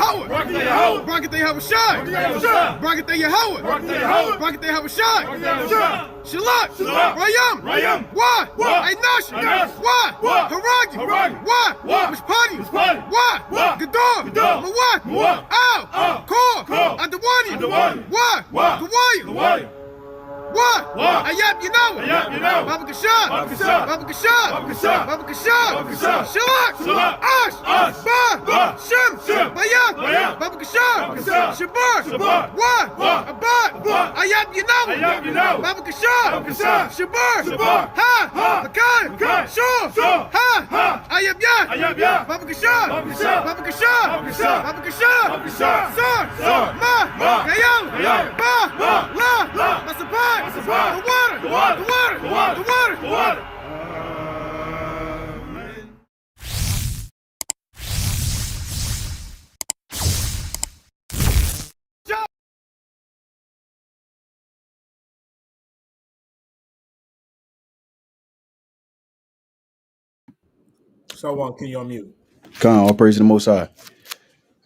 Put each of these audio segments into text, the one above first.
Yahweh. Barakatah Yahawashi. Barakatah Yahweh. Barakatah Yahawashi. Shalak. Rayam. Why? Einash. Why? Haragi. Why? Mishpani. Why? Gadar. Mawat. Al. Kor. Adawani. Why? Gawaya. What? Ayab Yinawa. Baba Kashab. Shalak. Ash. Ba. Shem. Bayat. Baba Kashab. Shabar. What? Abad. Ayab Yinawa. Baba Kashab. Shabar. Ha. Makai. Shur. Ha. Ayab Yat. Baba Kashab. Sir. Ma. Gayam. Ba. La. Masapai. The water. Shalom, can you unmute? All praise to the Most High.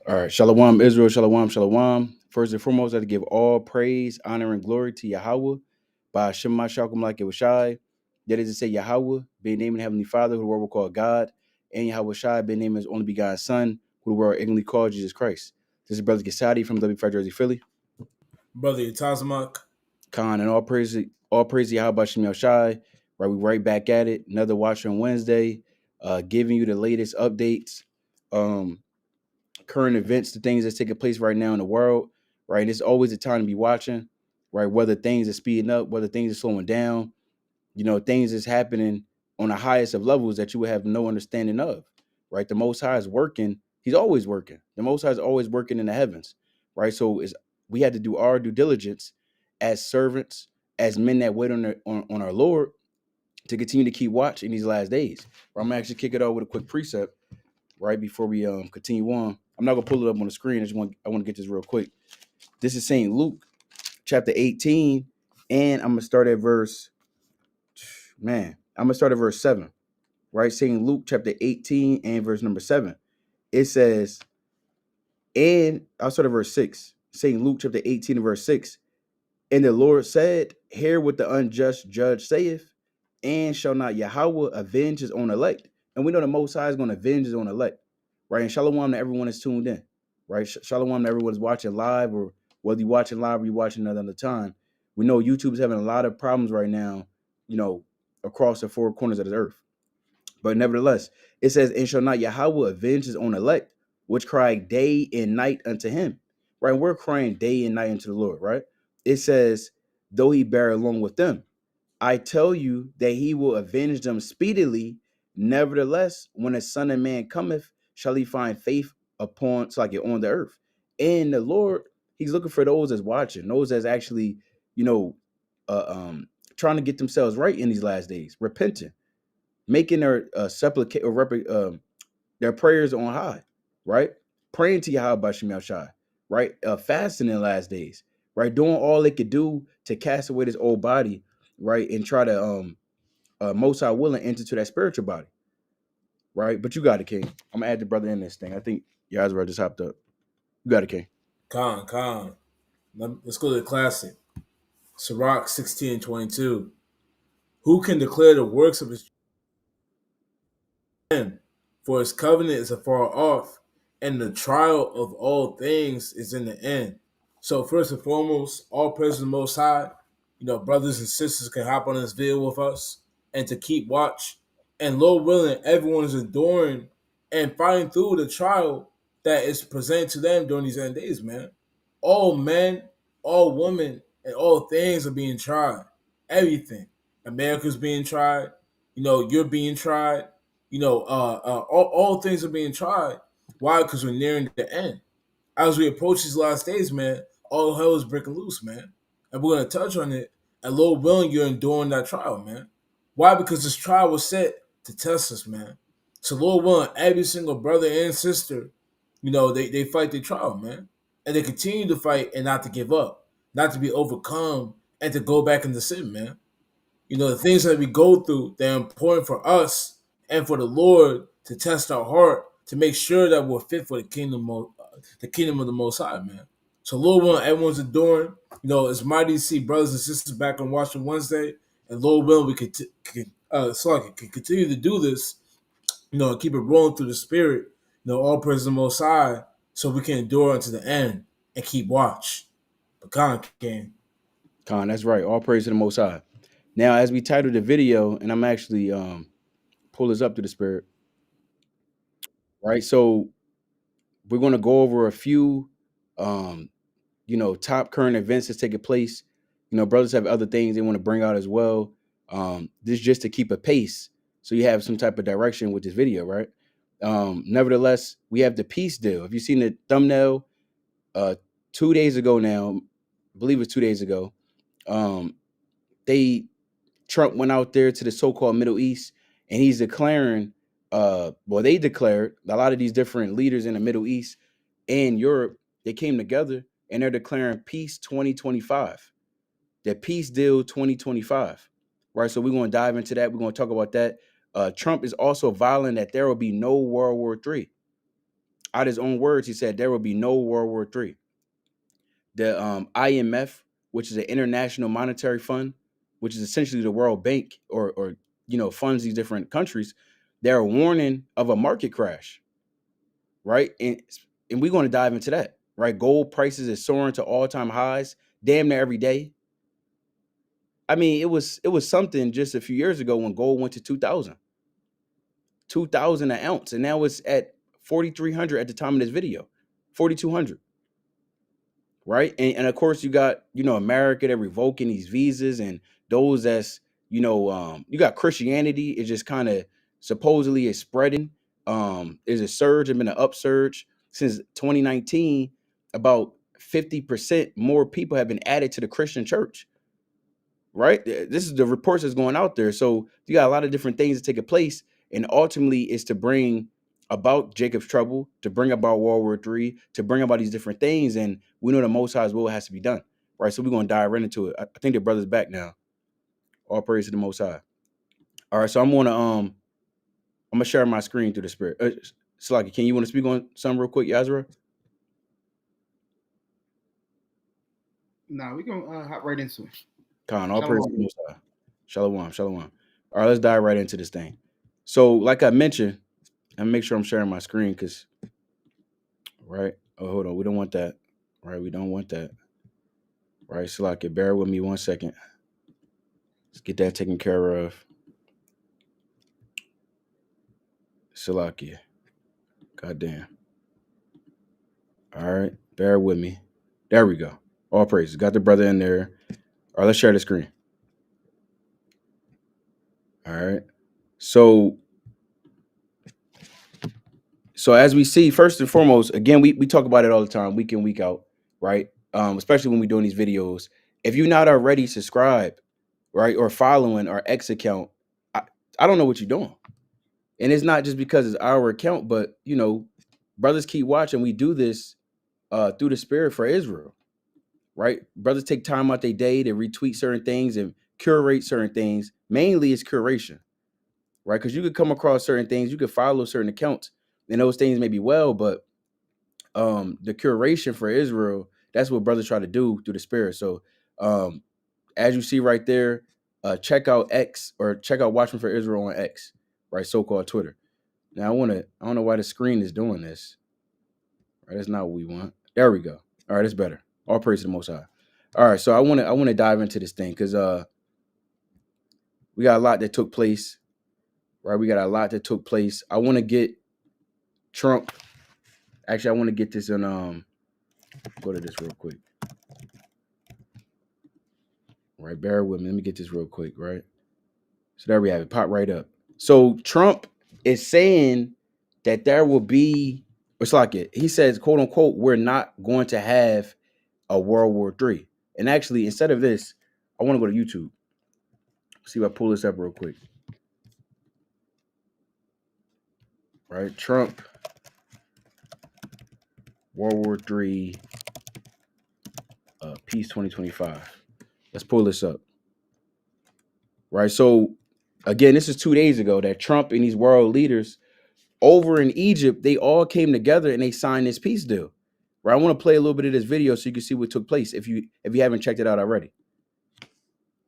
All right, Shalom, Israel, Shalom. First and foremost, I have to give all praise, honor, and glory to Yahweh by Hashem Mashakum like Yahushai. That is to say, Yahweh, being named the Heavenly Father, who the world will call God, and Yahushai, being named His only begotten Son, who the world ignorantly called Jesus Christ. This is Brother Gasadi from W5 Jersey, Philly. Brother Tazamak. And all praise to Yahweh by Hashem Yahushai. Right, we right back at it. Another Watch on Wednesday, giving you the latest updates. Current events, the things that's taking place right now in the world, right? It's always a time to be watching, right? Whether things are speeding up, whether things are slowing down, things is happening on the highest of levels that you would have no understanding of, right? The Most High is working. He's always working. The Most High is always working in the heavens, right? So we had to do our due diligence as servants, as men that wait on our Lord to continue to keep watch in these last days. I'm gonna actually kick it off with a quick precept right before we continue on. I'm not gonna pull it up on the screen. I want to get this real quick. This is St. Luke chapter 18, and I'm gonna start at verse 7, right? St. Luke chapter 18 and verse number 7. It says, and I'll start at verse 6. St. Luke chapter 18 and verse 6. And the Lord said, hear what the unjust judge saith, and shall not Yahweh avenge his own elect? And we know the Most High is going to avenge his own elect, right? And shalom to everyone is tuned in, right? Shalom to everyone is watching live, or whether you're watching live or you're watching another time. We know YouTube's having a lot of problems right now, across the four corners of the earth. But nevertheless, it says, and shall not Yahweh avenge his own elect, which cry day and night unto him, right? And we're crying day and night unto the Lord, right? It says, though he bear along with them, I tell you that he will avenge them speedily. Nevertheless, when the Son of Man cometh, shall he find faith on the earth. And the Lord, he's looking for those that's watching, those that's actually, trying to get themselves right in these last days, repenting, making their their prayers on high, right? Praying to Yahweh by Shem Yahushai, right? Fasting in the last days, right? Doing all they could do to cast away this old body, right? And try to Most High willing enter to that spiritual body, right? But you got it, King. I'm gonna add the brother in this thing. I think Yazra just hopped up. You got it, King. Khan. Let's go to the classic. Sirach 16:22. Who can declare the works of his hand? For his covenant is afar off, and the trial of all things is in the end. So first and foremost, all praise to the Most High. Brothers and sisters can hop on this video with us and to keep watch. And Lord willing, everyone is enduring and fighting through the trial that is presented to them during these end days, man. All men, all women, and all things are being tried. Everything. America's being tried. You're being tried. All things are being tried. Why? Because we're nearing the end. As we approach these last days, man, all hell is breaking loose, man. And we're going to touch on it. And Lord willing, you're enduring that trial, man. Why? Because this trial was set to test us, man. So Lord willing, every single brother and sister, they fight their trial, man. And they continue to fight and not to give up, not to be overcome and to go back into sin, man. The things that we go through, they're important for us and for the Lord to test our heart, to make sure that we're fit for the kingdom the kingdom of the Most High, man. So Lord willing, everyone's enduring. You know, it's mighty to see brothers and sisters back on Watching Wednesday, and Lord willing, we can continue to do this. You know, and keep it rolling through the Spirit. You know, all praise the Most High, so we can endure unto the end and keep watch. Pecan King. Con, that's right. All praise to the Most High. Now, as we titled the video, and I'm actually pull this up to the Spirit, right? So we're going to go over a few, you know, top current events that's taking place. You know, brothers have other things they want to bring out as well. This is just to keep a pace, so you have some type of direction with this video, right? Nevertheless, we have the peace deal. Have you seen the thumbnail? 2 days ago now, I believe it's 2 days ago, Trump went out there to the so-called Middle East, and he's declaring, they declared, a lot of these different leaders in the Middle East and Europe, they came together and they're declaring peace 2025, the peace deal 2025, right? So we're going to dive into that. We're going to talk about that. Trump is also vowing that there will be no World War III. Out of his own words, he said there will be no World War III. The IMF, which is an International Monetary Fund, which is essentially the World Bank, or you know, funds these different countries, they're warning of a market crash, right? And we're going to dive into that, right? Gold prices is soaring to all-time highs, damn near every day. I mean, it was something just a few years ago when gold went to 2,000 an ounce, and now it's at 4,300 at the time of this video, 4,200. Right. And of course, you got, you know, America, they're revoking these visas, and those that's, you know, you got Christianity is just kind of supposedly is spreading. There's a surge and been an upsurge since 2019. About 50% more people have been added to the Christian church. Right. This is the reports that's going out there. So you got a lot of different things that take place. And ultimately, is to bring about Jacob's trouble, to bring about World War III, to bring about these different things. And we know the Most High's will has to be done, right? So we're going to dive right into it. I think the brother's back now. All praise to the Most High. All right, so I'm going to share my screen through the Spirit. Salaki, can you want to speak on something real quick, Yazra? Nah, we going to hop right into it. Khan, all praise to the Most High. Shalom, shalom. All right, let's dive right into this thing. So like I mentioned, and make sure I'm sharing my screen, because, right? Oh, hold on. We don't want that. Right? We don't want that. Right? Salaki, bear with me 1 second. Let's get that taken care of. Salaki. Goddamn. All right. Bear with me. There we go. All praises. Got the brother in there. All right, let's share the screen. All right. So as we see, first and foremost, again, we talk about it all the time, week in, week out, right? Especially when we're doing these videos. If you're not already subscribed, right, or following our X account, I don't know what you're doing. And it's not just because it's our account, but, you know, brothers keep watching. We do this through the Spirit for Israel, right? Brothers take time out their day to retweet certain things and curate certain things. Mainly it's curation, right? Because you could come across certain things, you could follow certain accounts, and those things may be well, but the curation for Israel, that's what brothers try to do through the Spirit. So as you see right there, check out X, or check out Watching for Israel on X, right? So-called Twitter. Now I don't know why the screen is doing this. Right, that's not what we want. There we go. All right, it's better. All praise to the Most High. All right, so I want to dive into this thing, because we got a lot that took place. Right, we got a lot that took place. I want to get Trump. Actually, I want to get this on. Go to this real quick. Right, bear with me. Let me get this real quick. Right, so there we have it. Pop right up. So Trump is saying that there will be. It's like it. He says, "quote unquote," we're not going to have a World War III. And actually, instead of this, I want to go to YouTube. See if I pull this up real quick. Right, Trump, World War III, peace 2025. Let's pull this up. Right, so again, this is 2 days ago that Trump and these world leaders over in Egypt, they all came together and they signed this peace deal. Right? I want to play a little bit of this video so you can see what took place if you haven't checked it out already.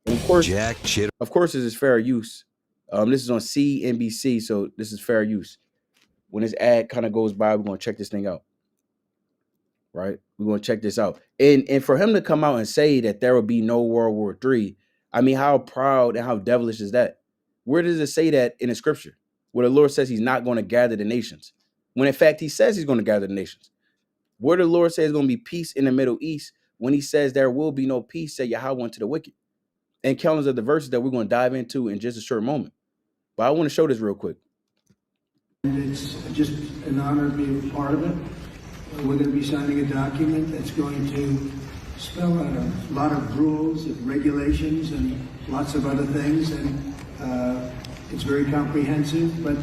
And of course, this is fair use. This is on CNBC, so this is fair use. When this ad kind of goes by, we're gonna check this thing out. Right? We're gonna check this out. And for him to come out and say that there will be no World War III, I mean, how proud and how devilish is that? Where does it say that in the scripture? Where the Lord says he's not going to gather the nations, when in fact he says he's going to gather the nations. Where the Lord says there's going to be peace in the Middle East, when he says there will be no peace, say Yahweh unto the wicked. And countless of the verses that we're going to dive into in just a short moment. But I want to show this real quick. It's just an honor to be a part of it. We're going to be signing a document that's going to spell out a lot of rules and regulations and lots of other things. And it's very comprehensive, but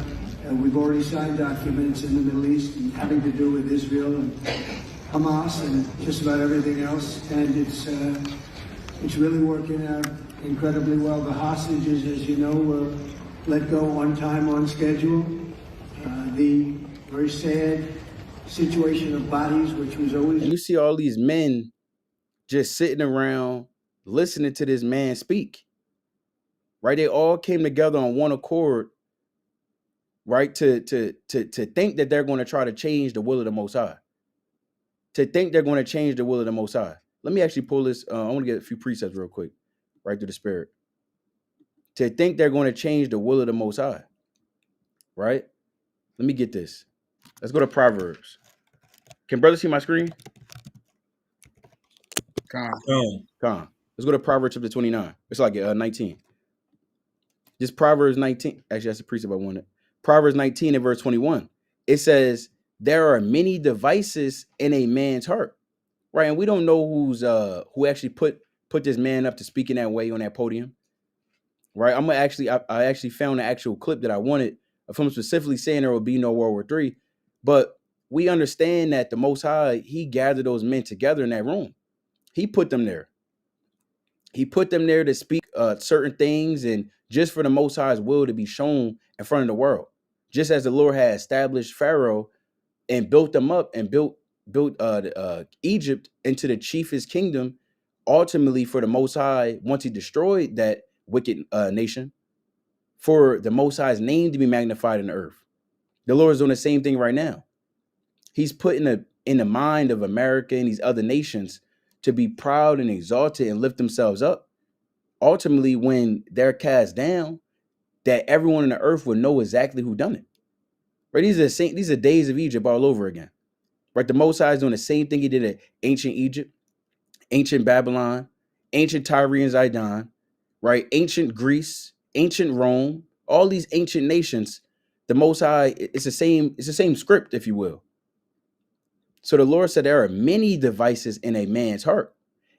we've already signed documents in the Middle East having to do with Israel and Hamas and just about everything else. And it's really working out incredibly well. The hostages, as you know, were let go on time, on schedule. The very sad situation of bodies, which was always... And you see all these men just sitting around listening to this man speak. Right? They all came together on one accord, right? To think that they're going to try to change the will of the Most High. To think they're going to change the will of the Most High. Let me actually pull this. I want to get a few precepts real quick, right through the Spirit. To think they're going to change the will of the Most High. Right? Let me get this. Let's go to Proverbs. Can brother see my screen? Come. Let's go to Proverbs chapter 29. It's like 19. This Proverbs 19. Actually, that's the precept I wanted. Proverbs 19 and verse 21. It says, there are many devices in a man's heart. Right? And we don't know who actually put this man up to speak in that way on that podium. Right? I actually found an actual clip that I wanted of him specifically saying there will be no World War III. But we understand that the Most High, he gathered those men together in that room. He put them there. He put them there to speak certain things and just for the Most High's will to be shown in front of the world. Just as the Lord had established Pharaoh and built them up and built Egypt into the chiefest kingdom, ultimately for the Most High, once he destroyed that wicked nation, for the Most High's name to be magnified in the earth. The Lord is doing the same thing right now. He's putting in the mind of America and these other nations to be proud and exalted and lift themselves up. Ultimately, when they're cast down, that everyone on the earth will know exactly who done it. Right? These are days of Egypt all over again. Right? The Most High is doing the same thing he did at ancient Egypt, ancient Babylon, ancient Tyre and Zidon, right? Ancient Greece, ancient Rome, all these ancient nations. The Most High, it's the same script, if you will. So the Lord said there are many devices in a man's heart.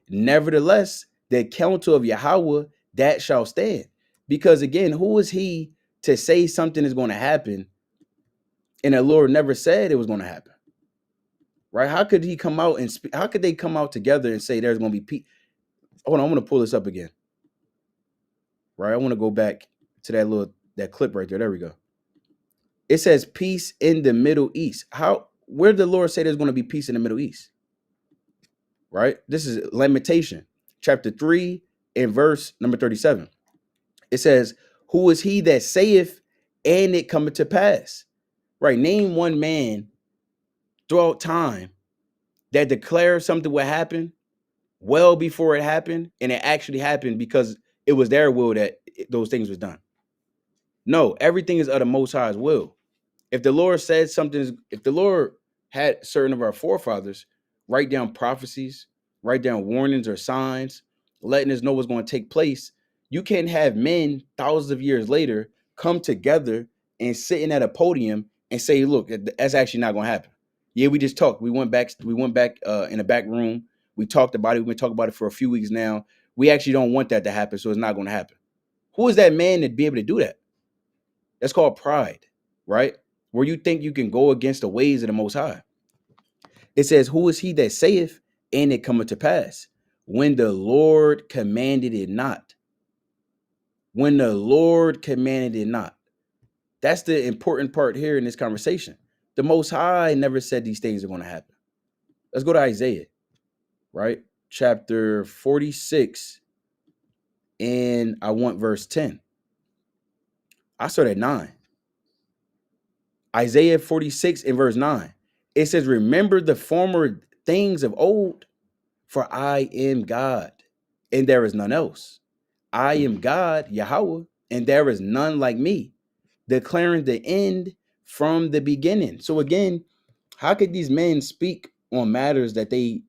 Nevertheless, the counsel of Yahweh, that shall stand. Because again, who is he to say something is going to happen and the Lord never said it was going to happen? Right? How could he come out and speak? How could they come out together and say there's going to be peace? Hold on, I'm going to pull this up again. Right? I want to go back to that clip right there. There we go. It says peace in the Middle East. Where did the Lord say there's going to be peace in the Middle East? Right? This is Lamentation, chapter 3 and verse number 37. It says, who is he that saith and it cometh to pass? Right? Name one man throughout time that declared something would happen well before it happened, and it actually happened because it was their will that those things was done. No, everything is of the Most High's will. If the Lord said something, if the Lord had certain of our forefathers write down prophecies, write down warnings or signs, letting us know what's going to take place, you can't have men thousands of years later come together and sitting at a podium and say, look, that's actually not going to happen. Yeah, we just talked. We went back in the back room. We talked about it. We've been talking about it for a few weeks now. We actually don't want that to happen, so it's not going to happen. Who is that man to be able to do that? That's called pride, right? Where you think you can go against the ways of the Most High. It says, who is he that saith and it cometh to pass? When the Lord commanded it not. When the Lord commanded it not. That's the important part here in this conversation. The Most High never said these things are going to happen. Let's go to Isaiah, right? Chapter 46, and I want verse 10. I start at 9. Isaiah 46 and verse 9. It says, remember the former things of old, for I am God, and there is none else. I am God, Yahweh, and there is none like me, declaring the end from the beginning. So again, how could these men speak on matters that they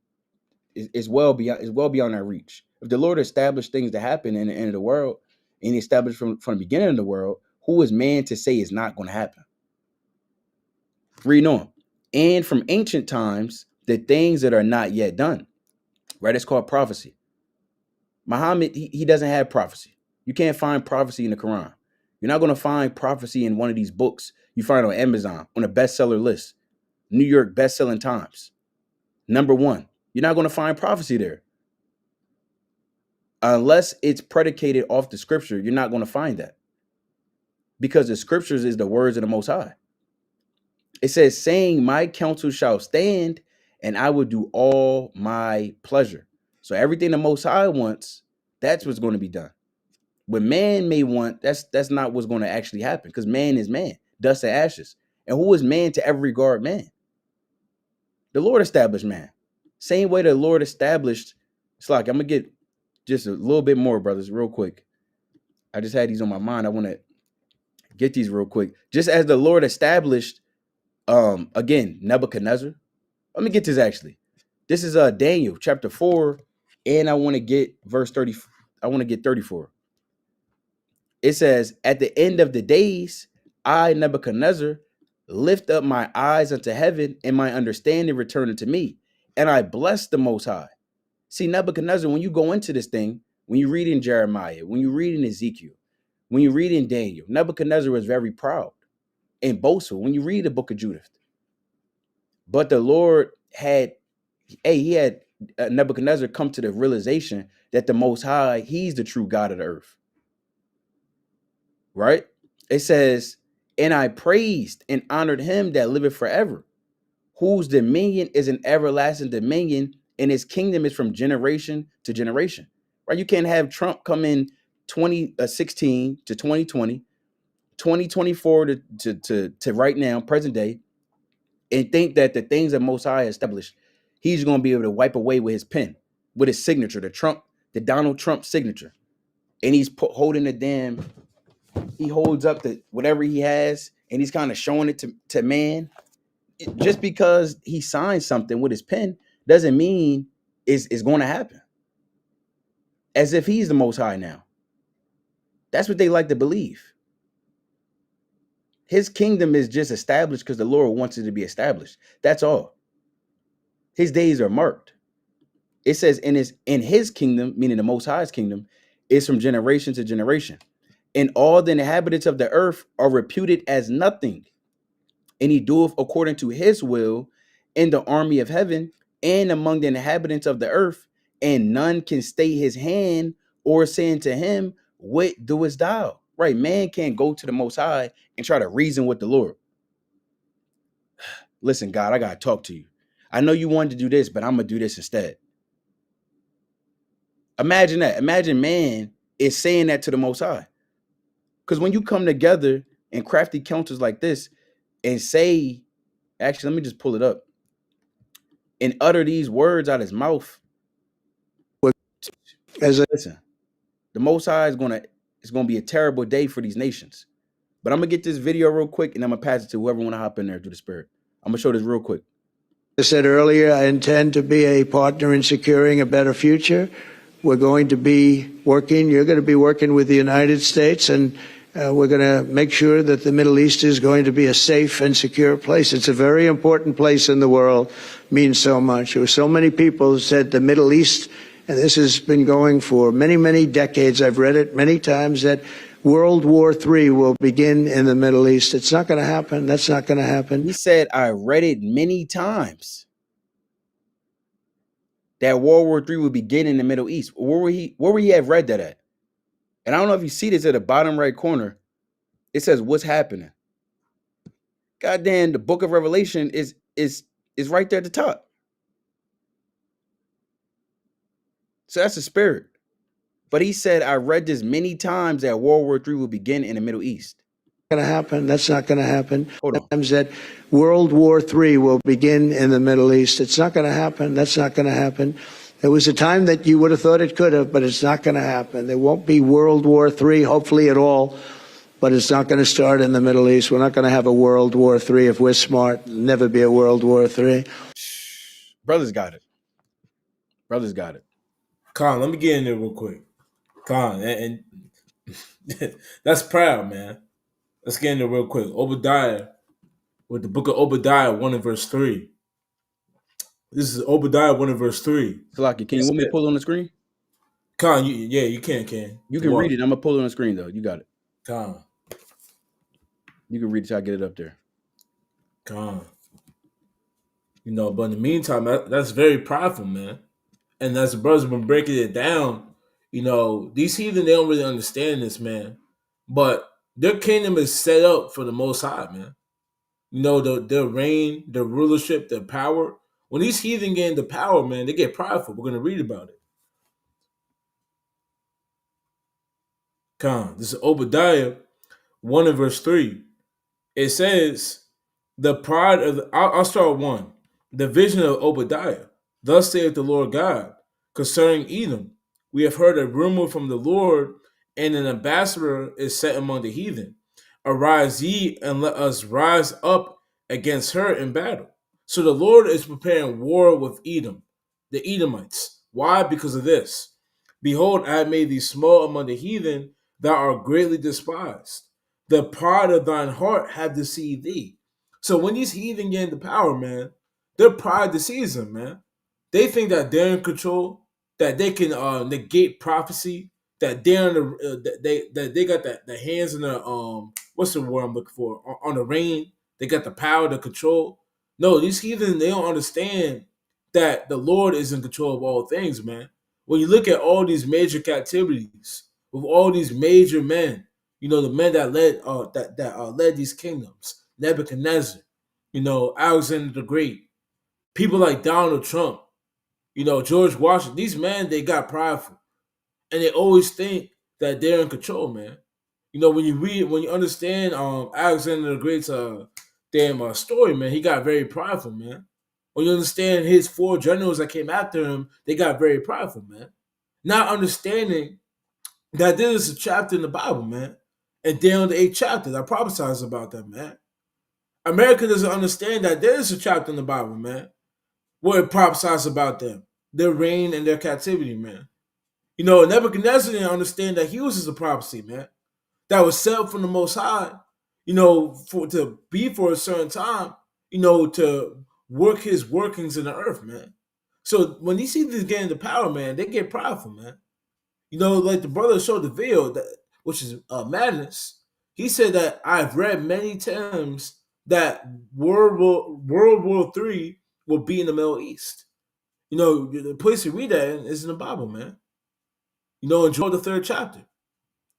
is well beyond our reach? If the Lord established things to happen in the end of the world, and he established from the beginning of the world, who is man to say it's not going to happen? Read on. And from ancient times, the things that are not yet done. Right? It's called prophecy. Muhammad, he doesn't have prophecy. You can't find prophecy in the Quran. You're not going to find prophecy in one of these books you find on Amazon, on a bestseller list, New York best-selling Times. Number 1, you're not going to find prophecy there. Unless it's predicated off the scripture, you're not going to find that. Because the scriptures is the words of the Most High. It says, saying, my counsel shall stand, and I will do all my pleasure. So everything the Most High wants, that's what's going to be done. What man may want, that's not what's going to actually happen, because man is man, dust and ashes. And who is man to ever regard man? The Lord established man. Same way the Lord established, it's like, I'm going to get just a little bit more, brothers, real quick. I just had these on my mind. I want to get these real quick. Just as the Lord established, again, Nebuchadnezzar. Let me get this actually. This is Daniel chapter 4, and I want to get verse 30. I want to get 34. It says, at the end of the days, I, Nebuchadnezzar, lift up my eyes unto heaven, and my understanding returned unto me, and I bless the Most High. See, Nebuchadnezzar, when you go into this thing, when you read in Jeremiah, when you read in Ezekiel, when you read in Daniel, Nebuchadnezzar was very proud and boastful when you read the book of Judith. But the Lord had Nebuchadnezzar come to the realization that the Most High, he's the true God of the earth. Right? It says, and I praised and honored him that liveth forever, whose dominion is an everlasting dominion, and his kingdom is from generation to generation. Right? You can't have Trump come in 2016 to 2020, 2024 to right now, present day, and think that the things that Most High established, he's going to be able to wipe away with his pen, with his signature, the Donald Trump signature. And he's holding the damn, he holds up the whatever he has, and he's kind of showing it to man. Just because he signed something with his pen doesn't mean it's going to happen. As if he's the Most High now. That's what they like to believe. His kingdom is just established because the Lord wants it to be established. That's all. His days are marked. It says in his kingdom, meaning the Most High's kingdom, is from generation to generation. And all the inhabitants of the earth are reputed as nothing. And he doeth according to his will in the army of heaven and among the inhabitants of the earth. And none can stay his hand or say unto him, what doest thou? Right? Man can't go to the Most High and try to reason with the Lord. Listen, God, I got to talk to you. I know you wanted to do this, but I'm going to do this instead. Imagine that. Imagine man is saying that to the Most High. Because when you come together in crafty counsels like this and say, actually, let me just pull it up and utter these words out of his mouth. Listen, the Most High is going to be a terrible day for these nations. But I'm going to get this video real quick, and I'm going to pass it to whoever want to hop in there through the Spirit. I'm going to show this real quick. I said earlier, I intend to be a partner in securing a better future. We're going to be working, you're going to be working with the United States, and we're going to make sure that the Middle East is going to be a safe and secure place. It's a very important place in the world, means so much. There were so many people who said the Middle East, and this has been going for many, many decades. I've read it many times that World War III will begin in the Middle East. It's not going to happen. That's not going to happen. He said, I read it many times that World War III will begin in the Middle East. Where would he have read that at? And I don't know if you see this at the bottom right corner. It says, what's happening? Goddamn, the book of Revelation is right there at the top. So that's the spirit. But he said, I read this many times that World War III will begin in the Middle East. Going to happen. That's not going to happen. Hold on. Times that World War III will begin in the Middle East. It's not going to happen. That's not going to happen. There was a time that you would have thought it could have, but it's not going to happen. There won't be World War III, hopefully at all, but it's not going to start in the Middle East. We're not going to have a World War III if we're smart. There'll never be a World War III. Brothers got it. Brothers got it. Con, let me get in there real quick. Con, and that's proud, man. Let's get in there real quick. Obadiah, with the book of Obadiah 1 and verse 3. This is Obadiah 1 and verse 3. Salaki, can you want me to pull it on the screen? Con, you can. You can read it. I'm going to pull it on the screen, though. You got it. Con. You can read it so I get it up there. Con. But in the meantime, that's very prideful, man. And as the brothers have been breaking it down, these heathen, they don't really understand this, man. But their kingdom is set up for the Most High, man. Their reign, their rulership, their power. When these heathen get into power, man, they get prideful. We're going to read about it. Come, this is Obadiah 1 and verse 3. It says, the pride of I'll start 1. The vision of Obadiah. Thus saith the Lord God, concerning Edom. We have heard a rumor from the Lord, and an ambassador is set among the heathen. Arise ye, and let us rise up against her in battle. So the Lord is preparing war with Edom, the Edomites. Why? Because of this. Behold, I have made thee small among the heathen, thou art greatly despised. The pride of thine heart hath deceived thee. So when these heathen get into power, man, their pride deceives them, man. They think that they're in control, that they can negate prophecy, that they're in that they got the hands in the what's the word I'm looking for, on the reign. They got the power to control. No, these heathen, they don't understand that the Lord is in control of all things, man. When you look at all these major captivities with all these major men, the men that led these kingdoms, Nebuchadnezzar, Alexander the Great, people like Donald Trump, George Washington. These men, they got prideful, and they always think that they're in control, man. When you understand Alexander the Great's story, man, he got very prideful, man. When you understand his 4 generals that came after him, they got very prideful, man. Not understanding that there is a chapter in the Bible, man, and they're on the 8th chapter that prophesies about that, man. America doesn't understand that there is a chapter in the Bible, man, where it prophesies about them, their reign and their captivity, man. Nebuchadnezzar didn't understand that he was just a prophecy, man, that was set up from the Most High, to be for a certain time, to work his workings in the earth, man. So when you see these get into power, man, they get prideful, man. Like the brother showed the video, which is madness. He said that I've read many times that World War III will be in the Middle East. The place you read that in is in the Bible, man. In Joel the 3rd chapter.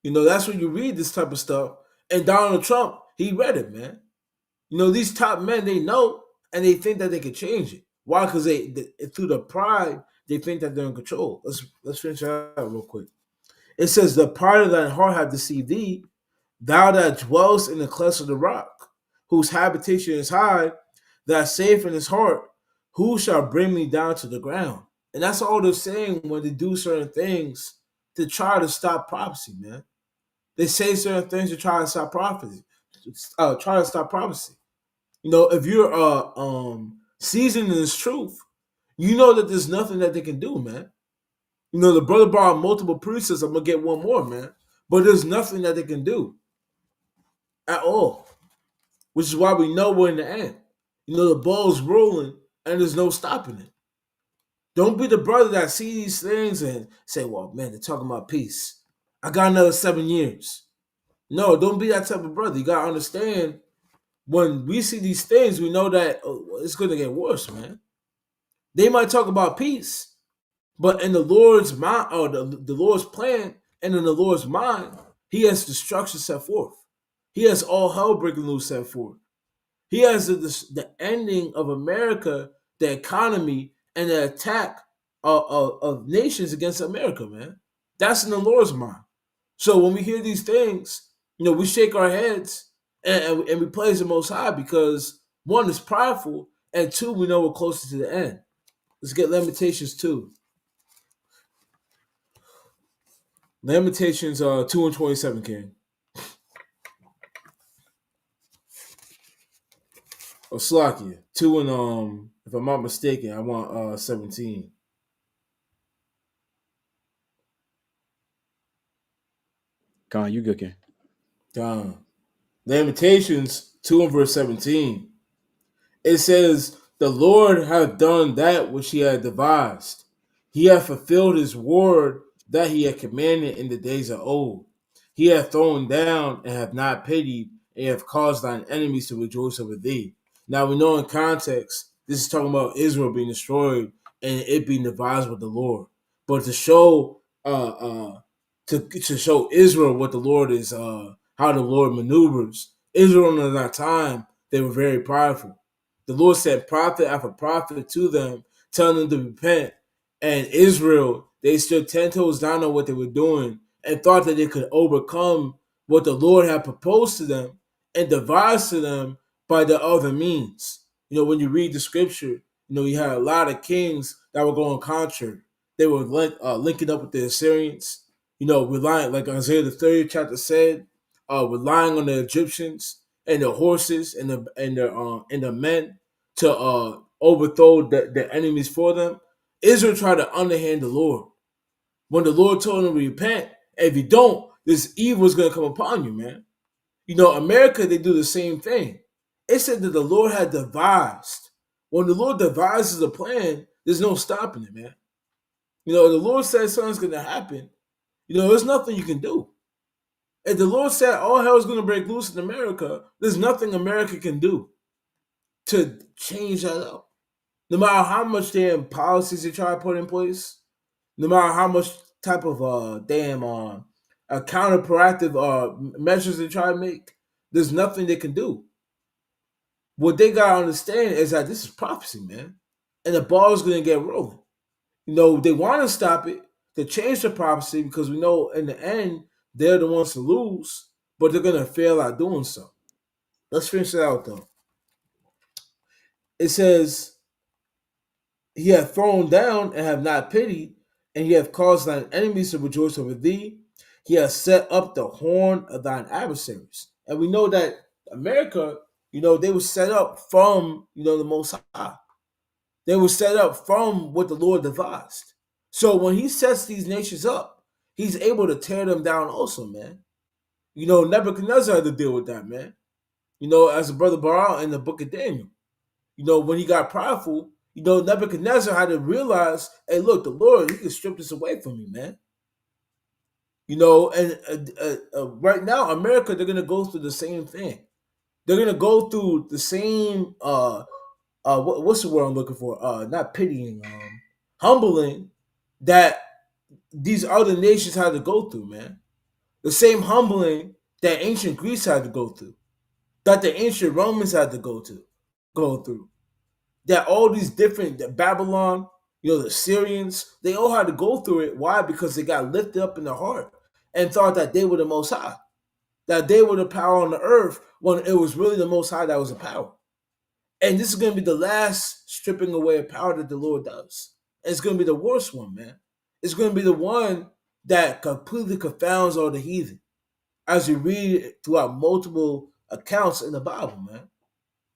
That's when you read this type of stuff. And Donald Trump, he read it, man. These top men, they know, and they think that they can change it. Why? Because they through the pride, they think that they're in control. Let's finish that out real quick. It says, the pride of thine heart hath deceived thee, thou that dwellest in the clefts of the rock, whose habitation is high, that saith in his heart, who shall bring me down to the ground? And that's all they're saying when they do certain things to try to stop prophecy, man. They say certain things to try to stop prophecy. If you're seasoned in this truth, you know that there's nothing that they can do, man. The brother brought multiple precepts. I'm gonna get one more, man. But there's nothing that they can do at all. Which is why we know we're in the end. The ball's rolling and there's no stopping it. Don't be the brother that see these things and say, well, man, they're talking about peace. I got another 7 years. No, don't be that type of brother. You gotta understand, when we see these things, we know that it's gonna get worse, man. They might talk about peace, but in the Lord's mind, or the Lord's plan, and in the Lord's mind, he has destruction set forth. He has all hell breaking loose set forth. He has the ending of America, the economy, and the attack of nations against America, man. That's in the Lord's mind. So when we hear these things, we shake our heads and we praise the Most High because one is prideful and two, we know we're closer to the end. Let's get Lamentations 2. Lamentations 2 and 27, King. Or Slakia. 2 and if I'm not mistaken, I want 17. Con, you good, King. Lamentations 2 and verse 17. It says, the Lord hath done that which he had devised. He hath fulfilled his word that he had commanded in the days of old. He hath thrown down and hath not pitied, and hath caused thine enemies to rejoice over thee. Now we know in context, this is talking about Israel being destroyed and it being devised with the Lord. But to show to show Israel what the Lord is, how the Lord maneuvers, Israel in that time, they were very prideful. The Lord sent prophet after prophet to them, telling them to repent. And Israel, they stood 10 toes down on what they were doing and thought that they could overcome what the Lord had proposed to them and devised to them by the other means. When you read the scripture, you had a lot of kings that were going contrary. They were linking up with the Assyrians, relying, like Isaiah the 30th chapter said, relying on the Egyptians and the horses and the men to overthrow the enemies for them. Israel tried to underhand the Lord. When the Lord told them to repent, if you don't, this evil is going to come upon you, man. America, they do the same thing. It said that the Lord had devised. When the Lord devises a plan, there's no stopping it, man. The Lord says something's going to happen. There's nothing you can do. If the Lord said all hell is going to break loose in America, there's nothing America can do to change that up. No matter how much damn policies they try to put in place, no matter how much type of counterproactive measures they try to make, there's nothing they can do. What they gotta understand is that this is prophecy, man, and the ball is gonna get rolling. They want to stop it, to change the prophecy, because we know in the end they're the ones to lose, but they're gonna fail at doing so. Let's finish it out though. It says, he hath thrown down and have not pitied, and he hath caused thine enemies to rejoice over thee. He hath set up the horn of thine adversaries. And we know that America, they were set up from, the Most High. They were set up from what the Lord devised. So when he sets these nations up, he's able to tear them down also, man. Nebuchadnezzar had to deal with that, man. As a brother Baral in the book of Daniel. When he got prideful, Nebuchadnezzar had to realize, hey, look, the Lord, he can strip this away from me, man. Right now, America, they're going to go through the same thing. They're going to go through the same, what's the word I'm looking for? Not pitying, humbling that these other nations had to go through, man. The same humbling that ancient Greece had to go through, that the ancient Romans had to go through. That all these different, Babylon, the Syrians, they all had to go through it. Why? Because they got lifted up in their heart and thought that they were the Most High, that they were the power on the earth when it was really the Most High that was the power. And this is going to be the last stripping away of power that the Lord does. And it's going to be the worst one, man. It's going to be the one that completely confounds all the heathen, as you read it throughout multiple accounts in the Bible, man.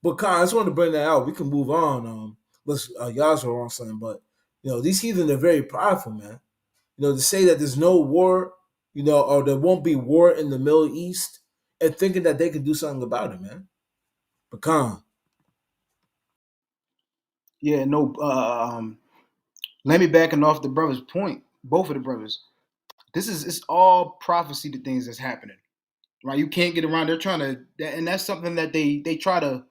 But Khan, I just wanted to bring that out. We can move on. Let's Yazoo on something, but these heathen are very prideful, man. To say that there's no war, or there won't be war in the Middle East, and thinking that they can do something about it, man. But Khan. Yeah, no. Let me backing off the brother's point. Both of the brothers. It's all prophecy to things that's happening, right? You can't get around. They're trying to, and that's something that they try to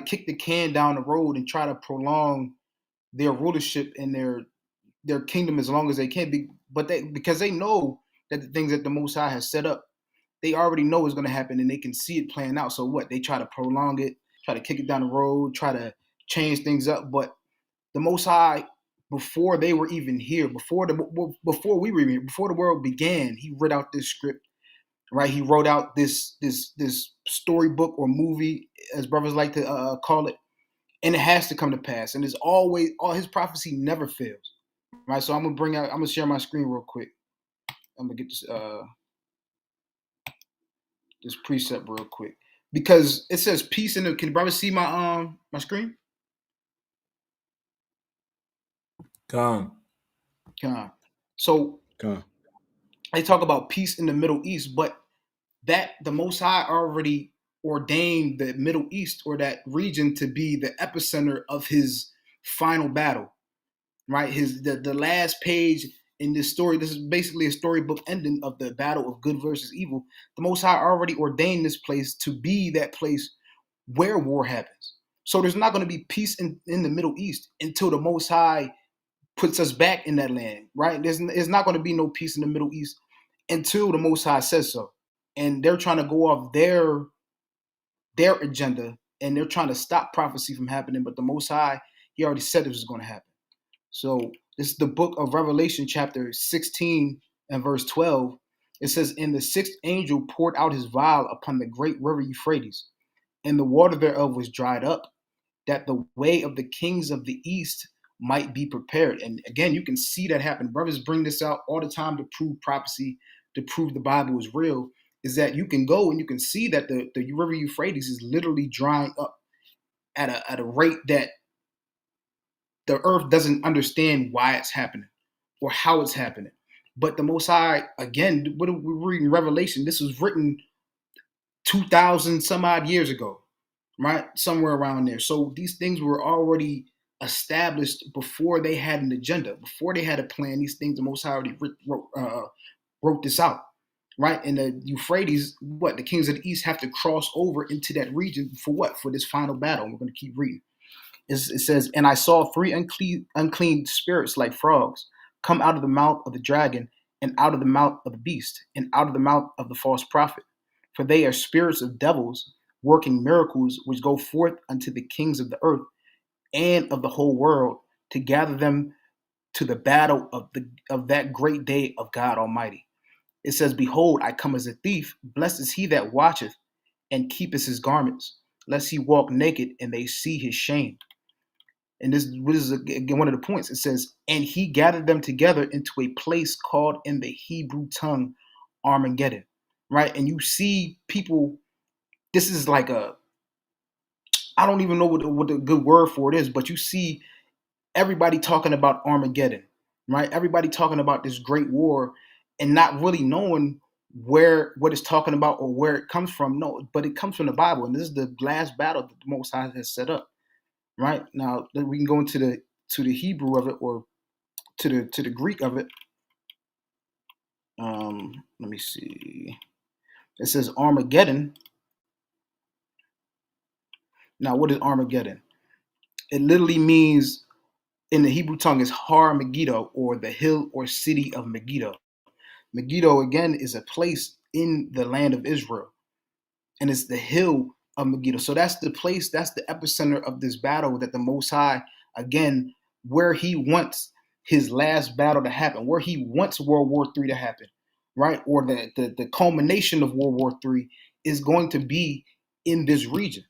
kick the can down the road and try to prolong their rulership and their kingdom as long as they can be. But because they know that the things that the Most High has set up, they already know it's going to happen and they can see it playing out. So what? They try to prolong it, try to kick it down the road, try to change things up. But the Most High, before they were even here, before we were here, before the world began, he wrote out this script, right? He wrote out this storybook or movie, as brothers like to call it, and it has to come to pass. And it's always, all his prophecy never fails, right? So I'm gonna share my screen real quick. I'm gonna get this precept real quick because it says peace in the. Can brothers see my screen? Come. So Come. they talk about peace in the Middle East, but that the Most High already ordained the Middle East or that region to be the epicenter of his final battle, right? The last page in this story, this is basically a storybook ending of the battle of good versus evil. The Most High already ordained this place to be that place where war happens. So there's not going to be peace in the Middle East until the Most High puts us back in that land, right? There's not going to be no peace in the Middle East until the Most High says so. And they're trying to go off their agenda, and they're trying to stop prophecy from happening. But the Most High, he already said it was going to happen. So this is the book of Revelation, chapter 16 and verse 12. It says, "And the sixth angel poured out his vial upon the great river Euphrates, and the water thereof was dried up, that the way of the kings of the east might be prepared." And again, you can see that happen. Brothers bring this out all the time to prove prophecy, to prove the Bible is real, is that you can go and you can see that the river Euphrates is literally drying up at a rate that the earth doesn't understand why it's happening or how it's happening. But the Most High, again, what we're reading Revelation, this was written 2,000 some odd years ago, right? Somewhere around there. So these things were already established before they had an agenda, before they had a plan. These things, the Most High already wrote this out, right? And the Euphrates, the kings of the east have to cross over into that region for what? For this final battle. And we're going to keep reading. It says, "And I saw three unclean spirits like frogs come out of the mouth of the dragon, and out of the mouth of the beast, and out of the mouth of the false prophet. For they are spirits of devils, working miracles, which go forth unto the kings of the earth and of the whole world, to gather them to the battle of that great day of God Almighty. It says, Behold, I come as a thief. Blessed is he that watcheth and keepeth his garments, lest he walk naked and they see his shame." And this is again one of the points. It says, "And he gathered them together into a place called in the Hebrew tongue Armageddon." Right? And you see people, this is like I don't even know what the good word for it is, but you see everybody talking about Armageddon, right? Everybody talking about this great war and not really knowing what it's talking about or where it comes from. No, but it comes from the Bible. And this is the last battle that the Most High has set up. Right? Now we can go into the Hebrew of it or to the Greek of it. Let me see. It says Armageddon. Now, what is Armageddon? It literally means, in the Hebrew tongue, is Har Megiddo, or the hill or city of Megiddo. Megiddo, again, is a place in the land of Israel, and it's the hill of Megiddo. So that's the place, that's the epicenter of this battle that the Most High, again, where he wants his last battle to happen, where he wants World War III to happen, right? Or the culmination of World War III is going to be in this region.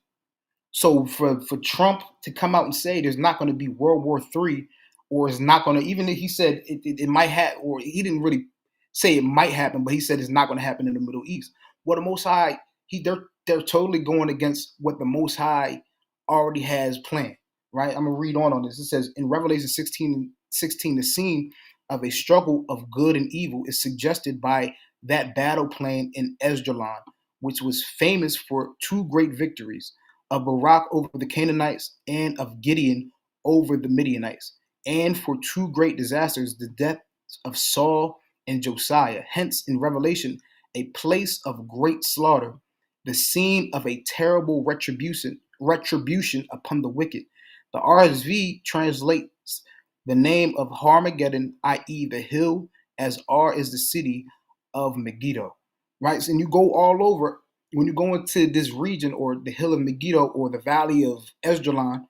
So for Trump to come out and say there's not going to be World War III, or it's not going to, even if he said it might happen, or he didn't really say it might happen, but he said it's not going to happen in the Middle East. Well, the Most High, they're totally going against what the Most High already has planned, right? I'm going to read on this. It says, in Revelation 16, the scene of a struggle of good and evil is suggested by that battle plan in Esdraelon, which was famous for two great victories, of Barak over the Canaanites and of Gideon over the Midianites, and for two great disasters, the death of Saul and Josiah. Hence, in Revelation, a place of great slaughter, the scene of a terrible retribution upon the wicked. The RSV translates the name of Harmageddon, i.e. the hill, as R is the city of Megiddo. Right? So, and you go all over, when you go into this region, or the hill of Megiddo, or the valley of Esdraelon,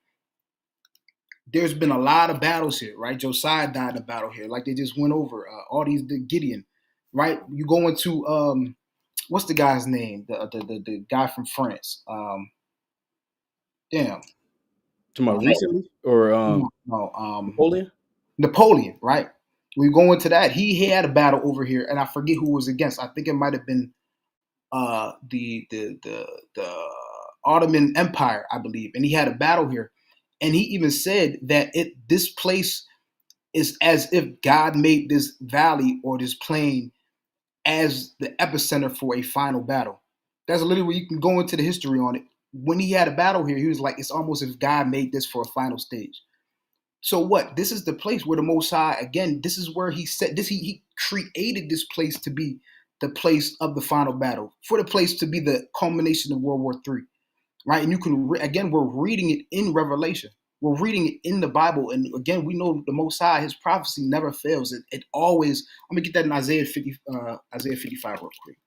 there's been a lot of battles here, right? Josiah died in a battle here, like they just went over. All these, the Gideon, right? You go into what's the guy's name? The guy from France. Damn. Talking about recently or No, Napoleon? Napoleon, right? We go into that. He had a battle over here, and I forget who was against. I think it might have been the Ottoman Empire, I believe, and he had a battle here, and he even said that this place is as if God made this valley or this plain as the epicenter for a final battle. That's literally where you can go into the history on it. When he had a battle here, he was like, it's almost as if God made this for a final stage. So what? This is the place where the Most High, again, this is where he said this. He created this place to be the place of the final battle, for the place to be the culmination of World War III, right? And you can again, we're reading it in Revelation. We're reading it in the Bible, and again, we know the Most High, His prophecy never fails. It always. Let me get that in Isaiah 55 real quick.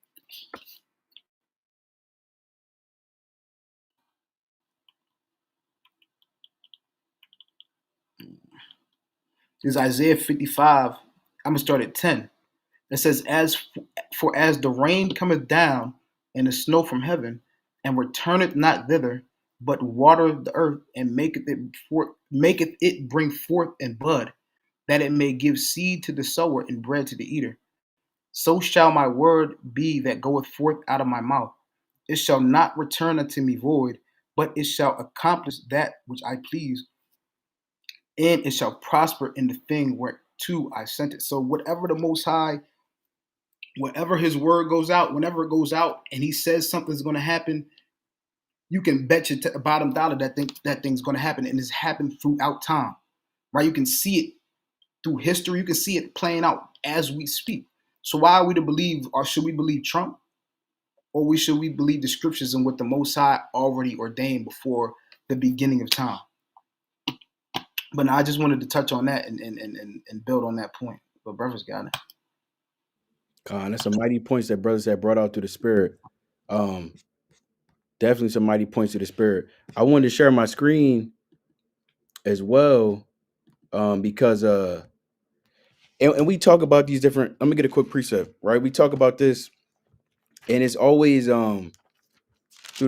This is Isaiah 55. I'm gonna start at 10. It says, as the rain cometh down and the snow from heaven, and returneth not thither, but watereth the earth, and maketh it bring forth and bud, that it may give seed to the sower and bread to the eater. So shall my word be that goeth forth out of my mouth. It shall not return unto me void, but it shall accomplish that which I please, and it shall prosper in the thing whereto I sent it. So whatever the Most High, whenever His word goes out, whenever it goes out, and He says something's going to happen, you can bet your bottom dollar that thing's going to happen, and it's happened throughout time, right? You can see it through history. You can see it playing out as we speak. So why are we to believe, or should we believe Trump, or should we believe the scriptures and what the Most High already ordained before the beginning of time? But now I just wanted to touch on that and build on that point. But brothers got it. Con, that's some mighty points that brothers have brought out through the spirit. Definitely some mighty points to the spirit. I wanted to share my screen as well, because and we talk about these different. Let me get a quick precept, right? We talk about this, and it's always through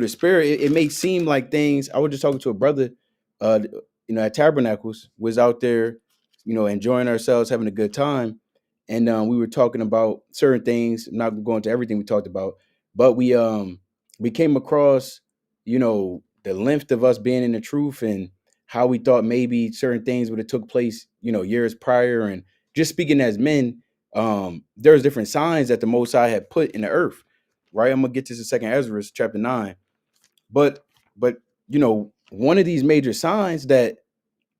the spirit. It may seem like things. I was just talking to a brother, at Tabernacles, was out there, enjoying ourselves, having a good time, and we were talking about certain things. I'm not going to everything we talked about, but we came across, the length of us being in the truth and how we thought maybe certain things would have took place, years prior. And just speaking as men, there's different signs that the Most High had put in the earth, right? I'm gonna get to the second Ezra chapter 9. But one of these major signs that,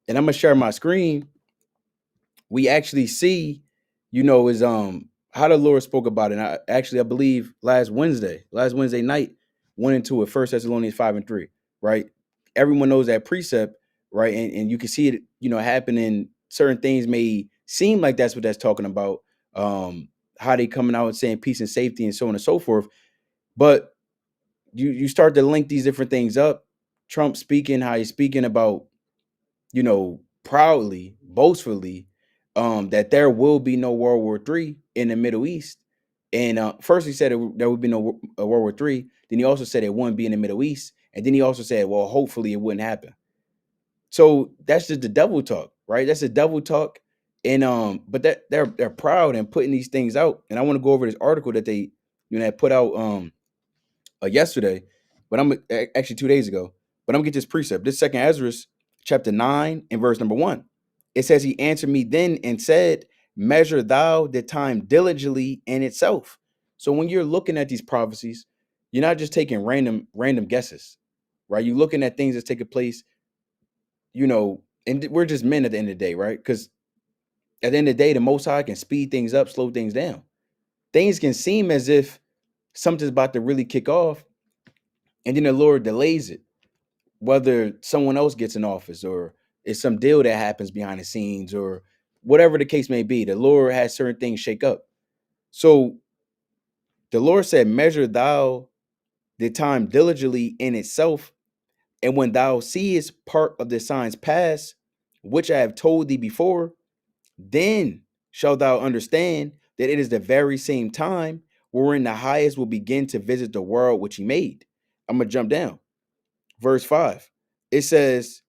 and I'm gonna share my screen, we actually see, is how the Lord spoke about it. And I believe last Wednesday night went into it, 1 Thessalonians 5:3, right? Everyone knows that precept, right? And you can see it, happening. Certain things may seem like that's what that's talking about. How they coming out and saying peace and safety and so on and so forth. But you start to link these different things up. Trump speaking, how he's speaking about, proudly, boastfully, that there will be no World War III in the Middle East. And first he said there would be no World War III. Then he also said it wouldn't be in the Middle East. And then he also said, well, hopefully it wouldn't happen. So that's just the devil talk, right? That's the devil talk. And but that they're proud and putting these things out. And I want to go over this article that they had put out yesterday, but I'm actually 2 days ago. But I'm gonna get this precept. This second Ezra chapter 9 and verse number 1. It says, he answered me then and said, measure thou the time diligently in itself. So when you're looking at these prophecies, you're not just taking random guesses, right? You're looking at things that's taking place, and we're just men at the end of the day, right? Because at the end of the day, the Most High can speed things up, slow things down. Things can seem as if something's about to really kick off, and then the Lord delays it, whether someone else gets in office or it's some deal that happens behind the scenes or whatever the case may be. The Lord has certain things shake up. So the Lord said, measure thou the time diligently in itself. And when thou seest part of the signs pass, which I have told thee before, then shalt thou understand that it is the very same time wherein the highest will begin to visit the world which he made. I'm going to jump down. Verse 5. It says,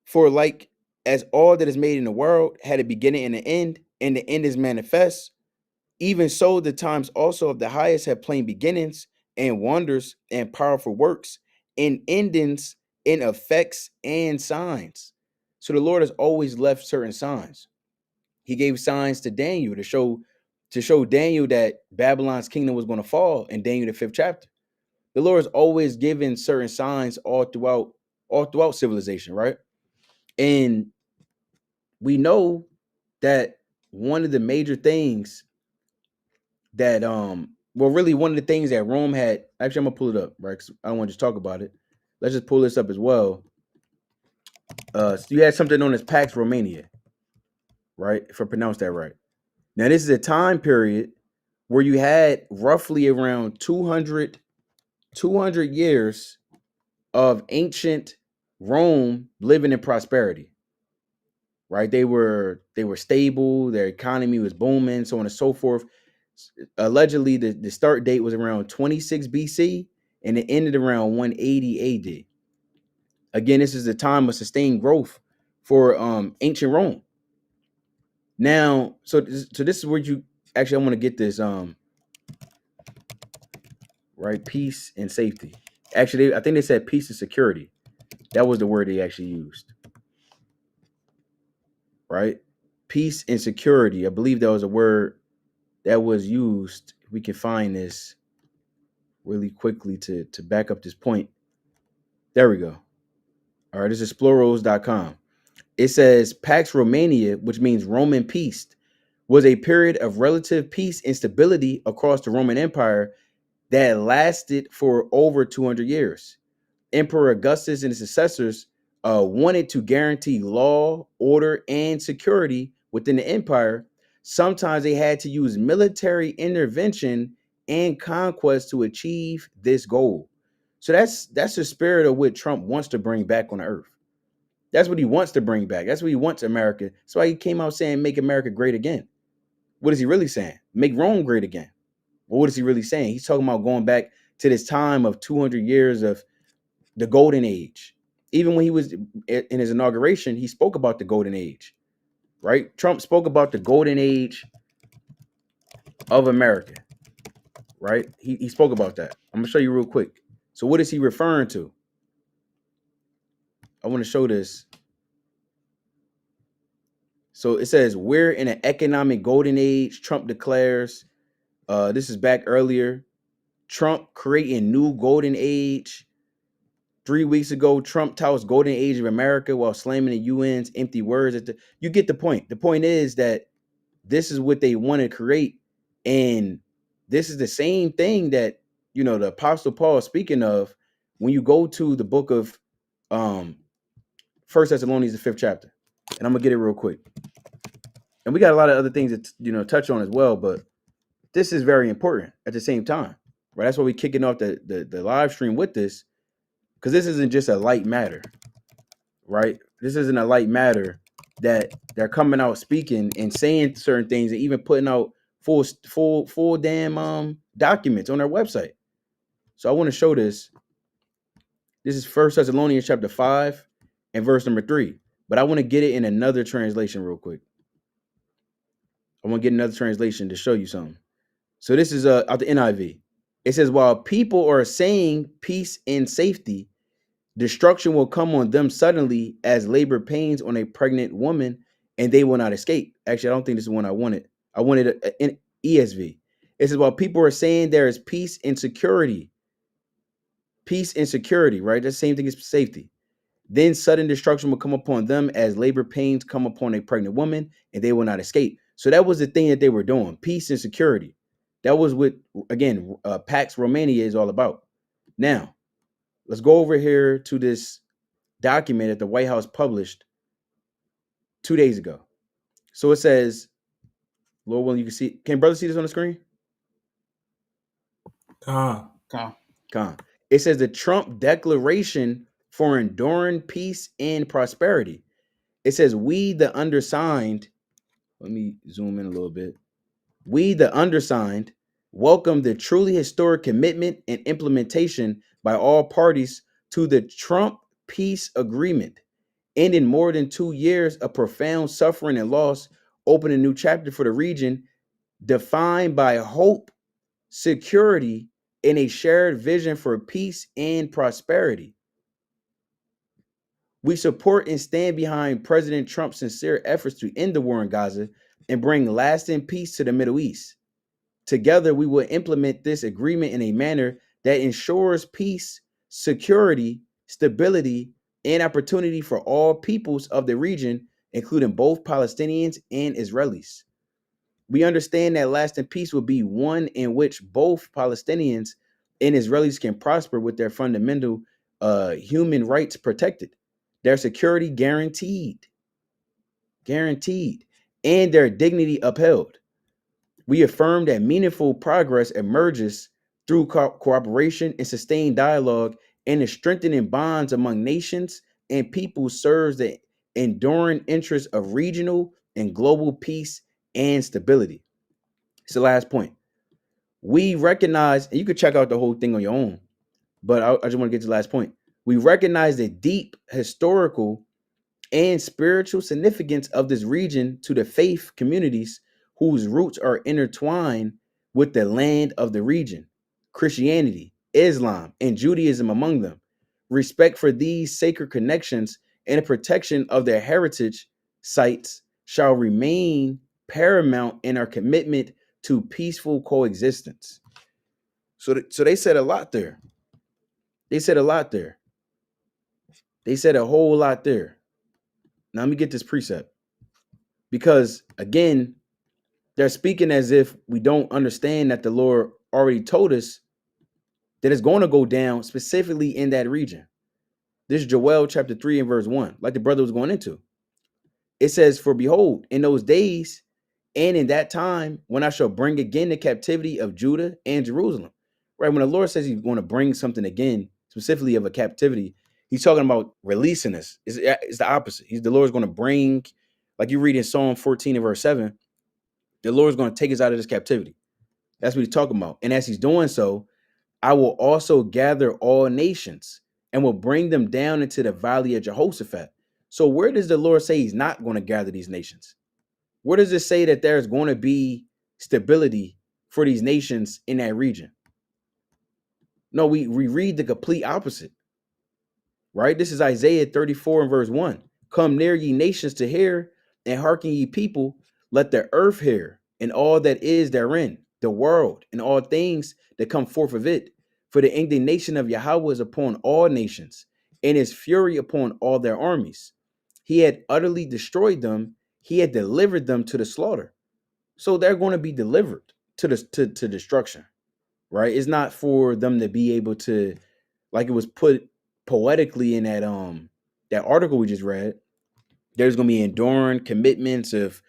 for like as all that is made in the world had a beginning and an end, and the end is manifest, even so the times also of the highest have plain beginnings and wonders and powerful works and endings and effects and signs. So the Lord has always left certain signs. He gave signs to Daniel to show Daniel that Babylon's kingdom was going to fall in Daniel the 5th chapter. The Lord has always given certain signs all throughout civilization, right? And we know that one of the major things that really one of the things that Rome had, actually I'm gonna pull it up, right? 'Cause I don't want to just talk about it. Let's just pull this up as well. So you had something known as Pax Romania, right? If I pronounce that right. Now this is a time period where you had roughly around 200 years of ancient Rome living in prosperity. Right? They were stable, their economy was booming, so on and so forth. Allegedly, the start date was around 26 BC and it ended around 180 AD. Again, this is a time of sustained growth for ancient Rome. Now, so this is where you actually I want to get this right, peace and safety. Actually, I think they said peace and security. That was the word they actually used. Right? Peace and security. I believe that was a word that was used. We can find this really quickly to back up this point. There we go. All right, this is Exploros.com. It says Pax Romania, which means Roman peace, was a period of relative peace and stability across the Roman Empire that lasted for over 200 years. Emperor Augustus and his successors wanted to guarantee law, order, and security within the empire. Sometimes they had to use military intervention and conquest to achieve this goal. So that's the spirit of what Trump wants to bring back on the earth. That's what he wants to bring back. That's what he wants America. That's why he came out saying, make America great again. What is he really saying? Make Rome great again. Well, what is he really saying? He's talking about going back to this time of 200 years of the golden age. Even when he was in his inauguration, he spoke about the golden age, right? Trump spoke about the golden age of America, right? He spoke about that. I'm gonna show you real quick. So what is he referring to? I want to show this. So it says, we're in an economic golden age, Trump declares. This is back earlier. Trump creating new golden age. 3 weeks ago, Trump touts golden age of America while slamming the UN's empty words. You get the point. The point is that this is what they want to create. And this is the same thing that, the Apostle Paul is speaking of when you go to the book of 1 Thessalonians, the 5th chapter. And I'm going to get it real quick. And we got a lot of other things to, touch on as well. But this is very important at the same time. Right? That's why we're kicking off the live stream with this. Because this isn't just a light matter, right? This isn't a light matter that they're coming out speaking and saying certain things and even putting out full damn documents on their website. So I want to show this. This is 1 Thessalonians chapter 5 and verse number 3. But I want to get it in another translation real quick. I want to get another translation to show you something. So this is out the NIV. It says, while people are saying peace and safety, destruction will come on them suddenly as labor pains on a pregnant woman, and they will not escape. Actually, I don't think this is one I wanted. I wanted an ESV. It says, while people are saying there is peace and security, right? That's the same thing as safety. Then sudden destruction will come upon them as labor pains come upon a pregnant woman, and they will not escape. So that was the thing that they were doing, peace and security. That was what, again, Pax Romania is all about. Now, let's go over here to this document that the White House published 2 days ago. So it says, Lord willing, you can see. Can brother see this on the screen? Con. It says the Trump Declaration for Enduring Peace and Prosperity. It says, we the undersigned, let me zoom in a little bit. We the undersigned welcome the truly historic commitment and implementation by all parties to the Trump peace agreement, ending more than 2 years of profound suffering and loss, open a new chapter for the region defined by hope, security, and a shared vision for peace and prosperity. We support and stand behind President Trump's sincere efforts to end the war in Gaza and bring lasting peace to the Middle East. Together, we will implement this agreement in a manner that ensures peace, security, stability, and opportunity for all peoples of the region, including both Palestinians and Israelis. We understand that lasting peace will be one in which both Palestinians and Israelis can prosper with their fundamental human rights protected, their security guaranteed, and their dignity upheld. We affirm that meaningful progress emerges through cooperation and sustained dialogue, and the strengthening bonds among nations and people serves the enduring interests of regional and global peace and stability. It's the last point. We recognize, and you can check out the whole thing on your own, but I just want to get to the last point. We recognize the deep historical and spiritual significance of this region to the faith communities whose roots are intertwined with the land of the region, Christianity, Islam, and Judaism among them. Respect for these sacred connections and the protection of their heritage sites shall remain paramount in our commitment to peaceful coexistence. So they said a lot there. They said a lot there. They said a whole lot there. Now let me get this precept. Because again, they're speaking as if we don't understand that the Lord already told us that it's going to go down specifically in that region. This is Joel chapter 3 and verse 1, like the brother was going into. It says, for behold, in those days and in that time, when I shall bring again the captivity of Judah and Jerusalem. Right? When the Lord says he's going to bring something again, specifically of a captivity, he's talking about releasing us. It's the opposite. The Lord's going to bring, like you read in Psalm 14 and verse 7, the Lord's going to take us out of this captivity. That's what he's talking about. And as he's doing so, I will also gather all nations and will bring them down into the valley of Jehoshaphat. So where does the Lord say he's not going to gather these nations? Where does it say that there's going to be stability for these nations in that region? No, we read the complete opposite, right? This is Isaiah 34 and verse 1. Come near ye nations to hear, and hearken ye people, let the earth hear, and all that is therein, the world, and all things that come forth of it. For the indignation of Yahweh is upon all nations, and his fury upon all their armies. He had utterly destroyed them, he had delivered them to the slaughter. So they're going to be delivered to destruction, right? It's not for them to be able to, like it was put poetically in that article we just read. There's going to be enduring commitments of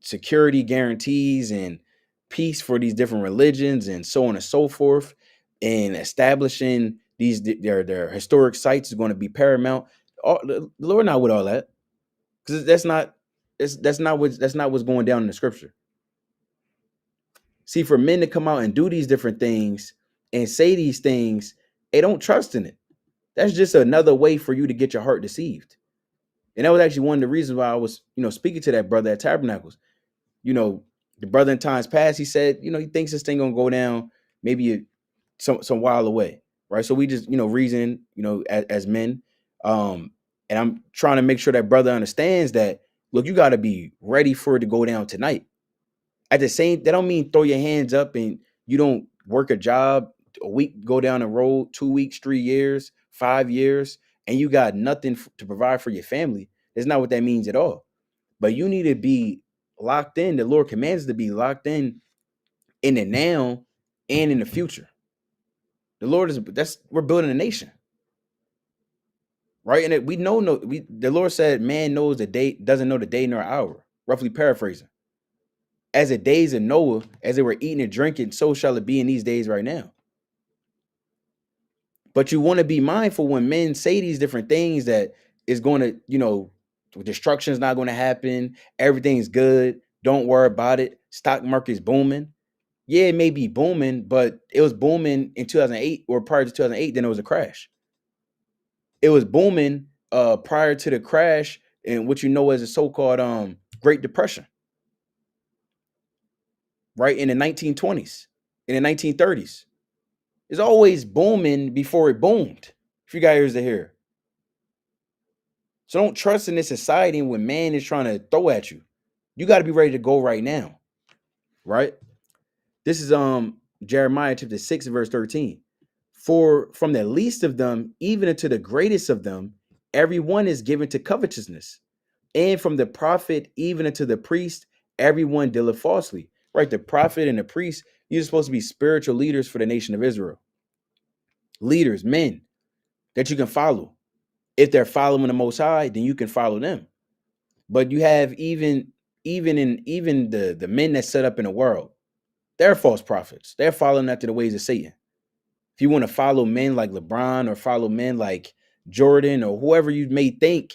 security guarantees and peace for these different religions and so on and so forth, and establishing these their historic sites is going to be paramount. The Lord not with all that, because that's not what's going down in the scripture. See, for men to come out and do these different things and say these things, they don't trust in it. That's just another way for you to get your heart deceived. And that was actually one of the reasons why I was, speaking to that brother at Tabernacles. The brother in times past, he said, he thinks this thing gonna go down maybe some while away, right? So we just, reason, as men, and I'm trying to make sure that brother understands that, look, you got to be ready for it to go down tonight. At the same, that don't mean throw your hands up and you don't work a job, a week go down the road, 2 weeks, 3 years, 5 years, and you got nothing to provide for your family. That's not what that means at all. But you need to be locked in. The Lord commands us to be locked in the now and in the future. The Lord we're building a nation, right? And the Lord said, man knows the day, doesn't know the day nor hour, roughly paraphrasing. As the days of Noah, as they were eating and drinking, so shall it be in these days right now. But you want to be mindful when men say these different things that is going to, destruction is not going to happen. Everything's good. Don't worry about it. Stock market's booming. Yeah, it may be booming, but it was booming in 2008 or prior to 2008. Then it was a crash. It was booming prior to the crash and what you know as a so-called Great Depression, right? In the 1920s, in the 1930s. It's always booming before it boomed, if you got ears to hear. So don't trust in this society when man is trying to throw at you. You got to be ready to go right now, right? This is Jeremiah chapter 6, verse 13. For from the least of them, even unto the greatest of them, everyone is given to covetousness. And from the prophet, even unto the priest, everyone dealeth falsely. Right? The prophet and the priest, you're supposed to be spiritual leaders for the nation of Israel. Leaders, men that you can follow. If they're following the Most High, then you can follow them. But you have even the men that set up in the world, they're false prophets. They're following after the ways of Satan. If you want to follow men like LeBron or follow men like Jordan or whoever you may think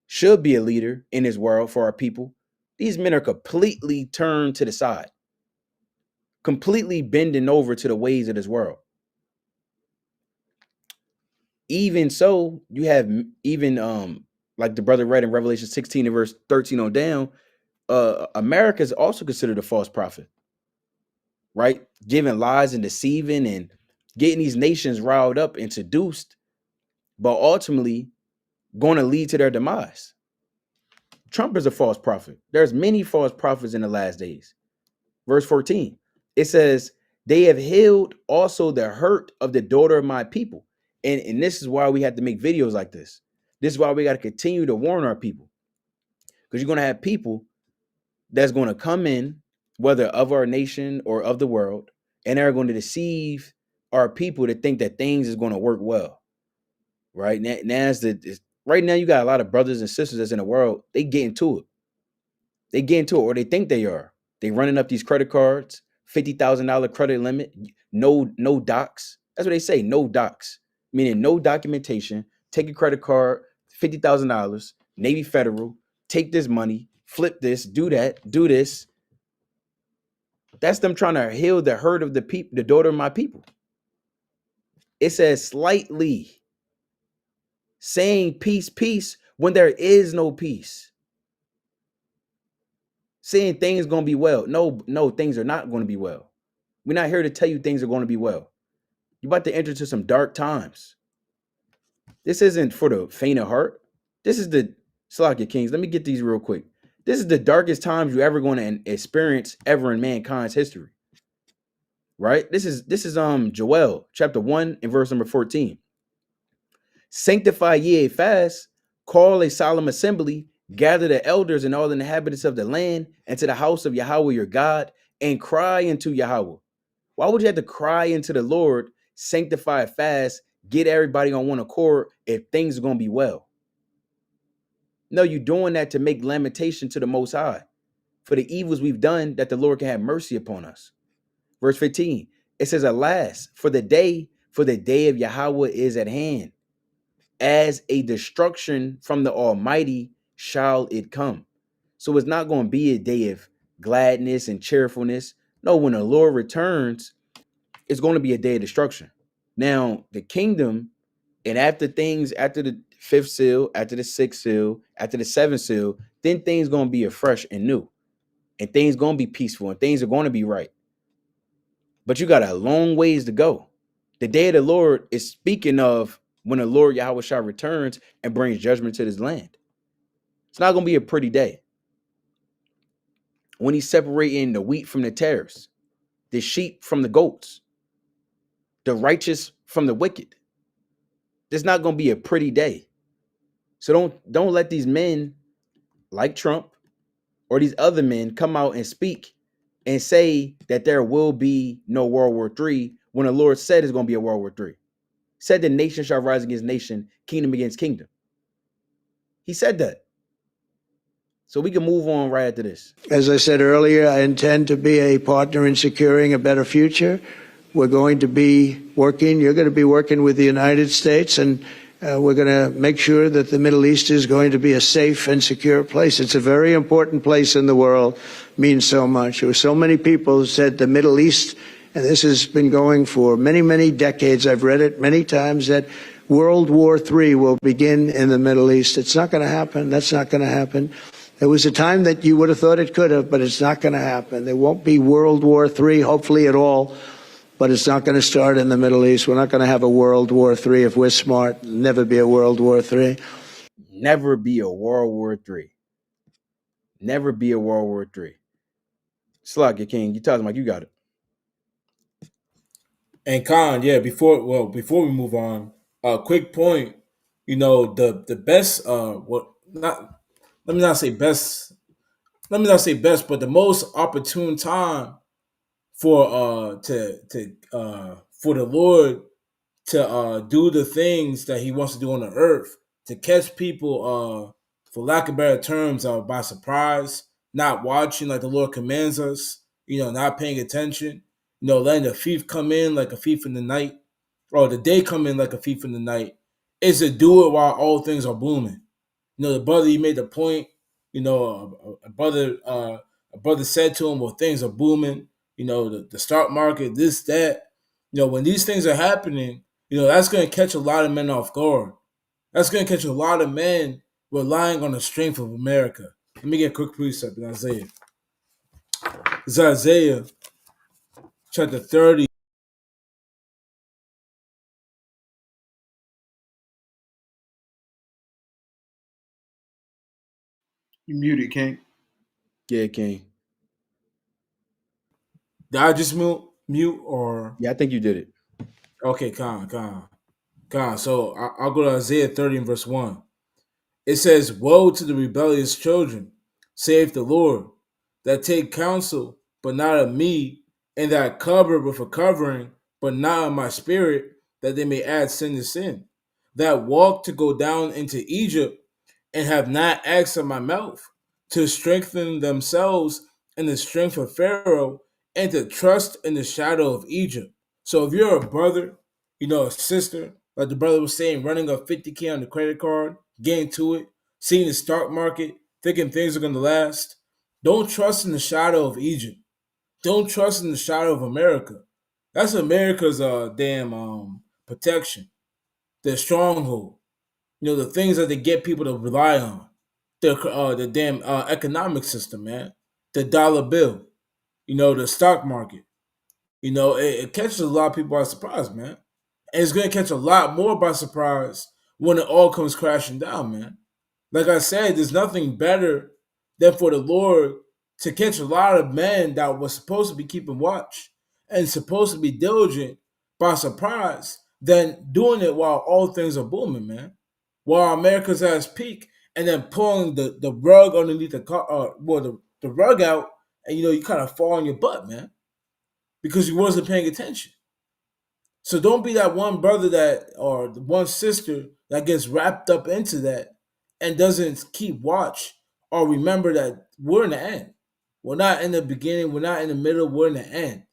should be a leader in this world for our people, these men are completely turned to the side, completely bending over to the ways of this world. Even so, you have even like the brother read in Revelation 16 and verse 13 on down, America is also considered a false prophet, right? Giving lies and deceiving and getting these nations riled up and seduced, but ultimately going to lead to their demise. Trump is a false prophet. There's many false prophets in the last days. Verse 14, it says, they have healed also the hurt of the daughter of my people. And this is why we have to make videos like this. This is why we got to continue to warn our people. Because you're going to have people that's going to come in, whether of our nation or of the world, and they're going to deceive our people to think that things is going to work well. Right now, right now you got a lot of brothers and sisters that's in the world. They get into it. Or they think they are. They running up these credit cards, $50,000 credit limit, no docs. That's what they say, no docs, meaning no documentation. Take a credit card, $50,000, Navy Federal, take this money, flip this, do that, do this. That's them trying to heal the hurt of the people, the daughter of my people. It says slightly, saying peace, peace, when there is no peace. Saying things going to be well. No, things are not going to be well. We're not here to tell you things are going to be well. You're about to enter into some dark times. This isn't for the faint of heart. This is the Salakia Kings. Let me get these real quick. This is the darkest times you're ever going to experience ever in mankind's history. Right? This is Joel chapter 1 and verse number 14. Sanctify ye a fast, call a solemn assembly, gather the elders and all the inhabitants of the land, and to the house of Yahweh your God, and cry unto Yahweh. Why would you have to cry into the Lord, sanctify a fast, get everybody on one accord if things are going to be well? No, you're doing that to make lamentation to the Most High for the evils we've done, that the Lord can have mercy upon us. Verse 15, it says, alas, for the day of Yahweh is at hand. As a destruction from the Almighty shall it come. So it's not going to be a day of gladness and cheerfulness. No, when the Lord returns, it's going to be a day of destruction. Now, the kingdom, and after the fifth seal, after the sixth seal, after the seventh seal, then things going to be afresh and new. And things going to be peaceful and things are going to be right. But you got a long ways to go. The day of the Lord is speaking of when the Lord Yahweh Shah returns and brings judgment to this land. It's not going to be a pretty day. When he's separating the wheat from the tares, the sheep from the goats, the righteous from the wicked. It's not going to be a pretty day. So don't let these men like Trump or these other men come out and speak and say that there will be no World War III when the Lord said it's going to be a World War III. Said the nation shall rise against nation, kingdom against kingdom. He said that. So we can move on right after this. As I said earlier, I intend to be a partner in securing a better future. We're going to be working, you're going to be working with the United States and We're going to make sure that the Middle East is going to be a safe and secure place. It's a very important place in the world, means so much. There were so many people who said the Middle East, and this has been going for many, many decades. I've read it many times that World War III will begin in the Middle East. It's not going to happen. That's not going to happen. There was a time that you would have thought it could have, but it's not going to happen. There won't be World War III, hopefully at all. But it's not going to start in the Middle East. We're not going to have a World War III if we're smart. There'll never be a World War III. Never be a World War III. Never be a World War III. Slug, your king. You tell them like you got it. And Khan, yeah, before we move on, quick point, the best not let me not say best, but the most opportune time for for the Lord to do the things that he wants to do on the earth, to catch people for lack of better terms by surprise, not watching like the Lord commands us, not paying attention, letting the thief come in like a thief in the night, or the day come in like a thief in the night, is to do it while all things are booming. The brother, he made the point, a brother said to him, well, things are booming, the stock market, this, that. When these things are happening, that's going to catch a lot of men off guard. That's going to catch a lot of men relying on the strength of America. Let me get a quick precept in Isaiah. It's Isaiah chapter 30. You muted, King. Yeah, king. Did I just mute or? Yeah, I think you did it. Okay, Con. So I'll go to Isaiah 30 and verse 1. It says, woe to the rebellious children, saith the Lord, that take counsel, but not of me, and that cover with a covering, but not of my spirit, that they may add sin to sin, that walk to go down into Egypt, and have not acts of my mouth, to strengthen themselves in the strength of Pharaoh, and to trust in the shadow of Egypt. So if you're a brother, a sister, like the brother was saying, running up 50K on the credit card, getting to it, seeing the stock market, thinking things are going to last, don't trust in the shadow of Egypt. Don't trust in the shadow of America. That's America's damn protection, their stronghold. The things that they get people to rely on, the damn economic system, man, the dollar bill, the stock market. It catches a lot of people by surprise, man. And it's going to catch a lot more by surprise when it all comes crashing down, man. Like I said, there's nothing better than for the Lord to catch a lot of men that were supposed to be keeping watch and supposed to be diligent by surprise than doing it while all things are booming, man. While America's at its peak, and then pulling the rug underneath the car, the rug out, and you kind of fall on your butt, man, because you wasn't paying attention. So don't be that one brother that or one sister that gets wrapped up into that and doesn't keep watch or remember that we're in the end. We're not in the beginning, we're not in the middle, we're in the end.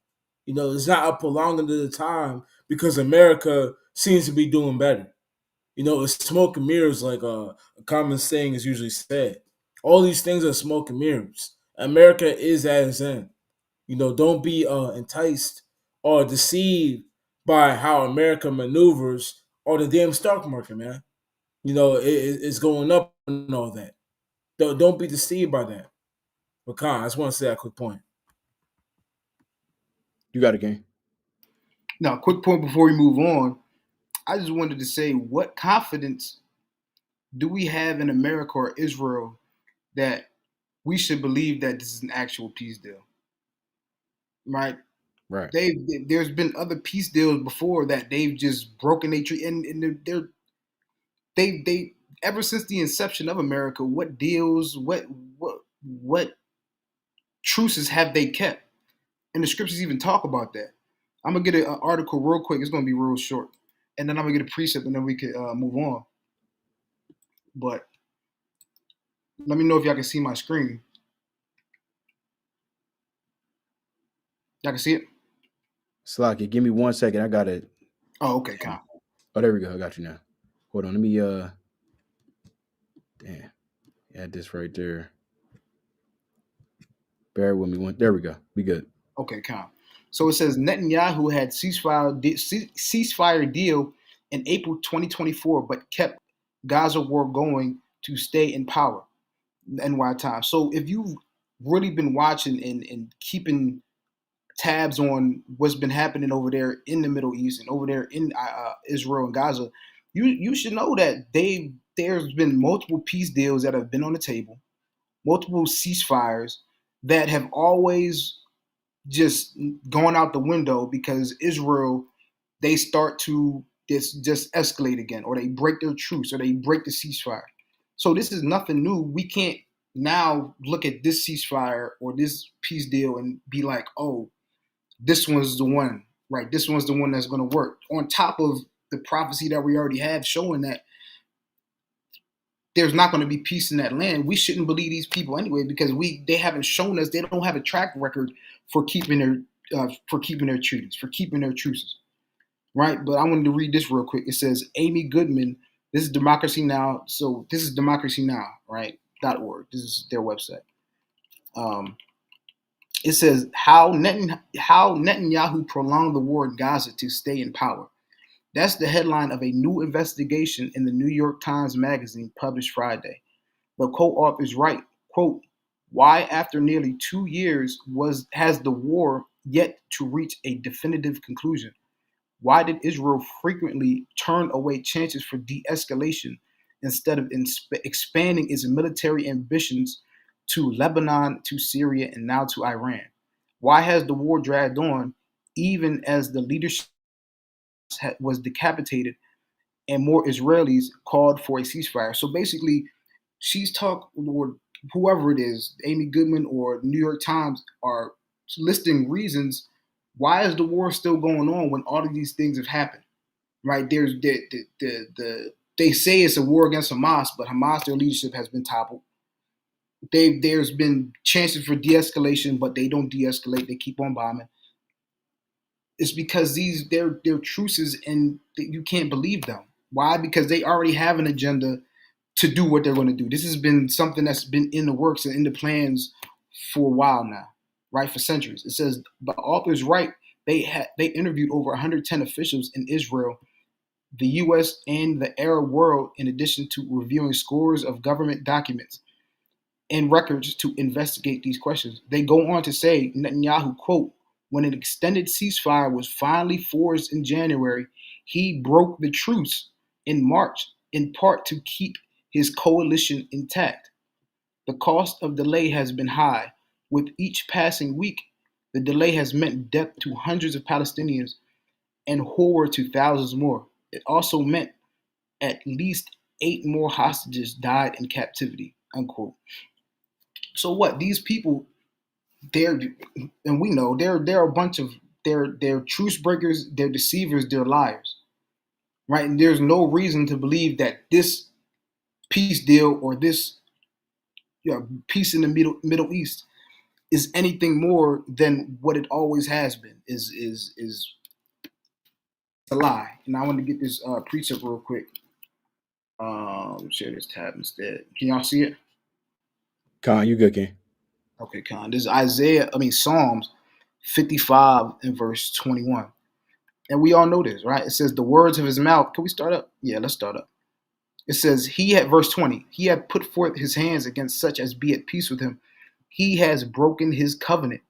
It's not a prolonging of the time because America seems to be doing better. It's smoke and mirrors, like a common saying is usually said. All these things are smoke and mirrors. America is at its end. Don't be enticed or deceived by how America maneuvers or the damn stock market, man. It's going up and all that. Don't be deceived by that. But Khan, I just want to say that quick point. You got it, king. Now, quick point before we move on. I just wanted to say, what confidence do we have in America or Israel that we should believe that this is an actual peace deal? Right? Right. There's been other peace deals before that they've just broken their tree, and they ever since the inception of America, what deals, what truces have they kept? And the scriptures even talk about that. I'm gonna get an article real quick. It's gonna be real short, and then I'm gonna get a precept, and then we could move on. But let me know if y'all can see my screen. Y'all can see it? Slocky, give me 1 second. I got it. Oh, okay, Kyle. Oh, there we go. I got you now. Hold on, let me damn, add this right there. Bear with me. There we go. Be good. Okay, calm. So it says Netanyahu had ceasefire deal in April 2024, but kept Gaza war going to stay in power. NY Times. So if you've really been watching and keeping tabs on what's been happening over there in the Middle East and over there in Israel and Gaza, you should know that there's been multiple peace deals that have been on the table, multiple ceasefires that have always just gone out the window because Israel, they start to just escalate again, or they break their truce, or they break the ceasefire. So this is nothing new. We can't now look at this ceasefire or this peace deal and be like, oh, this one's the one, right? This one's the one that's going to work. On top of the prophecy that we already have showing that there's not going to be peace in that land. We shouldn't believe these people anyway because they haven't shown us, they don't have a track record for keeping their treaties, for keeping their truces, right? But I wanted to read this real quick. It says Amy Goodman. This is Democracy Now. So this is Democracy Now, right? .org. This is their website. It says how Netanyahu prolonged the war in Gaza to stay in power. That's the headline of a new investigation in the New York Times Magazine published Friday. The co-authors write, quote, why after nearly 2 years has the war yet to reach a definitive conclusion? Why did Israel frequently turn away chances for de-escalation instead of expanding its military ambitions to Lebanon, to Syria, and now to Iran? Why has the war dragged on even as the leadership was decapitated and more Israelis called for a ceasefire? So basically, she's talking, or whoever it is, Amy Goodman or New York Times, are listing reasons why is the war still going on when all of these things have happened, right? There's they say it's a war against Hamas, but Hamas, their leadership has been toppled. There's been chances for de-escalation, but they don't de-escalate. They keep on bombing. It's because they're truces and you can't believe them. Why? Because they already have an agenda to do what they're going to do. This has been something that's been in the works and in the plans for a while now, right? For centuries. It says the authors write they interviewed over 110 officials in Israel, the U.S., and the Arab world, in addition to reviewing scores of government documents and records to investigate these questions. They go on to say, Netanyahu, quote, when an extended ceasefire was finally forged in January, he broke the truce in March, in part to keep his coalition intact. The cost of delay has been high. With each passing week, the delay has meant death to hundreds of Palestinians and horror to thousands more. It also meant at least 8 more hostages died in captivity, unquote. So what? These people, and we know they're a bunch of they're truce breakers, they're deceivers, they're liars, right? And there's no reason to believe that this peace deal or this peace in the Middle East is anything more than what it always has been. Is a lie. And I want to get this precept real quick. Share this tab instead. Can y'all see it? Con, you good, King? Okay, Con. This is Psalms 55 and verse 21. And we all know this, right? It says the words of his mouth. Can we start up? Yeah, let's start up. It says verse 20, he had put forth his hands against such as be at peace with him. He has broken his covenant,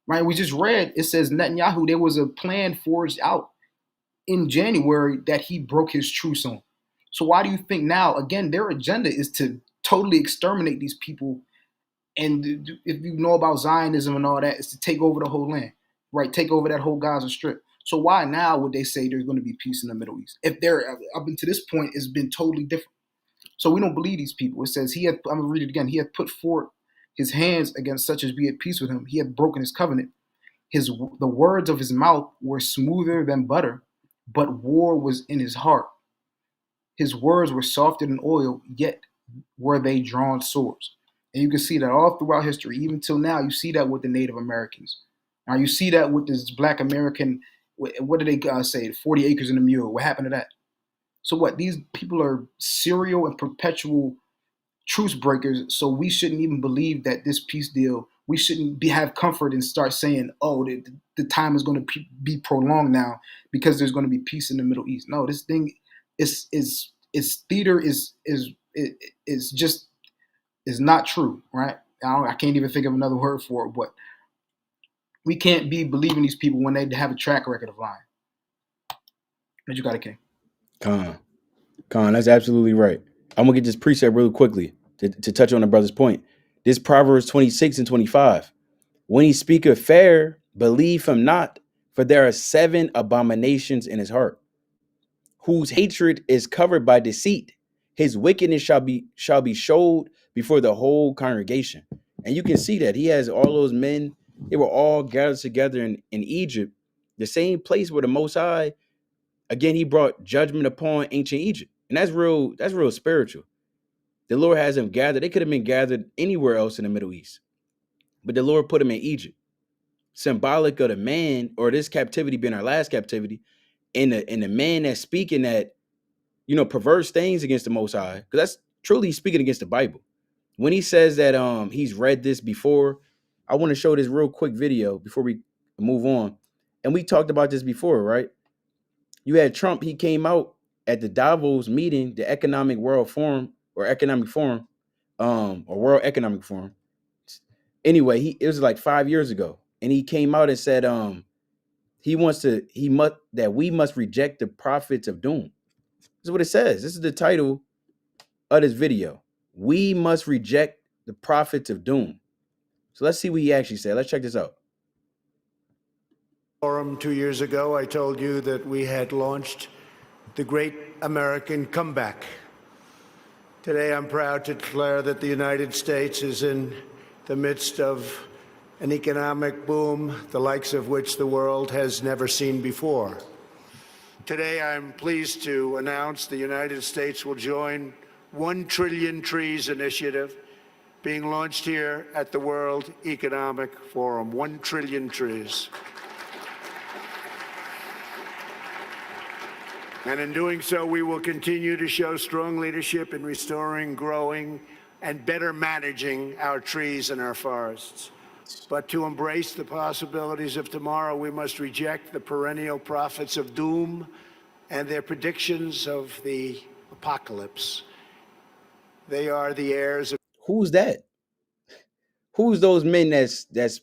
right? We just read, it says Netanyahu, there was a plan forged out in January that he broke his truce on. So why do you think now, again, their agenda is to totally exterminate these people? And if you know about Zionism and all that, it's to take over the whole land, right? Take over that whole Gaza Strip. So why now would they say there's going to be peace in the Middle East? If they're up until this point, it's been totally different. So we don't believe these people. It says I'm going to read it again. He had put forth his hands against such as be at peace with him. He had broken his covenant. The words of his mouth were smoother than butter, but war was in his heart. His words were softer than oil, yet were they drawn swords. And you can see that all throughout history, even till now, you see that with the Native Americans. Now you see that with this Black American, what do they say, 40 acres and a mule? What happened to that? So what? These people are serial and perpetual truce breakers. So we shouldn't even believe that this peace deal. We shouldn't have comfort and start saying, "Oh, the time is going to be prolonged now because there's going to be peace in the Middle East." No, this thing is theater is just is not true, right? I can't even think of another word for it, but we can't be believing these people when they have a track record of lying. But you got it, King. Con, that's absolutely right. I'm gonna get this precept really quickly to touch on the brother's point. This Proverbs 26 and 25. When he speaketh fair, believe him not, for there are 7 abominations in his heart, whose hatred is covered by deceit. His wickedness shall be showed before the whole congregation. And you can see that he has all those men. They were all gathered together in Egypt, the same place where the Most High, again, he brought judgment upon ancient Egypt. And that's real spiritual. The Lord has them gathered. They could have been gathered anywhere else in the Middle East, but the Lord put them in Egypt, symbolic of the man, or this captivity being our last captivity, and the man that's speaking that, perverse things against the Most High, because that's truly speaking against the Bible. When he says that he's read this before, I want to show this real quick video before we move on. And we talked about this before, right? You had Trump. He came out at the Davos meeting, the Economic World Forum or Economic Forum, or World Economic Forum. Anyway, it was like 5 years ago, and he came out and said we must reject the prophets of doom. This is what it says. This is the title of this video. We must reject the prophets of doom. So let's see what he actually said. Let's check this out. Forum 2 years ago, I told you that we had launched the great American comeback. Today, I'm proud to declare that the United States is in the midst of an economic boom, the likes of which the world has never seen before. Today, I'm pleased to announce the United States will join 1 Trillion Trees initiative being launched here at the World Economic Forum. 1 trillion trees. And in doing so, we will continue to show strong leadership in restoring, growing, and better managing our trees and our forests. But to embrace the possibilities of tomorrow, we must reject the perennial prophets of doom and their predictions of the apocalypse. They are the heirs of... Who's that? Who's those men that's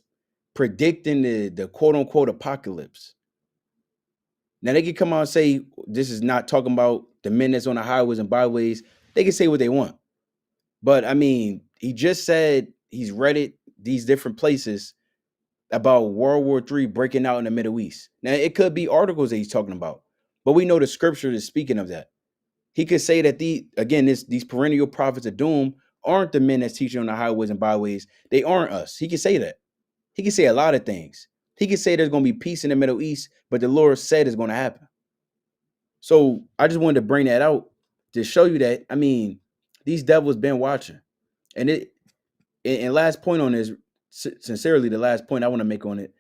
predicting the quote unquote apocalypse? Now they can come out and say this is not talking about the men that's on the highways and byways. They can say what they want. But I mean, he just said he's read it, these different places about World War III breaking out in the Middle East. Now it could be articles that he's talking about, but we know the scripture is speaking of that. He could say that these perennial prophets of doom aren't the men that's teaching on the highways and byways. They aren't us. He could say that. He could say a lot of things. He could say there's going to be peace in the Middle East, but the Lord said it's going to happen. So I just wanted to bring that out to show you that, I mean, these devils been watching. And last point on this, sincerely, the last point I want to make on it,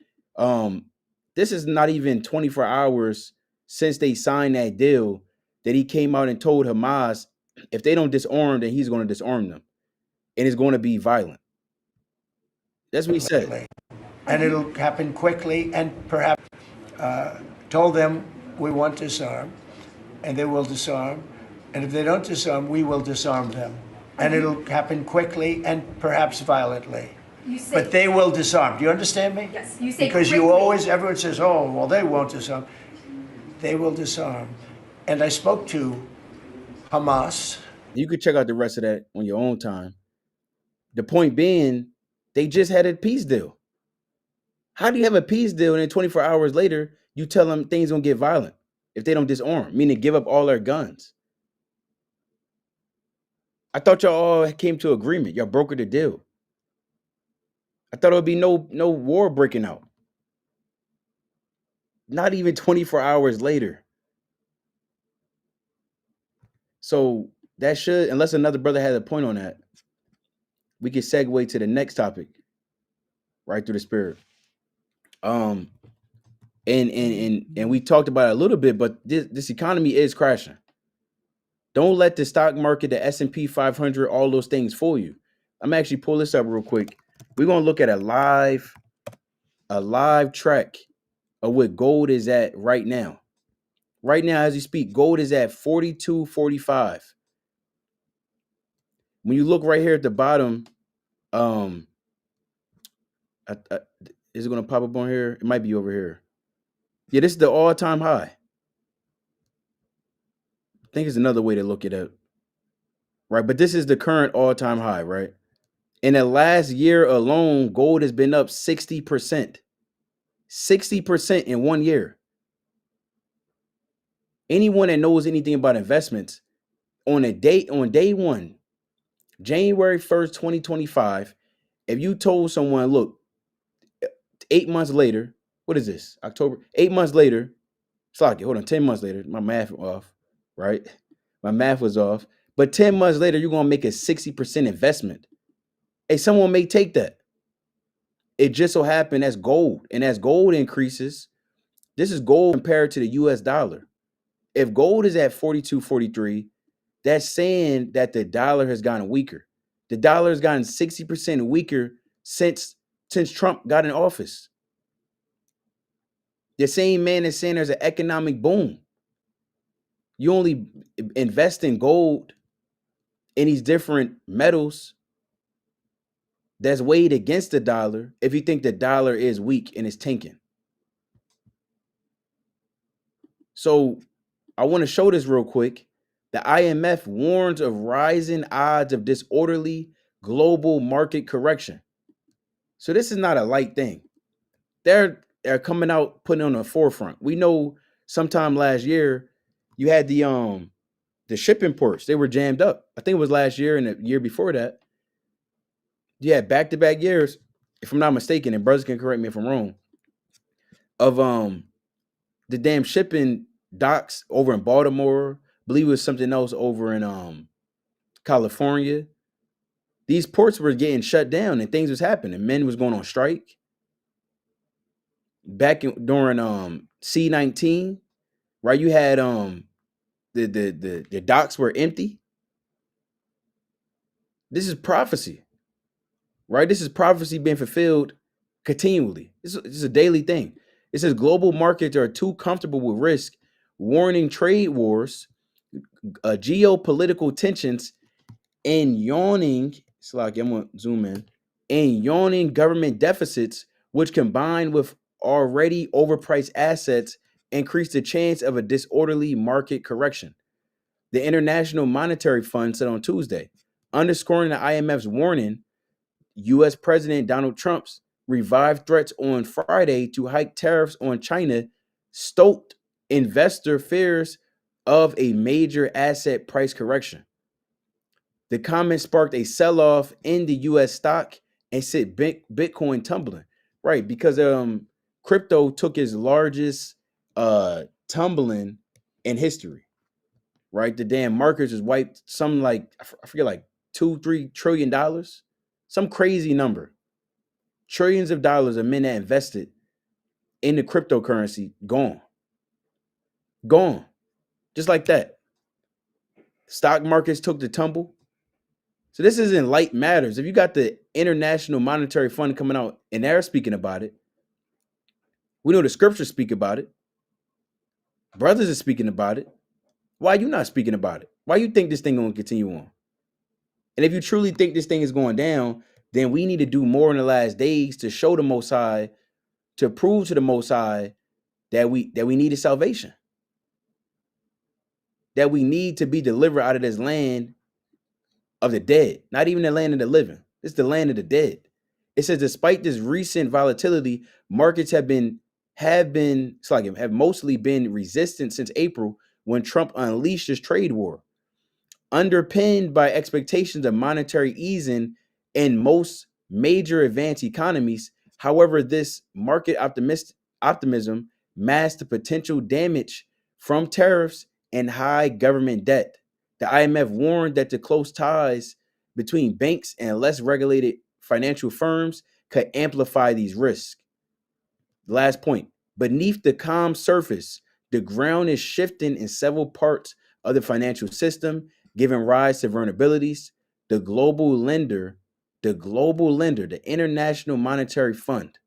this is not even 24 hours since they signed that deal that he came out and told Hamas, if they don't disarm, then he's going to disarm them. And it's going to be violent. That's what he said. And it'll happen quickly, and perhaps told them we want to disarm, and they will disarm. And if they don't disarm, we will disarm them. And it'll happen quickly and perhaps violently. But they will disarm. Do you understand me? Yes, you say because quickly. everyone says, oh, well, they won't disarm. They will disarm. And I spoke to Hamas. You could check out the rest of that on your own time. The point being, they just had a peace deal. How do you have a peace deal and then 24 hours later, you tell them things gonna get violent if they don't disarm, meaning give up all their guns? I thought y'all all came to agreement. Y'all brokered the deal. I thought it would be no war breaking out. Not even 24 hours later. So that should, unless another brother has a point on that, we can segue to the next topic, right through the spirit. And we talked about it a little bit, but this economy is crashing. Don't let the stock market, the S&P 500, all those things fool you. I'm actually pull this up real quick. We're gonna look at a live track of what gold is at right now. Right now, as you speak, gold is at 42.45. When you look right here at the bottom, is it gonna pop up on here? It might be over here. Yeah, this is the all-time high. I think it's another way to look it up. Right, but this is the current all-time high, right? In the last year alone, gold has been up 60%. 60% in 1 year. Anyone that knows anything about investments, on day one, January 1st, 2025, if you told someone, look, 8 months later, what is this? October, 8 months later, Slocky, hold on, 10 months later, my math off, right? My math was off. But 10 months later, you're gonna make a 60% investment. Hey, someone may take that. It just so happened that's gold. And as gold increases, this is gold compared to the US dollar. If gold is at 42.43, that's saying that the dollar has gotten weaker. The dollar has gotten 60% weaker since Trump got in office. The same man is saying there's an economic boom. You only invest in gold in these different metals that's weighed against the dollar if you think the dollar is weak and it's tanking. So I want to show this real quick. The IMF warns of rising odds of disorderly global market correction. So this is not a light thing. They're coming out, putting on the forefront. We know sometime last year you had the shipping ports. They were jammed up. I think it was last year and the year before that. You had back-to-back years, if I'm not mistaken, and brothers can correct me if I'm wrong, of the damn shipping docks over in Baltimore. I believe it was something else over in California. These ports were getting shut down and things was happening. Men was going on strike. During C-19, right? You had the docks were empty. This is prophecy, right? This is prophecy being fulfilled continually. This is a daily thing. It says global markets are too comfortable with risk, warning trade wars, geopolitical tensions, and yawning. It's like I'm gonna zoom in. And yawning government deficits, which combined with already overpriced assets, increase the chance of a disorderly market correction. The International Monetary Fund said on Tuesday, underscoring the IMF's warning, U.S. President Donald Trump's revived threats on Friday to hike tariffs on China stoked investor fears of a major asset price correction. The comment sparked a sell-off in the U.S. stock and sent Bitcoin tumbling, right? Because crypto took its largest tumbling in history, right? The damn markets was wiped. Some like I forget, like $2-3 trillion, some crazy number. Trillions of dollars of men that invested in the cryptocurrency gone, just like that. Stock markets took the tumble. So this isn't light matters. If you got the International Monetary Fund coming out and they're speaking about it, we know the scriptures speak about it. Brothers are speaking about it. Why are you not speaking about it? Why you think this thing gonna continue on? And if you truly think this thing is going down, then we need to do more in the last days to show the Most High, to prove to the Most High that we needed salvation, that we need to be delivered out of this land of the dead, not even the land of the living. It's the land of the dead. It says, despite this recent volatility, markets have mostly been resistant since April when Trump unleashed his trade war, underpinned by expectations of monetary easing in most major advanced economies. However, this market optimism masked the potential damage from tariffs and high government debt. The IMF warned that the close ties between banks and less regulated financial firms could amplify these risks. Last point, beneath the calm surface, the ground is shifting in several parts of the financial system, giving rise to vulnerabilities. The global lender, the International Monetary Fund,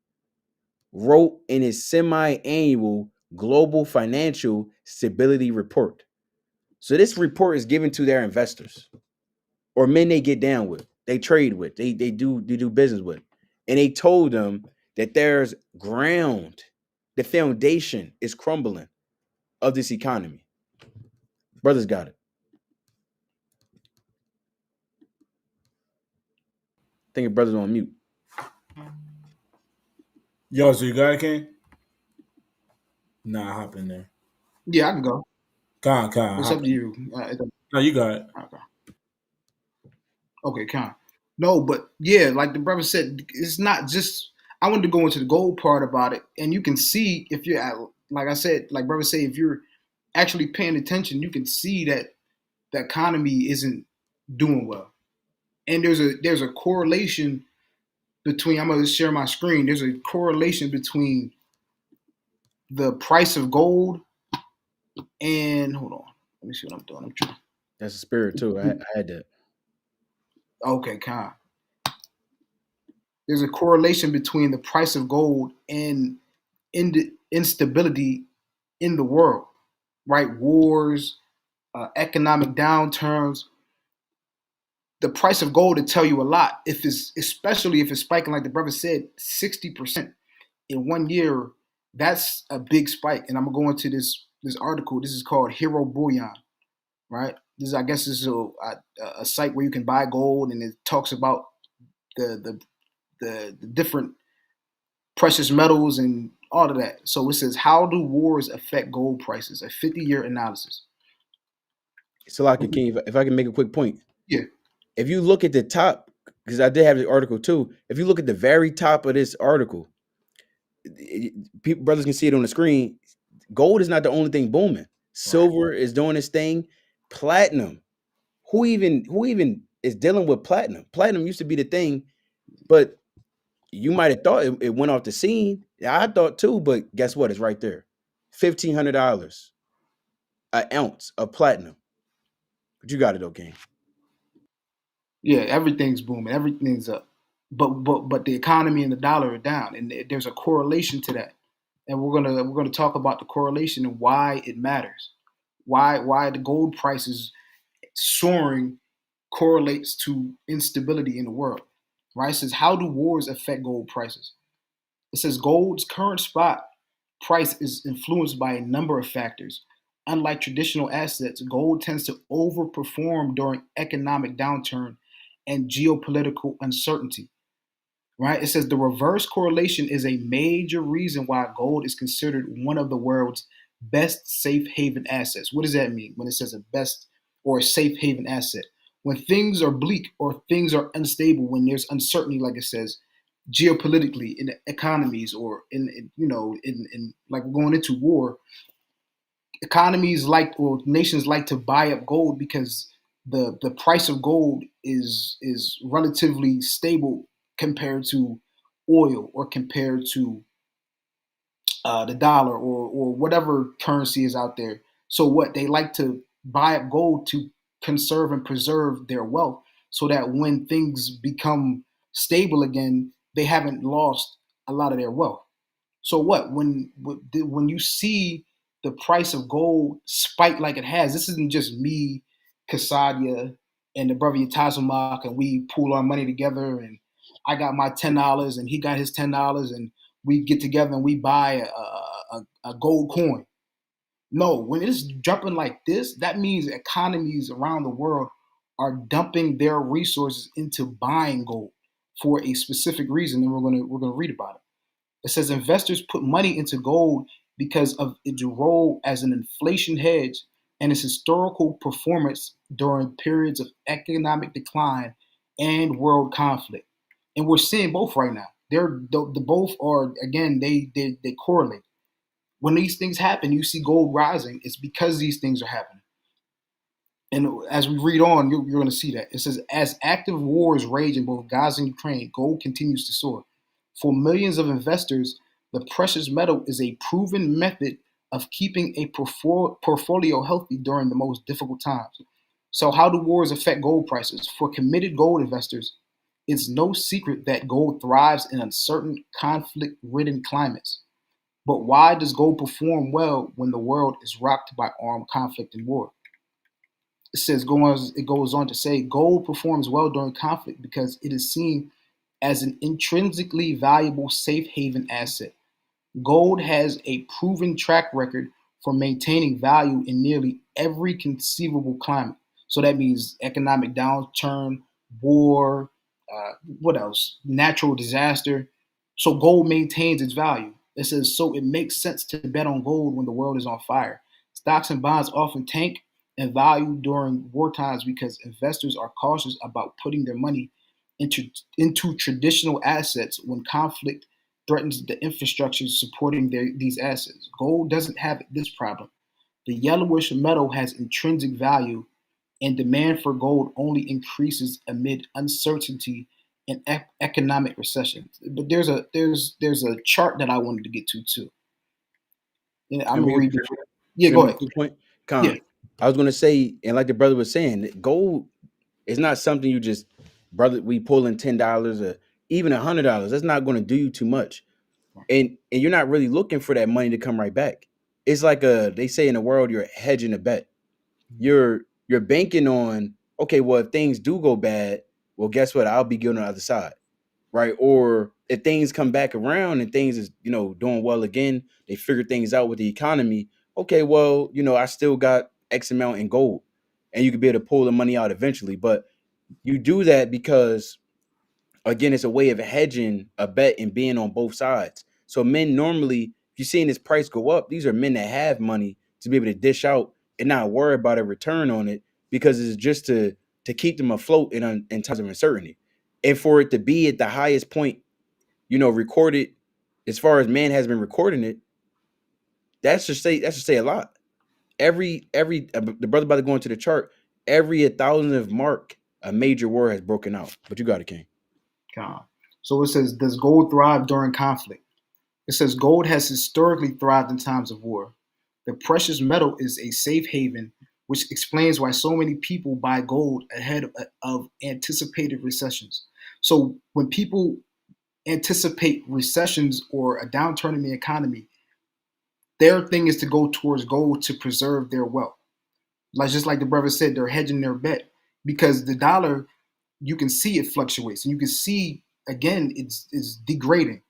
wrote in its semi-annual Global Financial Stability Report. So this report is given to their investors or men they get down with, they trade with, they do business with. And they told them that there's ground, the foundation is crumbling of this economy. Brothers got it. I think your brother's on mute. Yo, so you got it, King? Nah, I hop in there. Yeah, I can go. Con, It's up to you. No, you got it. Okay, Con. No, but yeah, like the brother said, it's not just. I wanted to go into the gold part about it, and you can see if you're, like I said, like brother say, if you're actually paying attention, you can see that the economy isn't doing well, and there's a correlation between. I'm gonna share my screen. There's a correlation between the price of gold and hold on. Let me see what I'm doing. I'm trying. That's a spirit too. I had that. Okay, Con. There's a correlation between the price of gold and instability in the world, right? Wars, economic downturns. The price of gold will tell you a lot. Especially if it's spiking, like the brother said, 60% in 1 year. That's a big spike. And I'm gonna go into this article. This is called Hero Bullion, right? I guess this is a site where you can buy gold, and it talks about the different precious metals and all of that. So it says, how do wars affect gold prices? A 50-year analysis. So, like, King, if I can make a quick point. Yeah. If you look at the top, because I did have the article too. If you look at the very top of this article, brothers can see it on the screen. Gold is not the only thing booming. Silver is doing its thing. Platinum. Who even is dealing with platinum? Platinum used to be the thing, but you might have thought it went off the scene. Yeah, I thought too, but guess what? It's right there. $1,500 an ounce of platinum. But you got it, okay? Yeah, everything's booming. Everything's up. But the economy and the dollar are down, and there's a correlation to that. And we're gonna talk about the correlation and why it matters. Why the gold price is soaring correlates to instability in the world. Right? It says, how do wars affect gold prices? It says gold's current spot price is influenced by a number of factors. Unlike traditional assets, gold tends to overperform during economic downturn and geopolitical uncertainty. Right? It says the reverse correlation is a major reason why gold is considered one of the world's best safe haven assets. What does that mean when it says a best or a safe haven asset? When things are bleak or things are unstable, when there's uncertainty, like it says, geopolitically in economies or in like we're going into war, economies like or nations like to buy up gold because the price of gold is relatively stable compared to oil or compared to the dollar or whatever currency is out there. So what they like to buy up gold to conserve and preserve their wealth so that when things become stable again, they haven't lost a lot of their wealth. So what when you see the price of gold spike like it has, this isn't just me, Kasadia, and the brother Yatazumak, and we pool our money together, and I got my $10 and he got his $10, and we get together and we buy a gold coin. No, when it's jumping like this, that means economies around the world are dumping their resources into buying gold for a specific reason, and we're gonna read about it. It says investors put money into gold because of its role as an inflation hedge and its historical performance during periods of economic decline and world conflict. And we're seeing both right now. The both are, again, they correlate. When these things happen, you see gold rising. It's because these things are happening. And as we read on, you're going to see that. It says, as active wars rage in both Gaza and Ukraine, gold continues to soar. For millions of investors, the precious metal is a proven method of keeping a portfolio healthy during the most difficult times. So, how do wars affect gold prices? For committed gold investors, it's no secret that gold thrives in uncertain, conflict ridden climates. But why does gold perform well when the world is rocked by armed conflict and war? It goes on to say gold performs well during conflict because it is seen as an intrinsically valuable safe haven asset. Gold has a proven track record for maintaining value in nearly every conceivable climate. So that means economic downturn, war, what else? Natural disaster. So gold maintains its value. It says so it makes sense to bet on gold when the world is on fire. Stocks and bonds often tank in value during war times because investors are cautious about putting their money into traditional assets when conflict threatens the infrastructure supporting these assets. Gold doesn't have this problem. The yellowish metal has intrinsic value, and demand for gold only increases amid uncertainty and economic recession. But there's a chart that I wanted to get to too. Yeah, I'm Can gonna we read get it. Yeah, can go we ahead. get to the point? Yeah, Con. I was gonna say, and like the brother was saying, that gold is not something you just, brother, we pulling $10 or even $100. That's not gonna do you too much. And you're not really looking for that money to come right back. It's like they say in the world, you're hedging a bet. You're banking on, okay, well, if things do go bad, well, guess what? I'll be good on the other side, right? Or if things come back around and things is, doing well again, they figure things out with the economy. Okay, well, I still got X amount in gold, and you could be able to pull the money out eventually. But you do that because, again, it's a way of hedging a bet and being on both sides. So men normally, if you're seeing this price go up, these are men that have money to be able to dish out and not worry about a return on it, because it's just to keep them afloat in times of uncertainty. And for it to be at the highest point, recorded, as far as man has been recording it, that should say a lot. The brother about to go into the chart, every 1,000th mark, a major war has broken out. But you got it, King. So it says, does gold thrive during conflict? It says gold has historically thrived in times of war. The precious metal is a safe haven, which explains why so many people buy gold ahead of anticipated recessions. So when people anticipate recessions or a downturn in the economy, their thing is to go towards gold to preserve their wealth. Just like the brother said, they're hedging their bet because the dollar, you can see it fluctuates, and you can see again it's degrading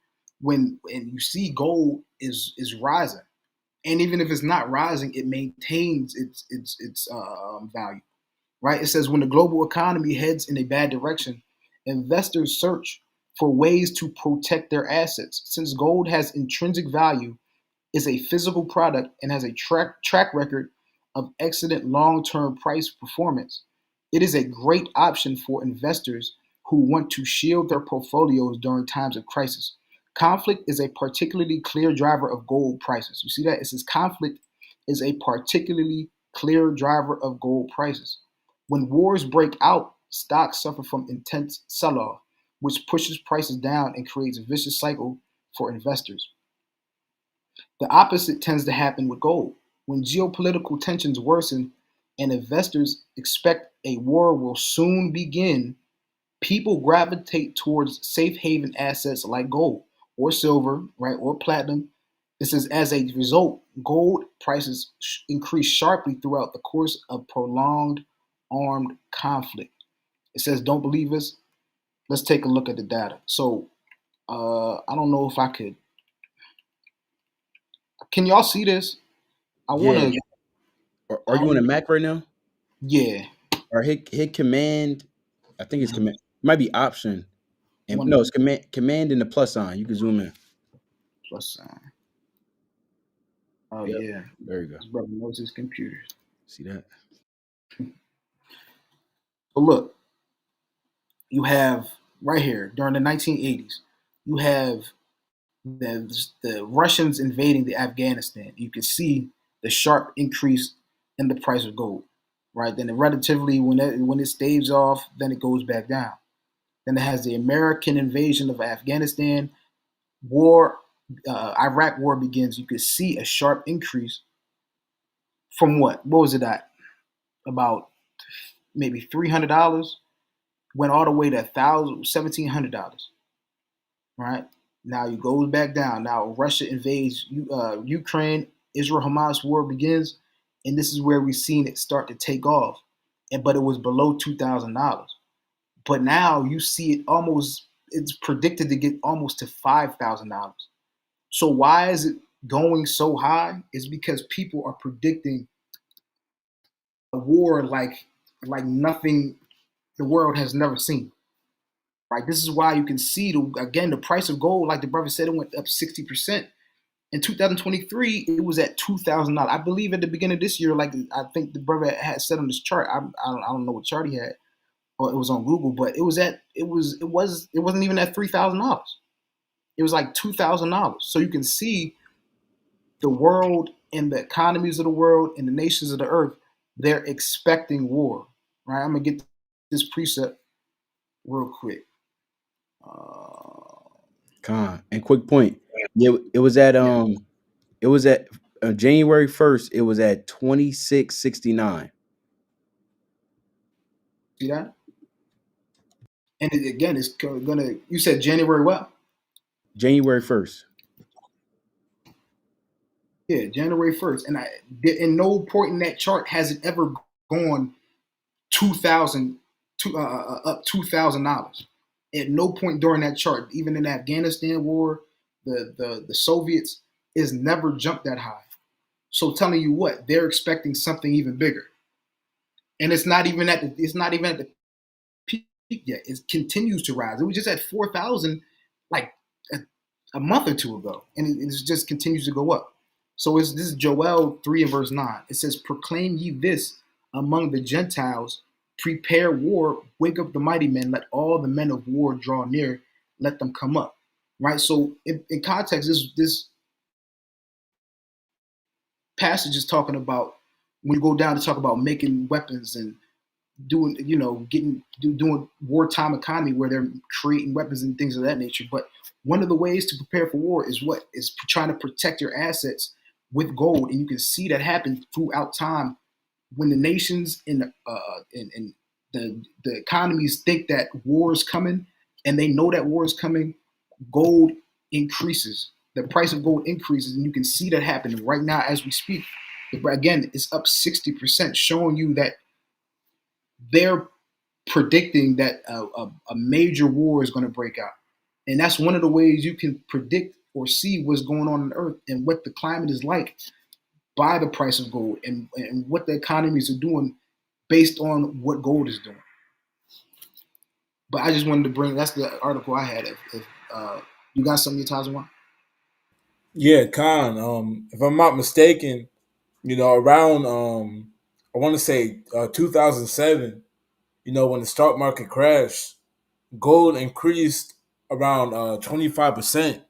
and you see gold is rising, and even if it's not rising, it maintains its value, right? It says when the global economy heads in a bad direction, investors search for ways to protect their assets. Since gold has intrinsic value, is a physical product, and has a track record of excellent long-term price performance, it is a great option for investors who want to shield their portfolios during times of crisis. Conflict is a particularly clear driver of gold prices. You see that? It says conflict is a particularly clear driver of gold prices. When wars break out, stocks suffer from intense sell-off, which pushes prices down and creates a vicious cycle for investors. The opposite tends to happen with gold. When geopolitical tensions worsen and investors expect a war will soon begin, people gravitate towards safe haven assets like gold or silver, right, or platinum. This is as a result, gold prices increase sharply throughout the course of prolonged armed conflict. It says, don't believe us? Let's take a look at the data. So I don't know if I could. Can y'all see this? I want Yeah. to. Are you on a Mac right now? Yeah. Or hit command? I think it's command. It might be option. And One no, it's command and the plus sign. You can zoom in. plus sign. Oh Yep. yeah. There you go. This brother knows his computers. See that? But look, you have right here during the 1980s, you have the Russians invading the Afghanistan. You can see the sharp increase in the price of gold, right? Then relatively, when it staves off, then it goes back down. Then it has the American invasion of Afghanistan, war Iraq war begins, you could see a sharp increase from what? What was it at? About maybe $300, went all the way to $1,700. Right now, you goes back down. Now Russia invades Ukraine. Israel-Hamas war begins, and this is where we've seen it start to take off. But it was below $2,000. But now you see it almost. It's predicted to get almost to $5,000. So why is it going so high? It's because people are predicting a war like nothing the world has never seen. Right. This is why you can see the price of gold, like the brother said, it went up 60%. In 2023, it was at $2,000. I believe at the beginning of this year, like I think the brother had said on this chart. I don't know what chart he had, or it was on Google, but it wasn't even at $3,000. It was like $2,000. So you can see the world and the economies of the world and the nations of the earth, they're expecting war. Right. I'm gonna get this precept real quick. And quick point. It was at January 1st. It was at 26.69. See that? And again, it's gonna. You said January what? January 1st. Yeah, January 1st. And in no point in that chart has it ever gone $2,000 up $2,000. At no point during that chart, even in the Afghanistan war, the Soviets, is never jumped that high. So telling you what, they're expecting something even bigger. And it's not even at the peak yet. It continues to rise. It was just at 4,000 like a month or two ago, and it just continues to go up. So this is Joel 3 and verse 9. It says, "Proclaim ye this among the Gentiles, prepare war, wake up the mighty men, let all the men of war draw near, let them come up." Right. So in context, this passage is talking about when you go down to talk about making weapons and doing, doing wartime economy where they're creating weapons and things of that nature. But one of the ways to prepare for war is trying to protect your assets with gold, and you can see that happen throughout time when the nations and the economies think that war is coming, and they know that war is coming. Gold increases. The price of gold increases, and you can see that happening right now as we speak. Again, it's up 60%, showing you that they're predicting that a major war is going to break out. And that's one of the ways you can predict or see what's going on Earth and what the climate is like by the price of gold and what the economies are doing based on what gold is doing. But I just wanted to that's the article I had. If you got something, Tazawan? Yeah, Khan. If I'm not mistaken, around I want to say 2007, when the stock market crashed, gold increased around 25%,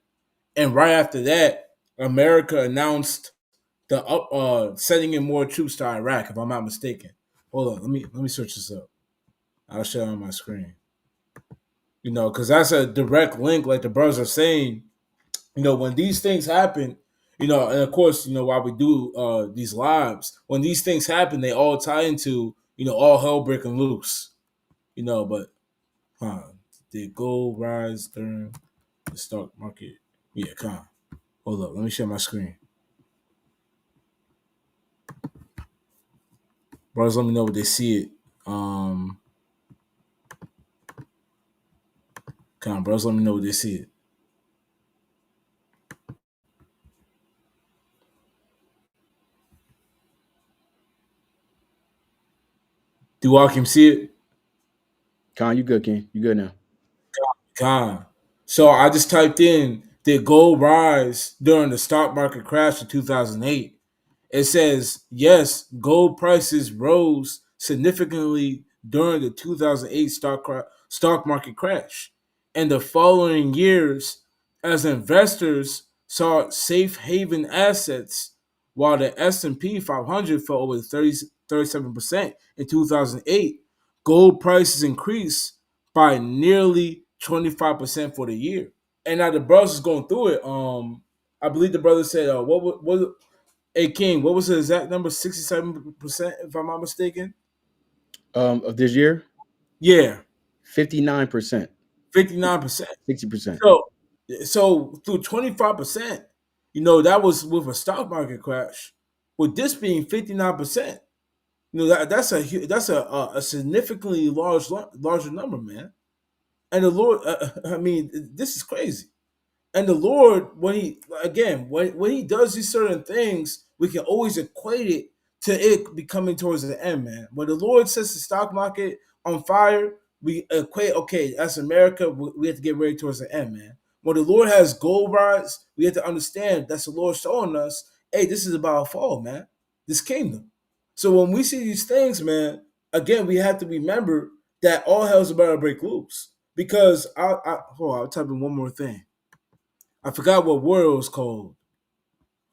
and right after that, America announced the sending in more troops to Iraq. If I'm not mistaken, hold on, let me search this up. I'll show it on my screen. Because that's a direct link, like the brothers are saying. When these things happen, and of course, while we do these lives, when these things happen, they all tie into, all hell breaking loose. But did gold rise during the stock market? Yeah, come on. Hold up, let me share my screen. Brothers, let me know what they see it. Come on, brothers, let me know what they see it. Do Walkim see it? Con, you good, King? You good now? Con. So I just typed in, did gold rise during the stock market crash in 2008? It says, yes, gold prices rose significantly during the 2008 stock market crash. And the following years, as investors sought safe haven assets, while the S&P 500 fell over 37% in 2008, gold prices increased by nearly 25% for the year. And now the brothers is going through it. I believe the brother said, what hey King, what was the exact number? 67%, if I'm not mistaken. Of this year, Yeah, 59%, 59%. 60%. So through 25%, that was with a stock market crash. With this being 59%, that's a significantly larger number, man. And the Lord, I mean, this is crazy. And the Lord, when he does these certain things, we can always equate it to it becoming towards the end, man. When the Lord sets the stock market on fire, we equate, okay, as America, we have to get ready towards the end, man. When the Lord has gold rise, we have to understand that's the Lord showing us, hey, this is about a fall, man. This kingdom. So when we see these things, man, again, we have to remember that all hell's about to break loose. Because I'll type in one more thing. I forgot what word it was called.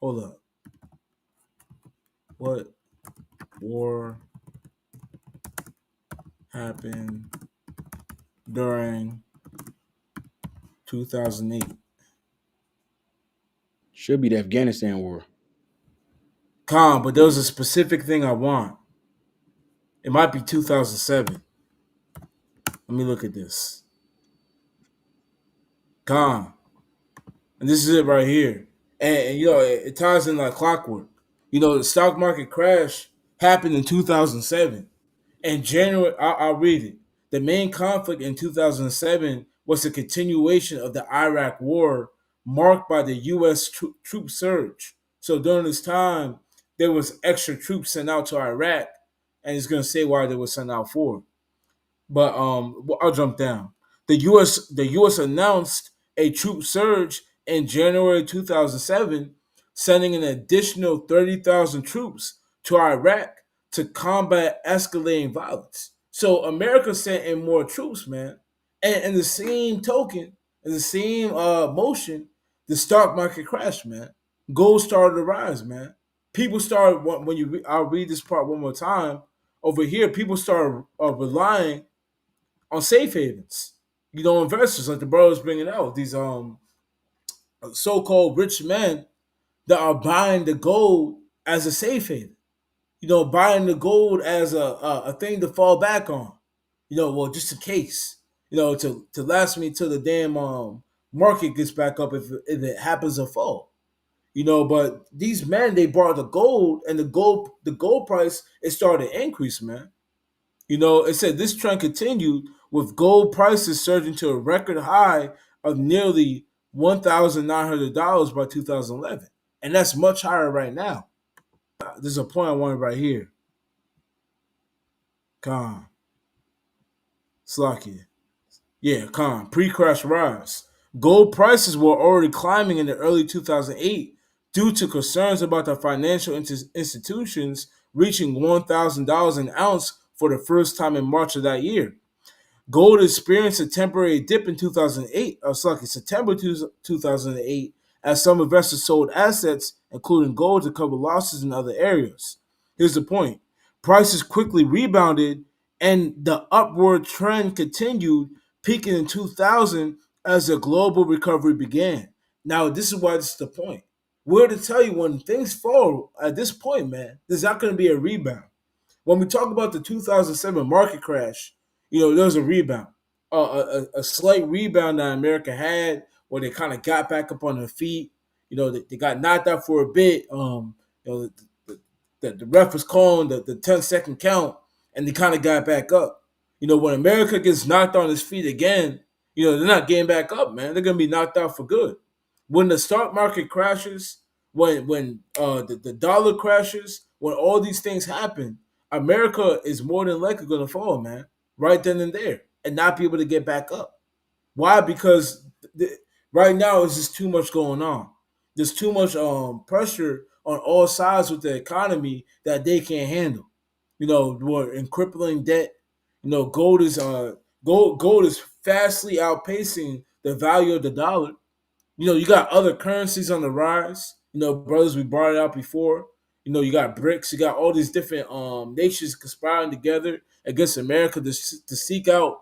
Hold up. What war happened during 2008? Should be the Afghanistan war. But there was a specific thing I want. It might be 2007. Let me look at this. And this is it right here. And it ties in like clockwork. The stock market crash happened in 2007. In January, I'll read it. The main conflict in 2007 was the continuation of the Iraq War, marked by the U.S. troop surge. So during this time, there was extra troops sent out to Iraq, and it's going to say why they were sent out for. But I'll jump down. The U.S. announced a troop surge in January 2007, sending an additional 30,000 troops to Iraq to combat escalating violence. So America sent in more troops, man. And in the same token, in the same motion, the stock market crashed, man. Gold started to rise, man. People started I'll read this part one more time. Over here, people started relying on safe havens. Investors like the brothers bringing out these so-called rich men that are buying the gold as a safe haven. Buying the gold as a thing to fall back on. Just in case. To last me till the damn market gets back up if it happens to fall. But these men, they bought the gold, and the gold price, it started to increase, man. It said this trend continued with gold prices surging to a record high of nearly $1,900 by 2011. And that's much higher right now. There's a point I wanted right here. Slakia. Yeah, pre-crash rise. Gold prices were already climbing in the early 2008 due to concerns about the financial institutions reaching $1,000 an ounce for the first time in March of that year. Gold experienced a temporary dip in September 2008, as some investors sold assets, including gold, to cover losses in other areas. Here's the point. Prices quickly rebounded, and the upward trend continued, peaking in 2000 as the global recovery began. Now, this is why this is the point. We're to tell you, when things fall at this point, man, there's not going to be a rebound. When we talk about the 2007 market crash, there was a rebound, a slight rebound that America had, where they kind of got back up on their feet. They got knocked out for a bit. The ref was calling the 10-second count, and they kind of got back up. When America gets knocked on its feet again, they're not getting back up, man. They're gonna be knocked out for good. When the stock market crashes, when the dollar crashes, when all these things happen, America is more than likely gonna fall, man, right then and there, and not be able to get back up. Why? Because right now it's just too much going on. There's too much pressure on all sides with the economy that they can't handle. We're in crippling debt. Gold is fastly outpacing the value of the dollar. You got other currencies on the rise. Brothers, we brought it out before. You got BRICS. You got all these different nations conspiring together against America to seek out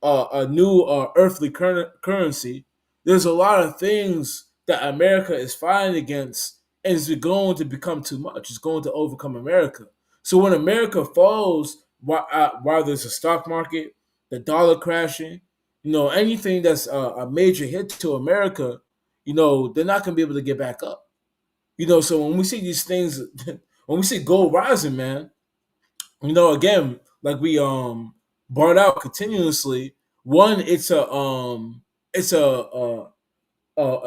a new earthly currency. There's a lot of things that America is fighting against is going to become too much. It's going to overcome America. So when America falls, while there's a stock market, the dollar crashing, anything that's a major hit to America, they're not going to be able to get back up. So when we see these things, when we see gold rising, man, again, like we brought out continuously, one, it's a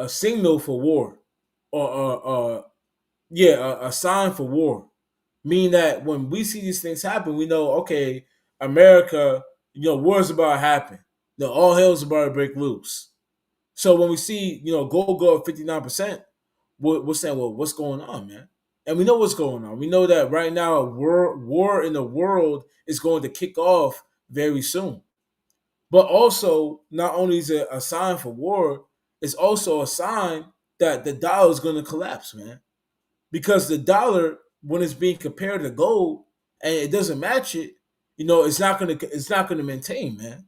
signal for war, or a sign for war. Meaning that when we see these things happen, we know, okay, America, war is about to happen. All hell's about to break loose. So when we see, gold go up 59%, we're saying, well, what's going on, man? And we know what's going on. We know that right now, a war in the world is going to kick off very soon. But also, not only is it a sign for war, it's also a sign that the dollar is going to collapse, man. Because the dollar, when it's being compared to gold and it doesn't match it, it's not gonna maintain, man.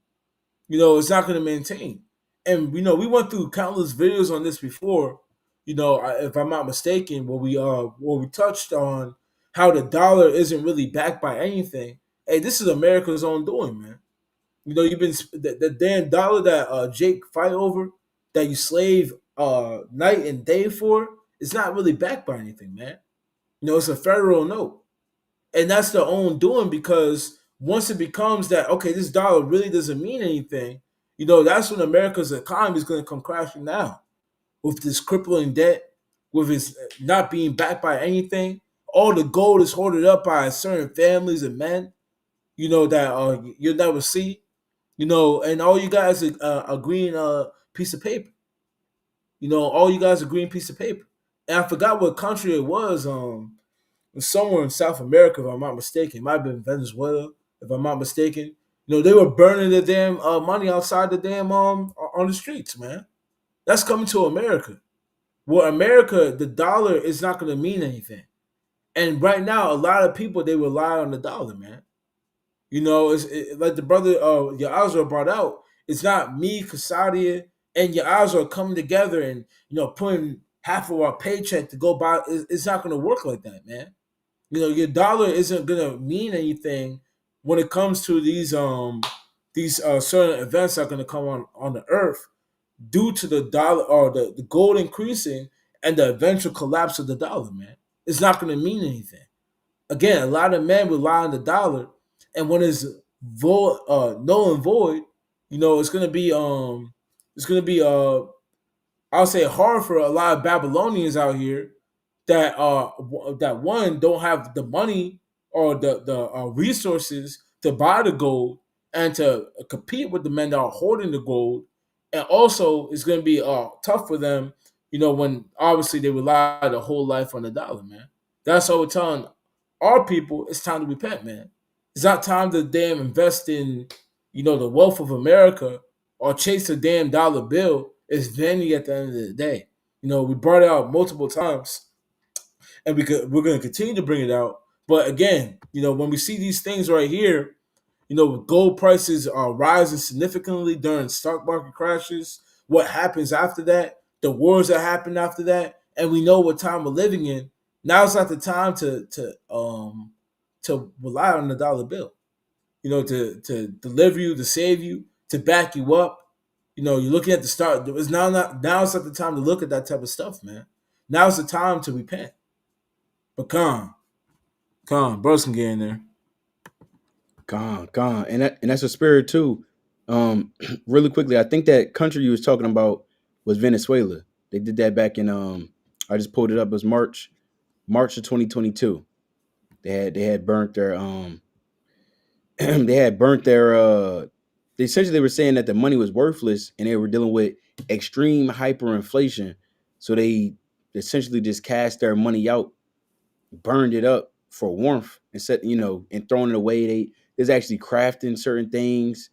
It's not gonna maintain. And we went through countless videos on this before. If I'm not mistaken, where we touched on how the dollar isn't really backed by anything. Hey, this is America's own doing, man. You've been the damn dollar that Jake fight over, that you slave night and day for. It's not really backed by anything, man. It's a federal note. And that's their own doing, because once it becomes that, okay, this dollar really doesn't mean anything, that's when America's economy is going to come crashing down with this crippling debt, with its not being backed by anything. All the gold is hoarded up by certain families and men, that you'll never see, and all you guys are a green piece of paper. All you guys are green piece of paper. And I forgot what country it was. Somewhere in South America, if I'm not mistaken. It might have been Venezuela, if I'm not mistaken. They were burning the damn money outside the damn on the streets, man. That's coming to America. Well, America, the dollar is not going to mean anything. And right now, a lot of people, they rely on the dollar, man. Like the brother Yazra brought out. It's not me, Kasadia, and Yazra coming together and putting half of our paycheck to go buy. It's not going to work like that, man. Your dollar isn't going to mean anything when it comes to these certain events that are going to come on the earth due to the dollar, or the gold increasing and the eventual collapse of the dollar, man. It's not going to mean anything. Again, a lot of men rely on the dollar, and when it's null and void, it's going to be I'll say hard for a lot of Babylonians out here that one don't have the money or the resources to buy the gold and to compete with the men that are hoarding the gold. And also, it's going to be tough for them, when obviously they rely their whole life on the dollar, man. That's why we're telling our people it's time to repent, man. It's not time to damn invest in, the wealth of America or chase a damn dollar bill. It's vanity at the end of the day. We brought it out multiple times, and we're going to continue to bring it out. But again, when we see these things right here, gold prices are rising significantly during stock market crashes. What happens after that? The wars that happen after that, and we know what time we're living in. Now's not the time to rely on the dollar bill. To deliver you, to save you, to back you up. You're looking at the start. It's now it's not the time to look at that type of stuff, man. Now's the time to repent. But come on, bros can get in there. Gone, and that's a spirit too. Really quickly, I think that country you was talking about was Venezuela. They did that back in I just pulled it up. It was March of 2022. They had burnt their they essentially were saying that the money was worthless and they were dealing with extreme hyperinflation. So they essentially just cast their money out, burned it up for warmth, and said, and throwing it away. There's actually crafting certain things.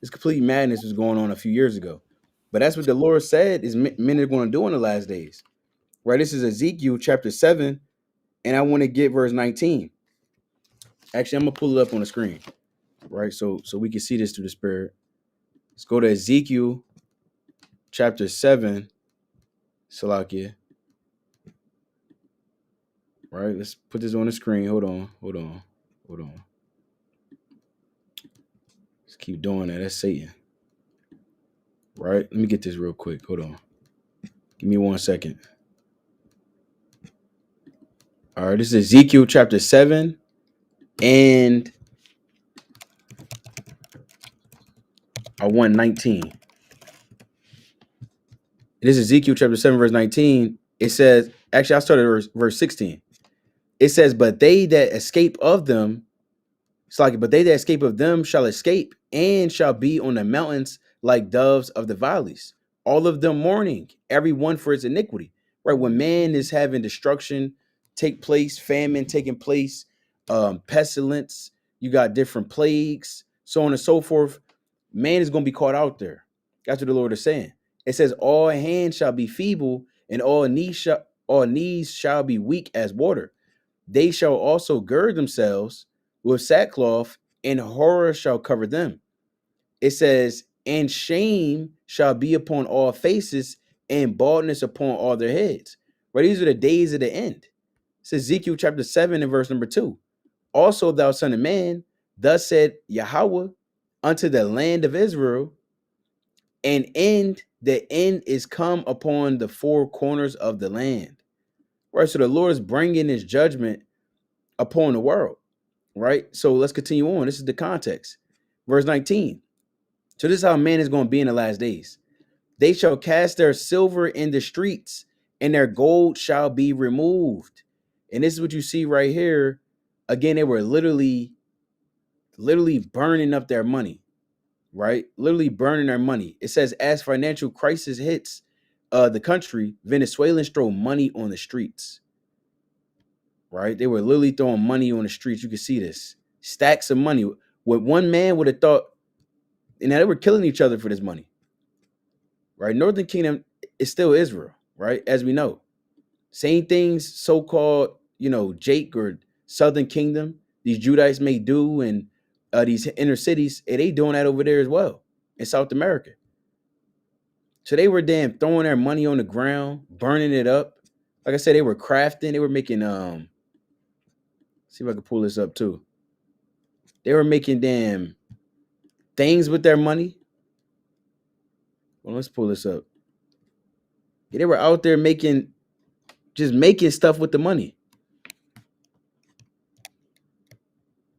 This complete madness was going on a few years ago. But that's what the Lord said is men are going to do in the last days. Right? This is Ezekiel chapter 7, and I want to get verse 19. Actually, I'm going to pull it up on the screen. Right? So we can see this through the Spirit. Let's go to Ezekiel chapter 7, Salakia. Right, let's put this on the screen. Hold on. Let's keep doing that. That's Satan. Right, let me get this real quick. Hold on. Give me 1 second. All right, this is Ezekiel chapter 7 and 1:19. This is Ezekiel chapter 7, verse 19. It says, actually, I started verse 16. It says, but they that escape of them, it's like, but they that escape of them shall escape and shall be on the mountains like doves of the valleys, all of them mourning, every one for his iniquity. Right, when man is having destruction take place, famine taking place, pestilence, you got different plagues, so on and so forth. Man is going to be caught out there. That's what the Lord is saying. It says, all hands shall be feeble, and all knees shall be weak as water. They shall also gird themselves with sackcloth, and horror shall cover them. It says, and shame shall be upon all faces, and baldness upon all their heads. Right, these are the days of the end. It's Ezekiel chapter 7 and verse number 2. Also, thou son of man, thus said Yahweh unto the land of Israel, the end is come upon the four corners of the land. Right, so the Lord is bringing his judgment upon the world. Right, so let's continue on. This is the context. Verse 19. So this is how man is going to be in the last days. They shall cast their silver in the streets, and their gold shall be removed. And this is what you see right here. Again, they were literally burning up their money, right? Literally burning their money. It says, as financial crisis hits the country, Venezuelans throw money on the streets, right? They were literally throwing money on the streets. You can see this. Stacks of money. What one man would have thought, and they were killing each other for this money, right? Northern Kingdom is still Israel, right? As we know. Same things so-called, Jake or Southern Kingdom, these Judites may do, and these inner cities, and they doing that over there as well in South America. So they were throwing their money on the ground, burning it up. Like I said, they were crafting. They were making, see if I can pull this up too. They were making things with their money. Well, let's pull this up. Yeah, they were out there making stuff with the money.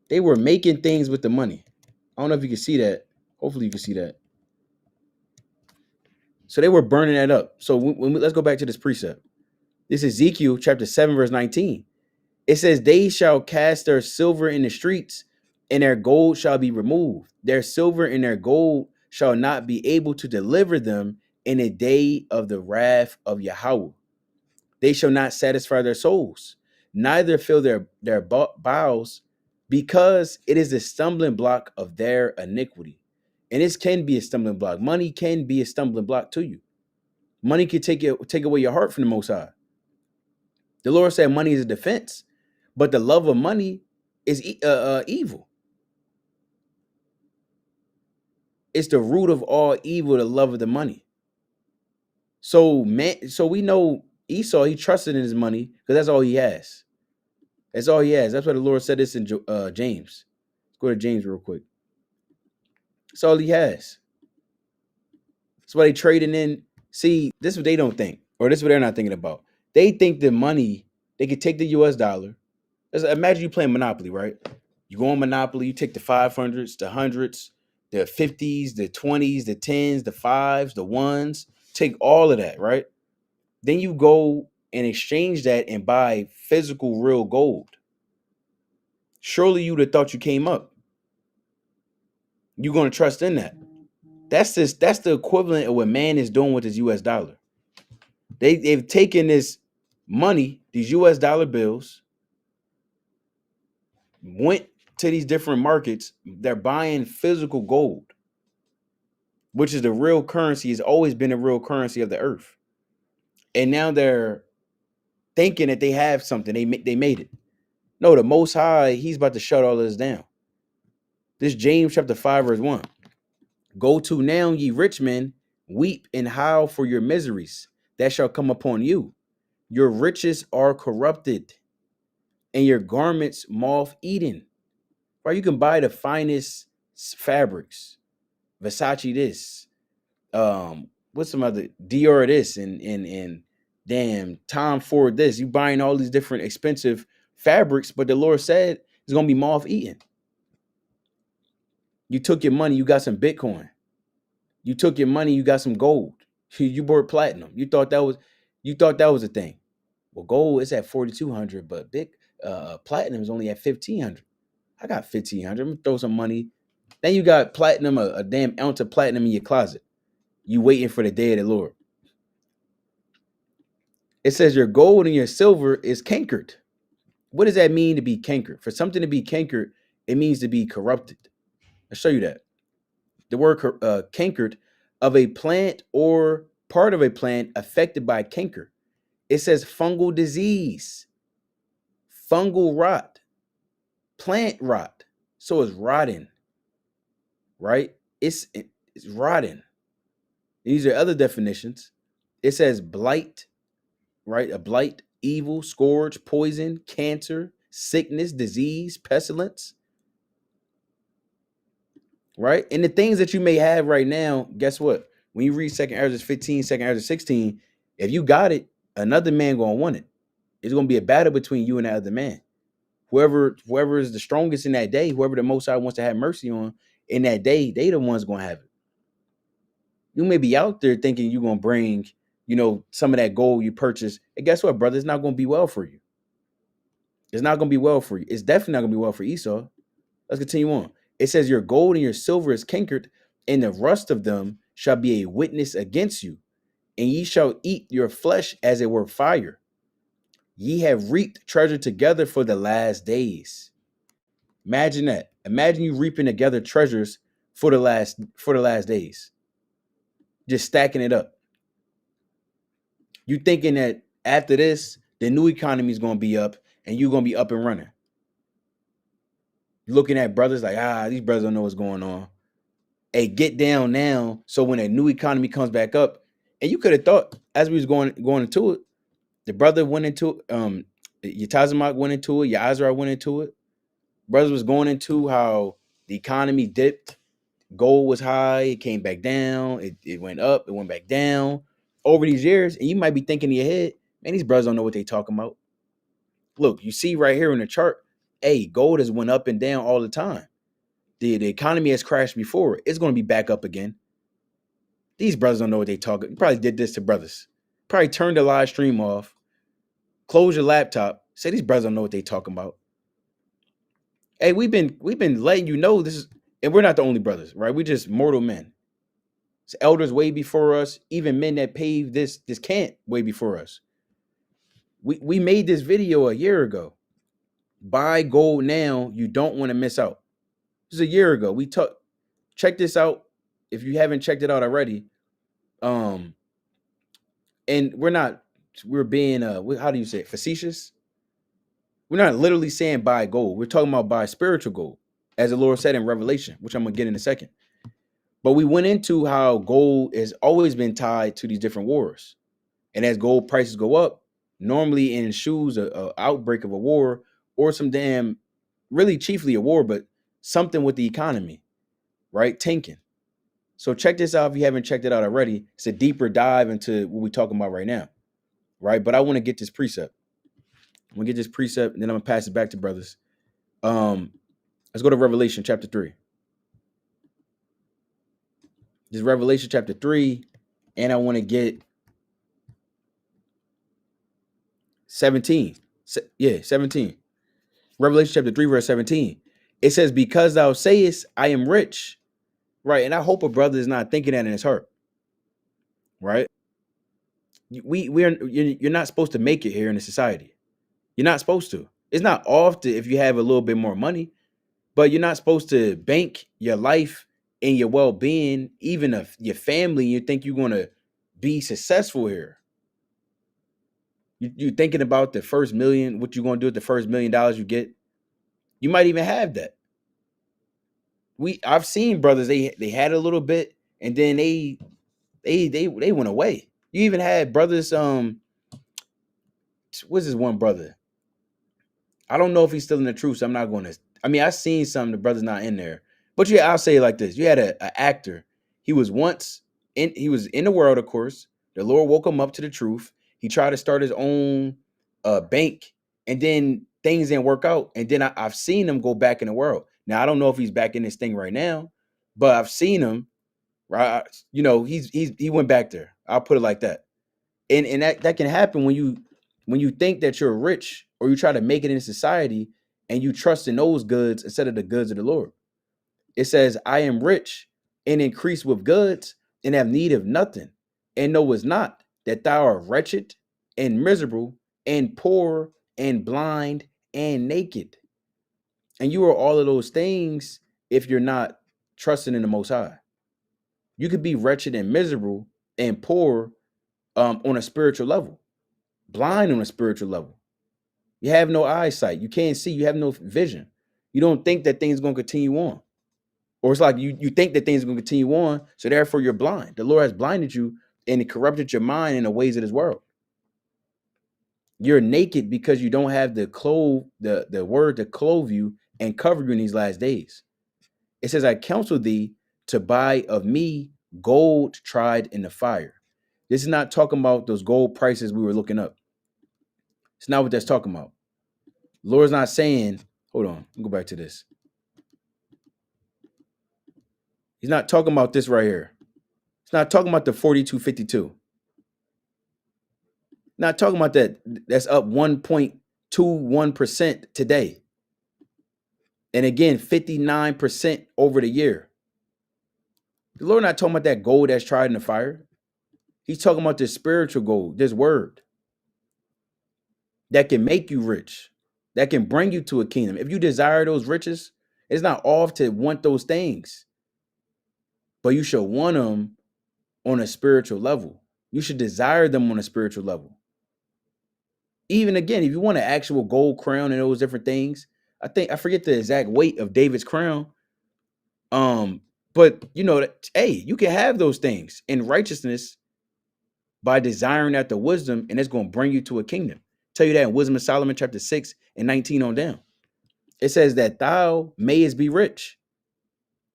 They were making things with the money. I don't know if you can see that. Hopefully you can see that. So they were burning that up. So let's go back to this precept. This is Ezekiel chapter 7, verse 19. It says, they shall cast their silver in the streets, and their gold shall be removed. Their silver and their gold shall not be able to deliver them in a day of the wrath of Yahweh. They shall not satisfy their souls, neither fill their bowels, because it is a stumbling block of their iniquity. And this can be a stumbling block. Money can be a stumbling block to you. Money can take away your heart from the Most High. The Lord said money is a defense, but the love of money is evil. It's the root of all evil, the love of the money. So we know Esau, he trusted in his money because that's all he has. That's all he has. That's why the Lord said this in James. Let's go to James real quick. That's all he has. That's why they trading in. See, this is what they don't think, or this is what they're not thinking about. They think the money, they could take the US dollar. Imagine you playing Monopoly, right? You go on Monopoly, you take the 500s, the 100s, the 50s, the 20s, the 10s, the 5s, the 1s. Take all of that, right? Then you go and exchange that and buy physical real gold. Surely you would have thought you came up. You're going to trust in that. That's the equivalent of what man is doing with his US dollar. They've taken this money, these US dollar bills, went to these different markets. They're buying physical gold, which is the real currency, has always been the real currency of the earth. And now they're thinking that they have something. They made it. No, the Most High, he's about to shut all of this down. This James chapter 5, verse 1. Go to now, ye rich men, weep and howl for your miseries, that shall come upon you. Your riches are corrupted, and your garments moth eaten. Right? You can buy the finest fabrics, Versace this, what's some other Dior this, and damn Tom Ford this. You buying all these different expensive fabrics, but the Lord said it's gonna be moth eaten. You took your money, you got some Bitcoin. You took your money, you got some gold. You bought platinum. You thought that was a thing. Well, gold is at 4,200, but platinum is only at 1,500. I got 1,500. I'm gonna throw some money. Then you got platinum, a damn ounce of platinum in your closet. You waiting for the day of the Lord. It says your gold and your silver is cankered. What does that mean to be cankered? For something to be cankered, it means to be corrupted. I'll show you that. The word cankered, of a plant or part of a plant affected by canker. It says fungal disease, fungal rot, plant rot. So it's rotting, right? It's rotting. These are other definitions. It says blight, right? A blight, evil, scourge, poison, cancer, sickness, disease, pestilence, right? And the things that you may have right now, guess what? When you read 2 Ezra 15, 2 Ezra 16, if you got it, another man gonna want it. It's gonna be a battle between you and that other man. Whoever is the strongest in that day, whoever the Most High wants to have mercy on in that day, they the ones gonna have it. You may be out there thinking you're gonna bring, some of that gold you purchased. And guess what, brother? It's not gonna be well for you. It's not gonna be well for you. It's definitely not gonna be well for Esau. Let's continue on. It says, your gold and your silver is cankered, and the rust of them shall be a witness against you, and ye shall eat your flesh as it were fire. Ye have reaped treasure together for the last days. Imagine that. Imagine you reaping together treasures for the last days. Just stacking it up. You thinking that after this, the new economy is going to be up and you're going to be up and running. Looking at brothers like, these brothers don't know what's going on. Hey, get down now. So when a new economy comes back up, and you could have thought as we was going into it, the brother went into it, Yatazamak went into it, Yazra went into it. Brothers was going into how the economy dipped. Gold was high, it came back down, it went up, it went back down over these years. And you might be thinking in your head, man, these brothers don't know what they talking about. Look, you see right here in the chart, hey, gold has went up and down all the time. The economy has crashed before. It's going to be back up again. These brothers don't know what they talking. You probably did this to brothers. Probably turned the live stream off, close your laptop, say these brothers don't know what they talking about. Hey, we've been letting you know this is, and we're not the only brothers, right? We're just mortal men. It's elders way before us, even men that paved this camp way before us. We made this video a year ago. Buy gold now, you don't want to miss out. This is a year ago. Check this out if you haven't checked it out already. And we're being how do you say it, facetious? We're not literally saying buy gold. We're talking about buy spiritual gold, as the Lord said in Revelation, which I'm gonna get in a second. But we went into how gold has always been tied to these different wars. And as gold prices go up, normally ensues a outbreak of a war or some really chiefly a war, but something with the economy, right? Tanking. So check this out if you haven't checked it out already. It's a deeper dive into what we're talking about right now, right? But I want to get this precept. I'm going to get this precept, and then I'm going to pass it back to brothers. Let's go to Revelation chapter 3. This is Revelation chapter 3, and I want to get 17. 17. Revelation chapter 3, verse 17. It says, because thou sayest, I am rich. Right. And I hope a brother is not thinking that in his heart. Right. You're not supposed to make it here in the society. You're not supposed to. It's not off if you have a little bit more money, but you're not supposed to bank your life and your well-being, even if your family, you think you're going to be successful here. You're thinking about the first million, what you're going to do with the first $1 million you get. You might even have that. I've seen brothers, they had a little bit and then they went away. You even had brothers. What's his one brother? I don't know if he's still in the truth, so I'm not going to. I mean, I seen some. The brother's not in there, but yeah, I'll say it like this: you had a actor. He was once in. He was in the world, of course. The Lord woke him up to the truth. He tried to start his own bank, and then things didn't work out. And then I've seen him go back in the world. Now I don't know if he's back in this thing right now, but I've seen him. Right, he went back there. I'll put it like that. And that can happen when you think that you're rich or you try to make it in society and you trust in those goods instead of the goods of the Lord. It says, I am rich and increase with goods and have need of nothing, and know it's not that thou art wretched and miserable and poor and blind and naked. And you are all of those things if you're not trusting in the Most High. You could be wretched and miserable and poor on a spiritual level, blind on a spiritual level. You have no eyesight. You can't see. You have no vision. You don't think that things going to continue on. Or it's like you think that things are going to continue on, so therefore you're blind. The Lord has blinded you and it corrupted your mind in the ways of this world. You're naked because you don't have the word to clothe you and cover you in these last days. It says, I counsel thee to buy of me gold tried in the fire. This is not talking about those gold prices we were looking up. It's not what that's talking about. The Lord's not saying, hold on, go back to this. He's not talking about this right here. He's not talking about the 4252. Not talking about that. That's up 1.21% today. And again, 59% over the year. The Lord not talking about that gold that's tried in the fire. He's talking about this spiritual gold, this word that can make you rich, that can bring you to a kingdom. If you desire those riches, it's not off to want those things, but you should want them on a spiritual level. You should desire them on a spiritual level. Even again, if you want an actual gold crown and those different things, I forget the exact weight of David's crown. But you know that, hey, you can have those things in righteousness by desiring after wisdom, and it's going to bring you to a kingdom. Tell you that in Wisdom of Solomon, chapter 6 and 19 on down. It says that thou mayest be rich,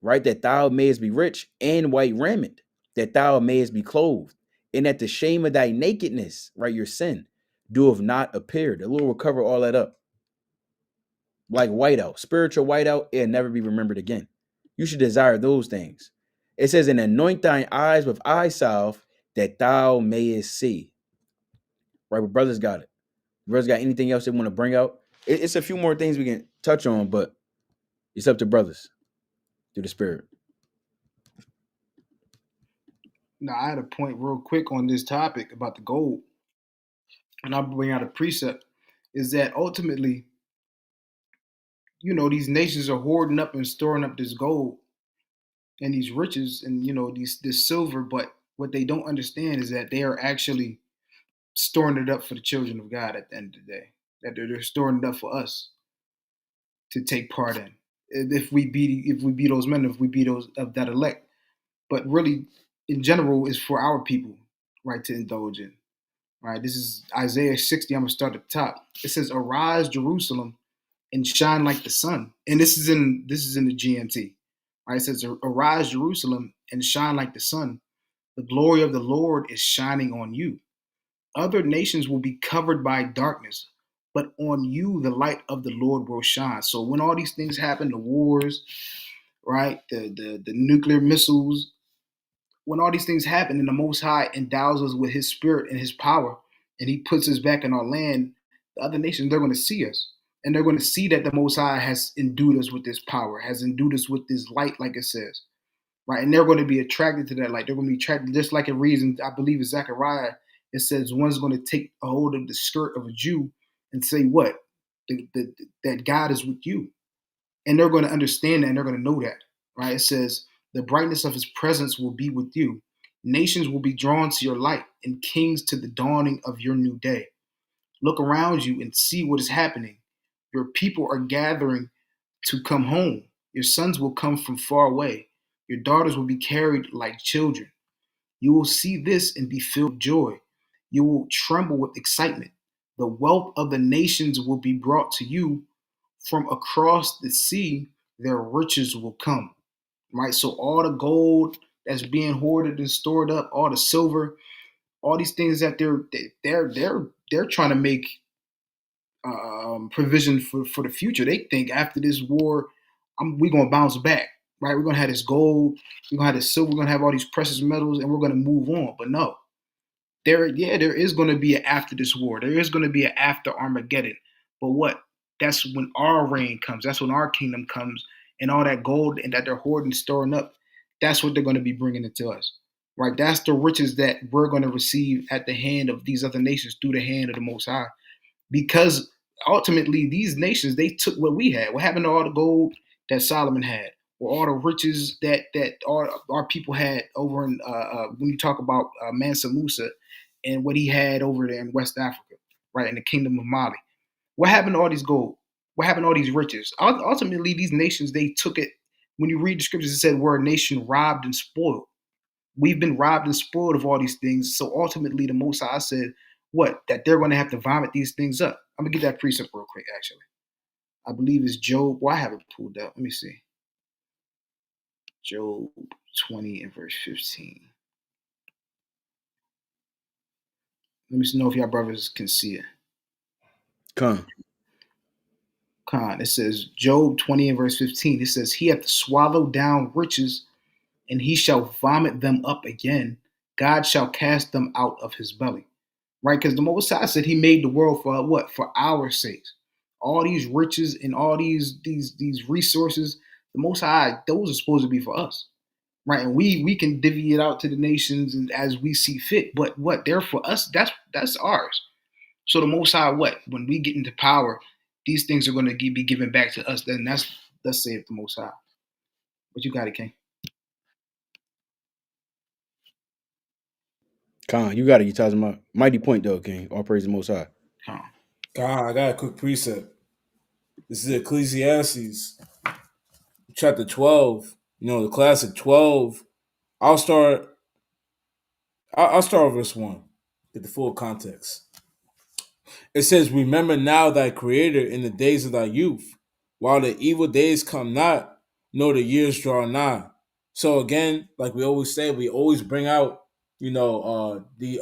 right? That thou mayest be rich and white raiment, that thou mayest be clothed, and that the shame of thy nakedness, right, your sin, doeth not appear. The Lord will cover all that up. Like whiteout, spiritual whiteout, it'll never be remembered again. You should desire those things. It says, and anoint thine eyes with eye salve, that thou mayest see. Right, but brothers got it. Brothers got anything else they want to bring out? It's a few more things we can touch on, but it's up to brothers through the Spirit. Now, I had a point real quick on this topic about the gold, and I'll bring out a precept, is that ultimately, you know, these nations are hoarding up and storing up this gold and these riches and, you know, this silver, but what they don't understand is that they are actually storing it up for the children of God at the end of the day, that they're storing it up for us to take part in. If we be those men, if we be those of that elect, but really, in general, is for our people, right, to indulge in. Right, this is Isaiah 60. I'm gonna start at the top. It says, "Arise, Jerusalem, and shine like the sun." And this is in the GMT. Right, it says, "Arise, Jerusalem, and shine like the sun. The glory of the Lord is shining on you. Other nations will be covered by darkness, but on you the light of the Lord will shine." So when all these things happen, the wars, right, the nuclear missiles, when all these things happen and the Most High endows us with his spirit and his power, and he puts us back in our land, the other nations, they're going to see us. And they're going to see that the Most High has endued us with this power, has endued us with this light, like it says. Right? And they're going to be attracted to that light. They're going to be attracted, just like it reads, I believe, in Zechariah, it says one's going to take a hold of the skirt of a Jew and say what? That God is with you. And they're going to understand that, and they're going to know that. Right? It says, the brightness of his presence will be with you. Nations will be drawn to your light, and kings to the dawning of your new day. Look around you and see what is happening. Your people are gathering to come home. Your sons will come from far away. Your daughters will be carried like children. You will see this and be filled with joy. You will tremble with excitement. The wealth of the nations will be brought to you from across the sea. Their riches will come. Right? So all the gold that's being hoarded and stored up, all the silver, all these things that they're trying to make provision for the future. They think after this war, we're gonna bounce back, right? We're gonna have this gold, we're gonna have this silver, we're gonna have all these precious metals, and we're gonna move on. But no, there is gonna be an after this war. There is gonna be an after Armageddon. But what? That's when our reign comes. That's when our kingdom comes, and all that gold and that they're hoarding, storing up. That's what they're gonna be bringing into us. Right, that's the riches that we're going to receive at the hand of these other nations through the hand of the Most High, because ultimately these nations, they took what we had. What happened to all the gold that Solomon had, or all the riches that our people had over in when you talk about Mansa Musa and what he had over there in West Africa, right, in the kingdom of Mali. What happened to all these gold? What happened to all these riches? Ultimately, these nations, they took it. When you read the scriptures, it said we're a nation robbed and spoiled. We've been robbed and spoiled of all these things. So ultimately, the Most High said, what? That they're going to have to vomit these things up. I'm going to get that precept real quick, actually. I believe it's Job. Well, I have it pulled up. Let me see. Job 20 and verse 15. Let me know if y'all brothers can see it. Come. It says, Job 20 and verse 15. It says, he hath swallowed down riches, and he shall vomit them up again. God shall cast them out of his belly. Right? Because the Most High said he made the world for what? For our sakes. All these riches and all these resources, the Most High, those are supposed to be for us. Right? And we can divvy it out to the nations and as we see fit. But what? They're for us, that's ours. So the Most High, what? When we get into power, these things are going to be given back to us. Then that's save the Most High. But you got it, King. Khan, you got it. You talking about mighty point though, King. All praise the Most High. God, I got a quick precept. This is Ecclesiastes, chapter 12. You know, the classic 12. I'll start with verse 1. Get the full context. It says, remember now thy creator in the days of thy youth, while the evil days come not, nor the years draw nigh. So again, like we always say, we always bring out, we always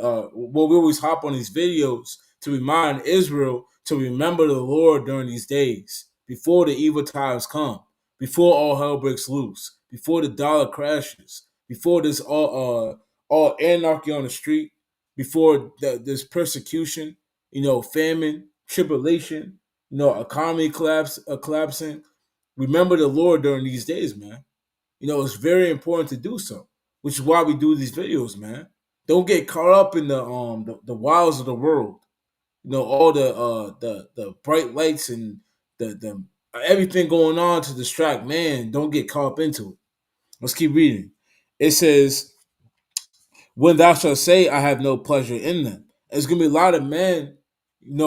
hop on these videos to remind Israel to remember the Lord during these days, before the evil times come, before all hell breaks loose, before the dollar crashes, before this all anarchy on the street, before this persecution, famine, tribulation, economy collapsing. Remember the Lord during these days, man. It's very important to do so, which is why we do these videos, man. Don't get caught up in the wiles of the world. All the bright lights and the everything going on to distract man. Don't get caught up into it. Let's keep reading. It says, when thou shalt say, I have no pleasure in them. There's gonna be a lot of men, and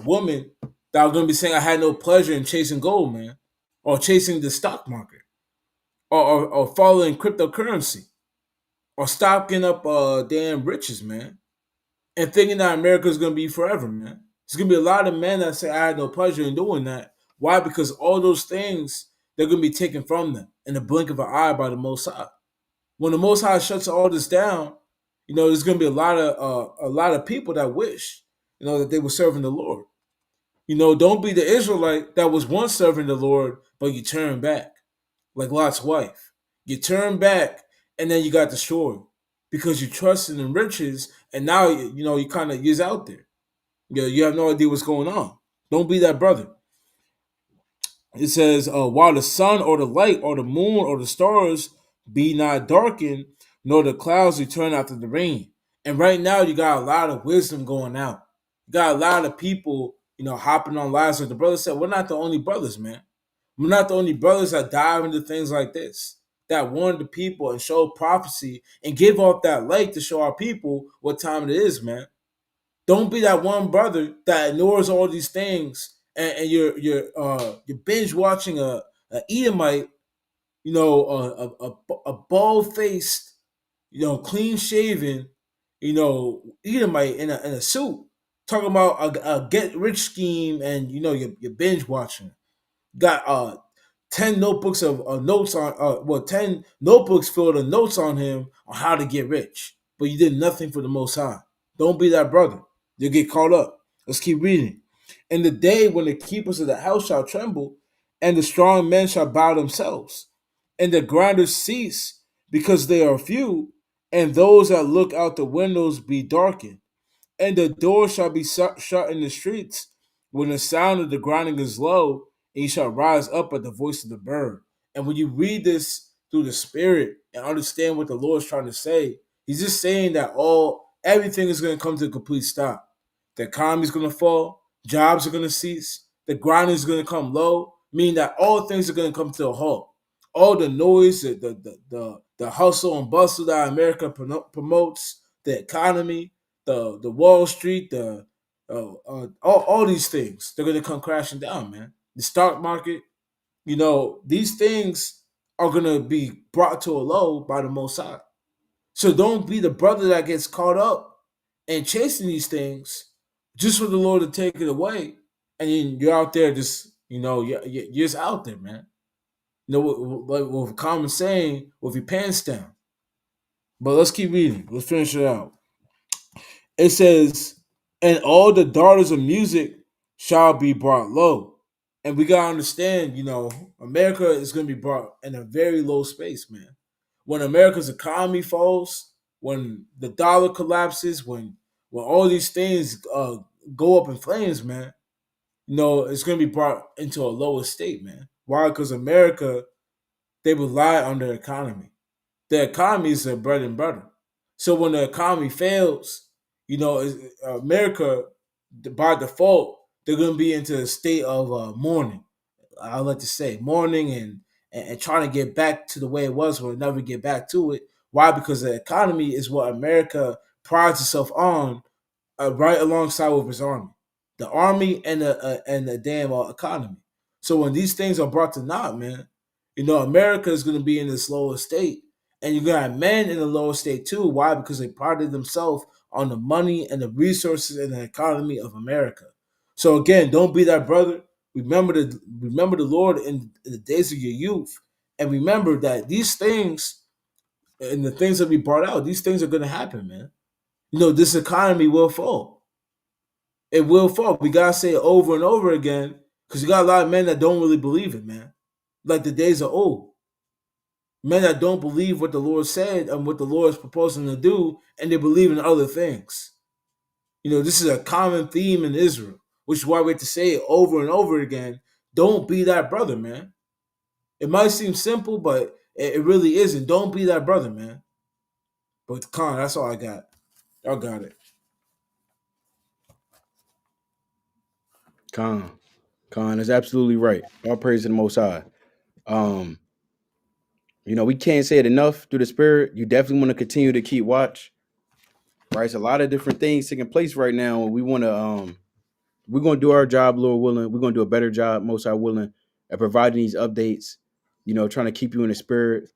women that are gonna be saying, I had no pleasure in chasing gold, man, or chasing the stock market, or following cryptocurrency, or stocking up damn riches, man, and thinking that America is gonna be forever, man. There's gonna be a lot of men that say, I had no pleasure in doing that. Why? Because all those things, they're gonna be taken from them in the blink of an eye by the Most High. When the Most High shuts all this down, there's going to be a lot of people that wish, that they were serving the Lord. Don't be the Israelite that was once serving the Lord, but you turn back, like Lot's wife. You turn back, and then you got destroyed because you trusted in riches, and now you kind of you're out there. You have no idea what's going on. Don't be that brother. It says, while the sun or the light or the moon or the stars be not darkened, nor the clouds return after the rain. And right now, you got a lot of wisdom going out. You got a lot of people, hopping on lives. Like the brother said, we're not the only brothers, man. We're not the only brothers that dive into things like this, that warn the people and show prophecy and give off that light to show our people what time it is, man. Don't be that one brother that ignores all these things and you're binge watching a Edomite, a bald faced, clean shaven, Edomite in a suit, talking about a get rich scheme, and you're binge watching. Got 10 notebooks of notes on 10 notebooks filled of notes on him on how to get rich, but you did nothing for the Most High. Don't be that brother. You'll get caught up. Let's keep reading. In the day when the keepers of the house shall tremble, and the strong men shall bow themselves, and the grinders cease because they are few, and those that look out the windows be darkened, and the door shall be shut in the streets when the sound of the grinding is low, and you shall rise up at the voice of the bird. And when you read this through the spirit and understand what the Lord is trying to say, he's just saying that everything is going to come to a complete stop. The economy is going to fall, jobs are going to cease, the grinding is going to come low, meaning that all things are going to come to a halt. All the noise, the hustle and bustle that America promotes, the economy, the Wall Street, all these things, they're gonna come crashing down, man. The stock market, these things are gonna be brought to a low by the Most High. So don't be the brother that gets caught up and chasing these things just for the Lord to take it away, and then you're out there just you're just out there, man. With a common saying, with your pants down. But let's keep reading. Let's finish it out. It says, and all the daughters of music shall be brought low. And we gotta understand, America is gonna be brought in a very low space, man. When America's economy falls, when the dollar collapses, when all these things go up in flames, man, it's gonna be brought into a lower state, man. Why? Because America, they rely on their economy. The economy is their bread and butter. So when the economy fails, America, by default, they're going to be into a state of mourning. I like to say mourning and trying to get back to the way it was, or never get back to it. Why? Because the economy is what America prides itself on, right alongside with his army, the army and the damn economy. So when these things are brought to naught, man, America is going to be in this lower state, and you're going to have men in the lower state too. Why? Because they prided themselves on the money and the resources and the economy of America. So again, don't be that brother. Remember the Lord in the days of your youth, and remember that these things and the things that we brought out, these things are going to happen, man. This economy will fall. It will fall. We gotta say it over and over again, because you got a lot of men that don't really believe it, man. Like the days are old. Men that don't believe what the Lord said and what the Lord is proposing to do, and they believe in other things. This is a common theme in Israel, which is why we have to say it over and over again. Don't be that brother, man. It might seem simple, but it really isn't. Don't be that brother, man. But Khan, that's all I got. Y'all got it. Khan is absolutely right. All praise to the Most High. We can't say it enough through the Spirit. You definitely want to continue to keep watch. Right, it's a lot of different things taking place right now. We want to we're going to do our job, Lord willing. We're going to do a better job, Most High willing, at providing these updates. Trying to keep you in the Spirit,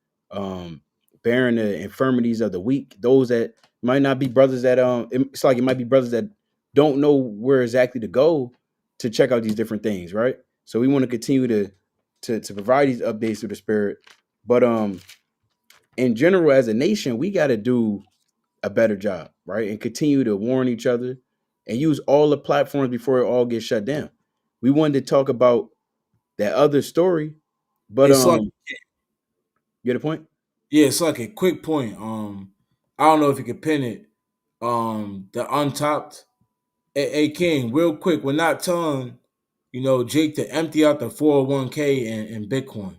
bearing the infirmities of the weak. Those that might not be brothers that it's like it might be brothers that don't know where exactly to go to check out these different things, right? So we want to continue to provide these updates through the Spirit. But in general, as a nation, we got to do a better job, right? And continue to warn each other and use all the platforms before it all gets shut down. We wanted to talk about that other story, but It's like, you get the point? yeah, it's like a quick point. I don't know if you can pin it. The Untopped. Hey, King, real quick, we're not telling, Jake to empty out the 401k and Bitcoin.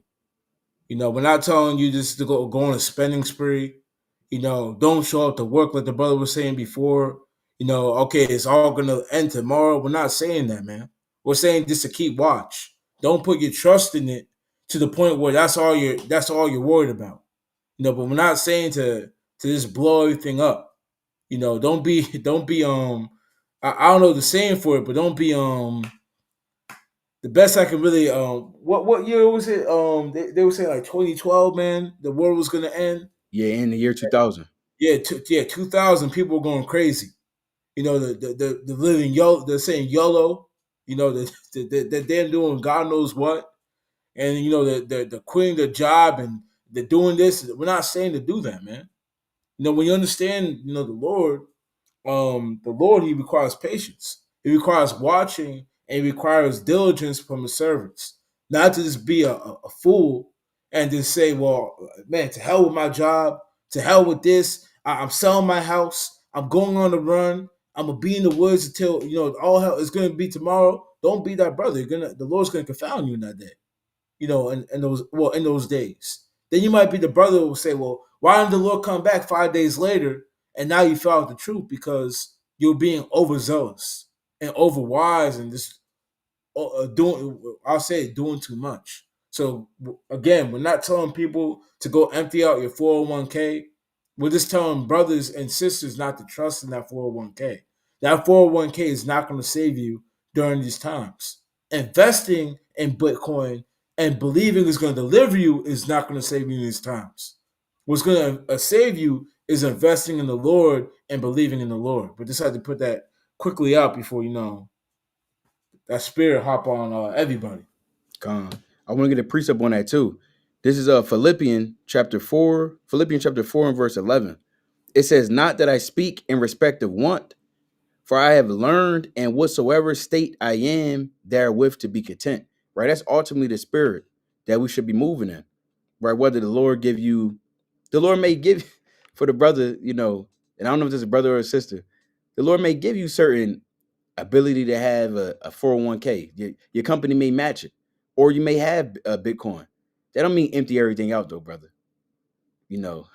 We're not telling you just to go on a spending spree. Don't show up to work like the brother was saying before. Okay, it's all gonna end tomorrow. We're not saying that, man. We're saying just to keep watch. Don't put your trust in it to the point where that's all you're worried about. But we're not saying to just blow everything up. Don't be I don't know the saying for it, but don't be the best I can really what year was it? They were saying like 2012, man, the world was gonna end. Yeah, in the year 2000. Yeah, 2,000 people going crazy. You know, the living YOLO, they're saying YOLO. You know, they're doing God knows what, and you know they're quitting their job and they're doing this. We're not saying to do that, man. You know, when you understand, you know, the Lord, He requires patience. He requires watching and He requires diligence from His servants. Not to just be a fool and just say, well, man, to hell with my job, to hell with this. I'm selling my house. I'm going on the run. I'm gonna be in the woods until you know all hell is gonna be tomorrow. Don't be that brother. The Lord's gonna confound you in that day. You know, in those days. Then you might be the brother who will say, well, why didn't the Lord come back 5 days later and now you found out the truth because you're being overzealous and overwise and just doing, I'll say, doing too much. So again, we're not telling people to go empty out your 401k. We're just telling brothers and sisters not to trust in that 401k. That 401k is not going to save you during these times. Investing in Bitcoin and believing it's going to deliver you is not going to save you in these times. What's going to save you is investing in the Lord and believing in the Lord. But just had to put that quickly out before, you know, that spirit hop on everybody. Con. I want to get a precept on that too. This is Philippians chapter 4 and verse 11. It says, not that I speak in respect of want, for I have learned in whatsoever state I am therewith to be content. Right? That's ultimately the spirit that we should be moving in. Right? Whether the Lord may give for the brother, you know, and I don't know if this is a brother or a sister, the Lord may give you certain ability to have a 401k. Your company may match it, or you may have a Bitcoin. That don't mean empty everything out, though, brother. You know,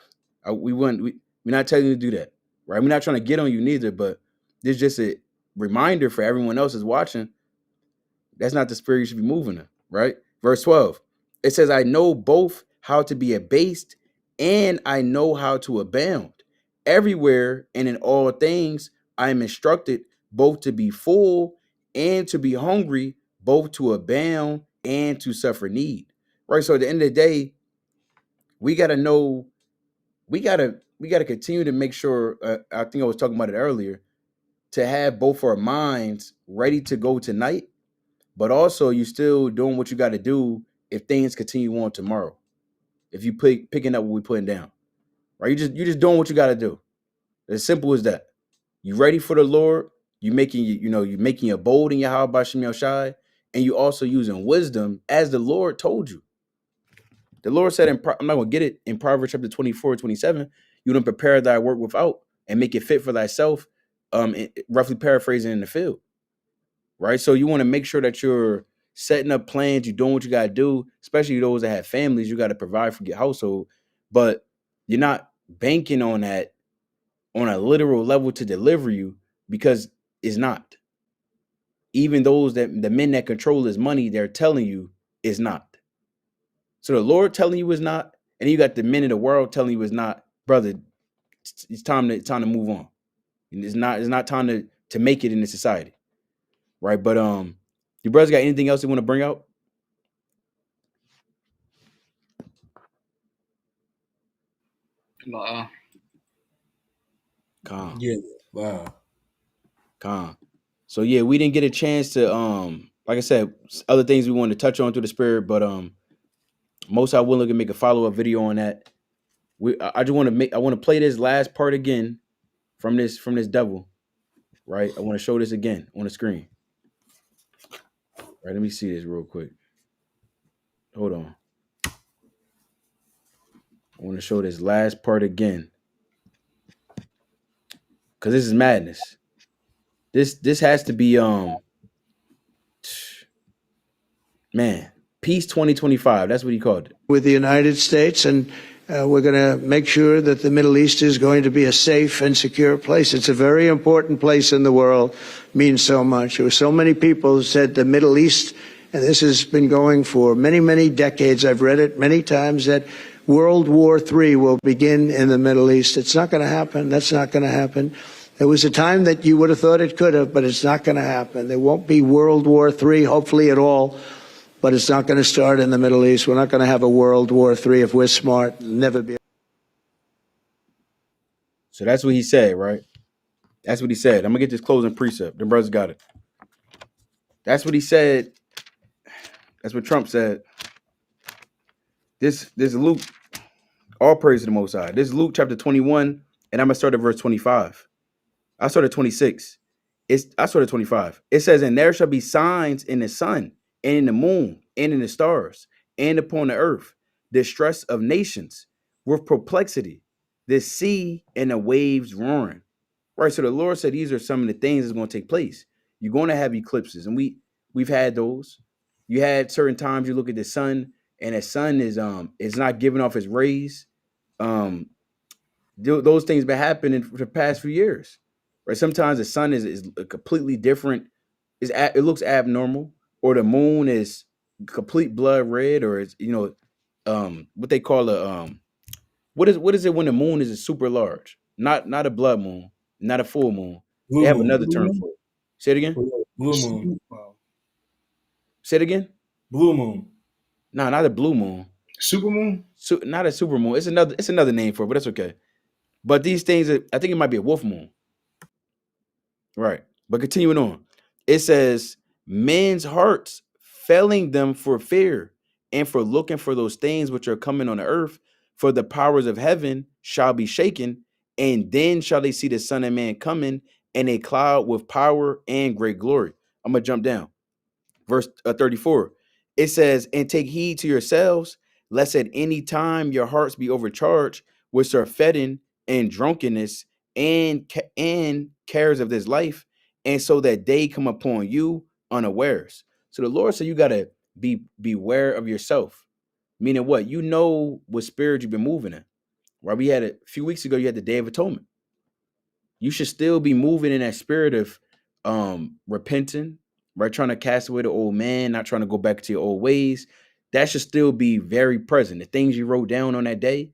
we're not telling you to do that, right? We're not trying to get on you neither, but this is just a reminder for everyone else who's watching. That's not the spirit you should be moving in, right? Verse 12, it says, I know both how to be abased and I know how to abound. Everywhere and in all things, I am instructed both to be full and to be hungry, both to abound and to suffer need. Right. So at the end of the day, we got to know, we got to continue to make sure, I think I was talking about it earlier, to have both our minds ready to go tonight, but also you still doing what you got to do if things continue on tomorrow. If you picking up what we're putting down, right? You just doing what you got to do. As simple as that. You ready for the Lord? You're making your bold in Yahweh B'Shem Yahushai, and you also using wisdom as the Lord told you. The Lord said, I'm not going to get it, in Proverbs chapter 24-27, you don't prepare thy work without and make it fit for thyself, roughly paraphrasing in the field, right? So you want to make sure that you're setting up plans, you're doing what you got to do, especially those that have families, you got to provide for your household, but you're not banking on that on a literal level to deliver you, because it's not. Even those the men that control his money, they're telling you it's not. So the Lord telling you is not, and you got the men in the world telling you is not, brother. It's time to move on. And it's not time to make it in this society, right? But you brothers got anything else you want to bring out? No, Calm. Yeah, wow. Calm. So yeah, we didn't get a chance to like I said, other things we wanted to touch on through the spirit, but most I willing to make a follow-up video on that. I want to play this last part again from this devil, right? I want to show this again on the screen. Right, let me see this real quick. Hold on. I want to show this last part again, because this is madness. This has to be man, Peace 2025. That's what he called it. With the United States, and we're going to make sure that the Middle East is going to be a safe and secure place. It's a very important place in the world, means so much. There were so many people who said the Middle East, and this has been going for many, many decades. I've read it many times, that World War III will begin in the Middle East. It's not going to happen. That's not going to happen. There was a time that you would have thought it could have, but it's not going to happen. There won't be World War III, hopefully at all. But it's not going to start in the Middle East. We're not going to have a World War III if we're smart. It'll never be. So that's what he said, right? That's what he said. I'm gonna get this closing precept. The brothers got it. That's what he said. That's what Trump said. This Luke, all praise to the Most High. This is Luke chapter 21, and I'm gonna start at verse 25. I started 26. I started 25. It says, and there shall be signs in the sun, and in the moon, and in the stars, and upon the earth, distress of nations, with perplexity, the sea and the waves roaring. Right. So the Lord said these are some of the things that's going to take place. You're going to have eclipses, and we've had those. You had certain times you look at the sun, and the sun is not giving off its rays. Those things been happening for the past few years. Right. Sometimes the sun is a completely different. It looks abnormal, or the moon is complete blood red, or it's what they call what is it when the moon is super large? Not a blood moon, not a full moon. They Blue have moon. another term for it. Say it again. Blue moon. Say it again. Blue moon. No, not a blue moon. Super moon? Not a super moon. It's another name for it, but that's okay. But these things, I think it might be a wolf moon. Right. But continuing on, it says, men's hearts failing them for fear and for looking for those things which are coming on the earth, for the powers of heaven shall be shaken, and then shall they see the Son of Man coming in a cloud with power and great glory. I'm going to jump down. Verse 34. It says, and take heed to yourselves, lest at any time your hearts be overcharged with surfeiting and drunkenness and cares of this life, and so that they come upon you unawares. So the Lord said you got to beware of yourself. Meaning what? You know what spirit you've been moving in. Right? We had a few weeks ago, you had the Day of Atonement. You should still be moving in that spirit of repenting, right? Trying to cast away the old man, not trying to go back to your old ways. That should still be very present. The things you wrote down on that day,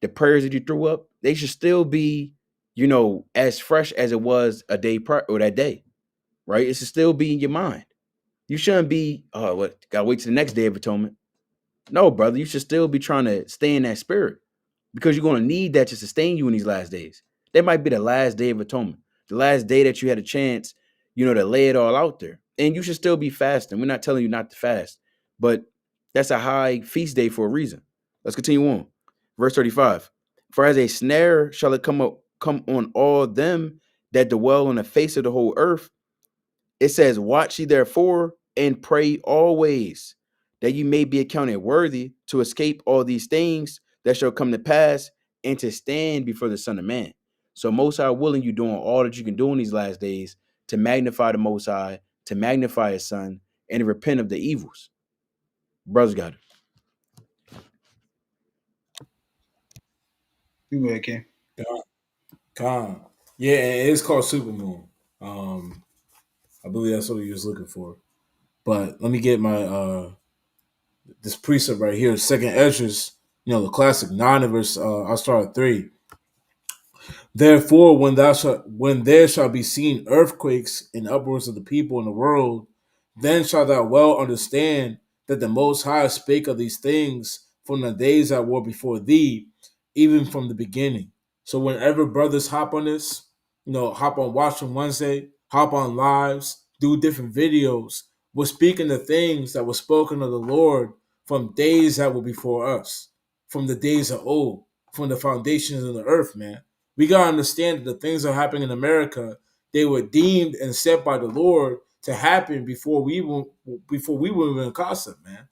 the prayers that you threw up, they should still be, as fresh as it was a day prior or that day, right? It should still be in your mind. You shouldn't be, gotta wait till the next Day of Atonement. No, brother, you should still be trying to stay in that spirit, because you're going to need that to sustain you in these last days. That might be the last Day of Atonement, the last day that you had a chance, to lay it all out there. And you should still be fasting. We're not telling you not to fast, but that's a high feast day for a reason. Let's continue on. Verse 35. For as a snare shall it come on all them that dwell on the face of the whole earth. It says, watch ye therefore and pray always, that you may be accounted worthy to escape all these things that shall come to pass, and to stand before the Son of Man. So Most High willing, you doing all that you can do in these last days to magnify the Most High, to magnify His Son, and to repent of the evils. Brothers got it. You go ahead, Ken. Con. Yeah, it is called Supermoon. I believe that's what he was looking for. But let me get my this precept right here, Second Esdras, the classic 9 verse. I'll start at 3. Therefore, when there shall be seen earthquakes in upwards of the people in the world, then shalt thou well understand that the Most High spake of these things from the days that were before thee, even from the beginning. So whenever brothers hop on this, hop on Watching Wednesday, hop on lives, do different videos, we're speaking the things that were spoken of the Lord from days that were before us, from the days of old, from the foundations of the earth, man. We gotta understand that the things that are happening in America, they were deemed and set by the Lord to happen before we were even a concept, man.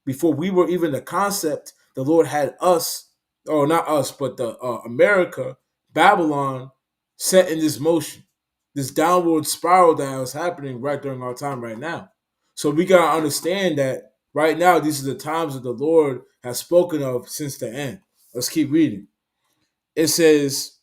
Before we were even a concept, the Lord had us, or not us, but the America, Babylon, set in this motion, this downward spiral that was happening right during our time right now. So we gotta understand that right now, these are the times that the Lord has spoken of since the end. Let's keep reading. It says,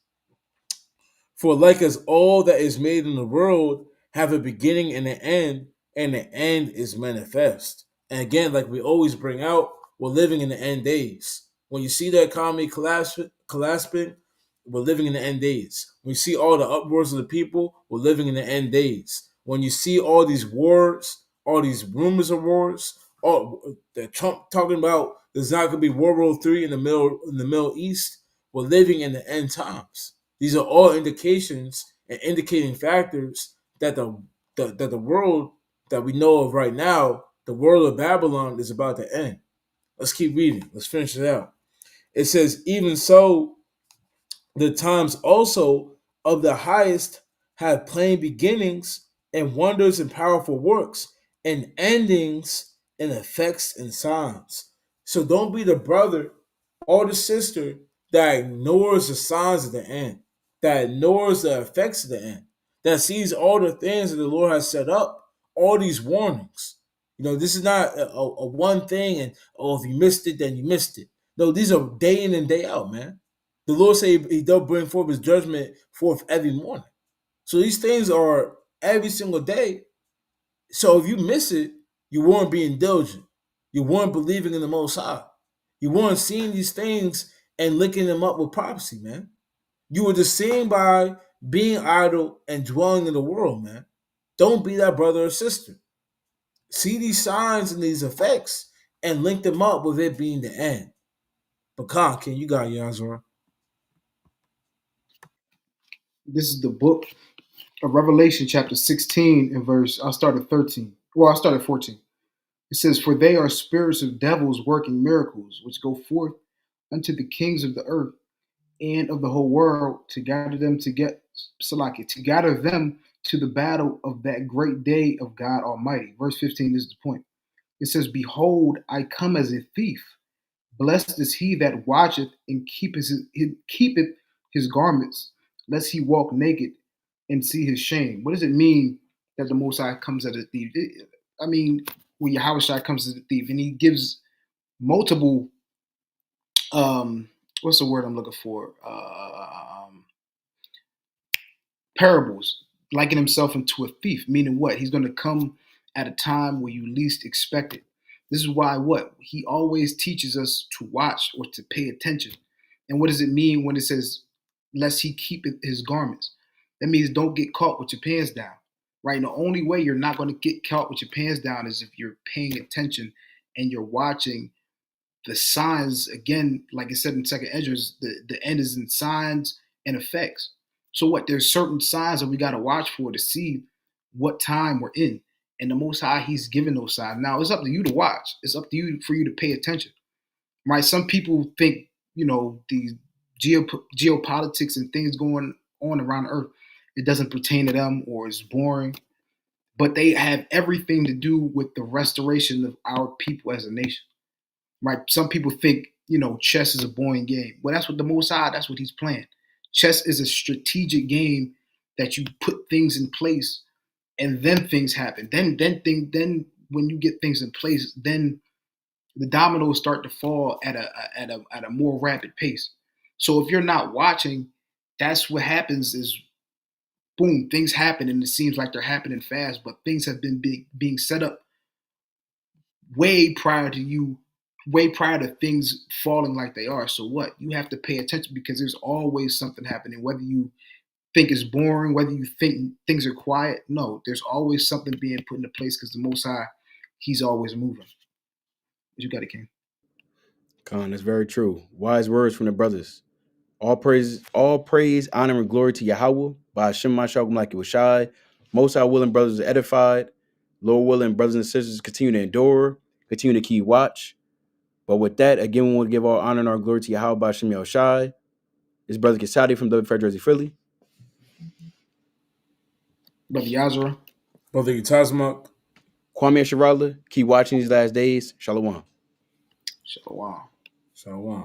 for like as all that is made in the world have a beginning and an end, and the end is manifest. And again, like we always bring out, we're living in the end days. When you see the economy collapsing, we're living in the end days. When you see all the uproars of the people, we're living in the end days. When you see all these wars, all these rumors of wars, all that Trump talking about, there's not going to be World War III in the Middle East. We're living in the end times. These are all indications and indicating factors that the world that we know of right now, the world of Babylon, is about to end. Let's keep reading. Let's finish it out. It says, even so, the times also of the highest have plain beginnings and wonders and powerful works and endings and effects and signs. So don't be the brother or the sister that ignores the signs of the end, that ignores the effects of the end, that sees all the things that the Lord has set up, all these warnings. This is not a one thing and, if you missed it, then you missed it. No, these are day in and day out, man. The Lord said he does bring forth his judgment forth every morning. So these things are every single day. So if you miss it, you weren't being diligent. You weren't believing in the Most High. You weren't seeing these things and linking them up with prophecy, man. You were just seeing by being idle and dwelling in the world, man. Don't be that brother or sister. See these signs and these effects and link them up with it being the end. But Khan, you got Yazra. This is the book of Revelation, chapter 16, and I'll start at 13. Well, I'll start at 14. It says, "For they are spirits of devils working miracles, which go forth unto the kings of the earth and of the whole world to gather them to gather them to the battle of that great day of God Almighty." Verse 15 is the point. It says, "Behold, I come as a thief. Blessed is he that watcheth and keepeth his garments, lest he walk naked and see his shame." What does it mean that the Most High comes as a thief? I mean, when Yahushua comes as a thief, and he gives multiple, what's the word I'm looking for? Parables, liken himself into a thief, meaning what? He's going to come at a time where you least expect it. This is why he always teaches us to watch or to pay attention. And what does it mean when it says, lest he keep his garments? That means don't get caught with your pants down, right? And the only way you're not going to get caught with your pants down is if you're paying attention and you're watching the signs. Again, like I said in Second Esdras, the end is in signs and effects. So there's certain signs that we got to watch for to see what time we're in. And the Most High, he's given those signs. Now, it's up to you to watch. It's up to you for you to pay attention, right? Some people think, the geopolitics and things going on around the earth, it doesn't pertain to them or it's boring. But they have everything to do with the restoration of our people as a nation, right? Some people think, chess is a boring game. Well, that's what the Most High, that's what he's playing. Chess is a strategic game that you put things in place and then things happen. Then when you get things in place, then the dominoes start to fall at a more rapid pace. So if you're not watching, that's what happens is, boom, things happen and it seems like they're happening fast, but things have been being set up way prior to things falling like they are. So you have to pay attention because there's always something happening, whether you think it's boring, whether you think things are quiet. No, there's always something being put into place because the Most High, he's always moving. You got it, King. Khan, that's very true. Wise words from the brothers. All praise, honor, and glory to Yahweh. By Hashem Mashal like it was shy. Most High willing brothers are edified. Lord willing brothers and sisters continue to endure, continue to keep watch. But with that, again, we want to give all honor and our glory to Yahweh by Hashem Yahushai. His brother Kesadi from the Fred Jersey, Philly. Brother Yazra. Brother Yutazmak. Kwame Sharala. Keep watching these last days. Shalom. Shalom. Shalom.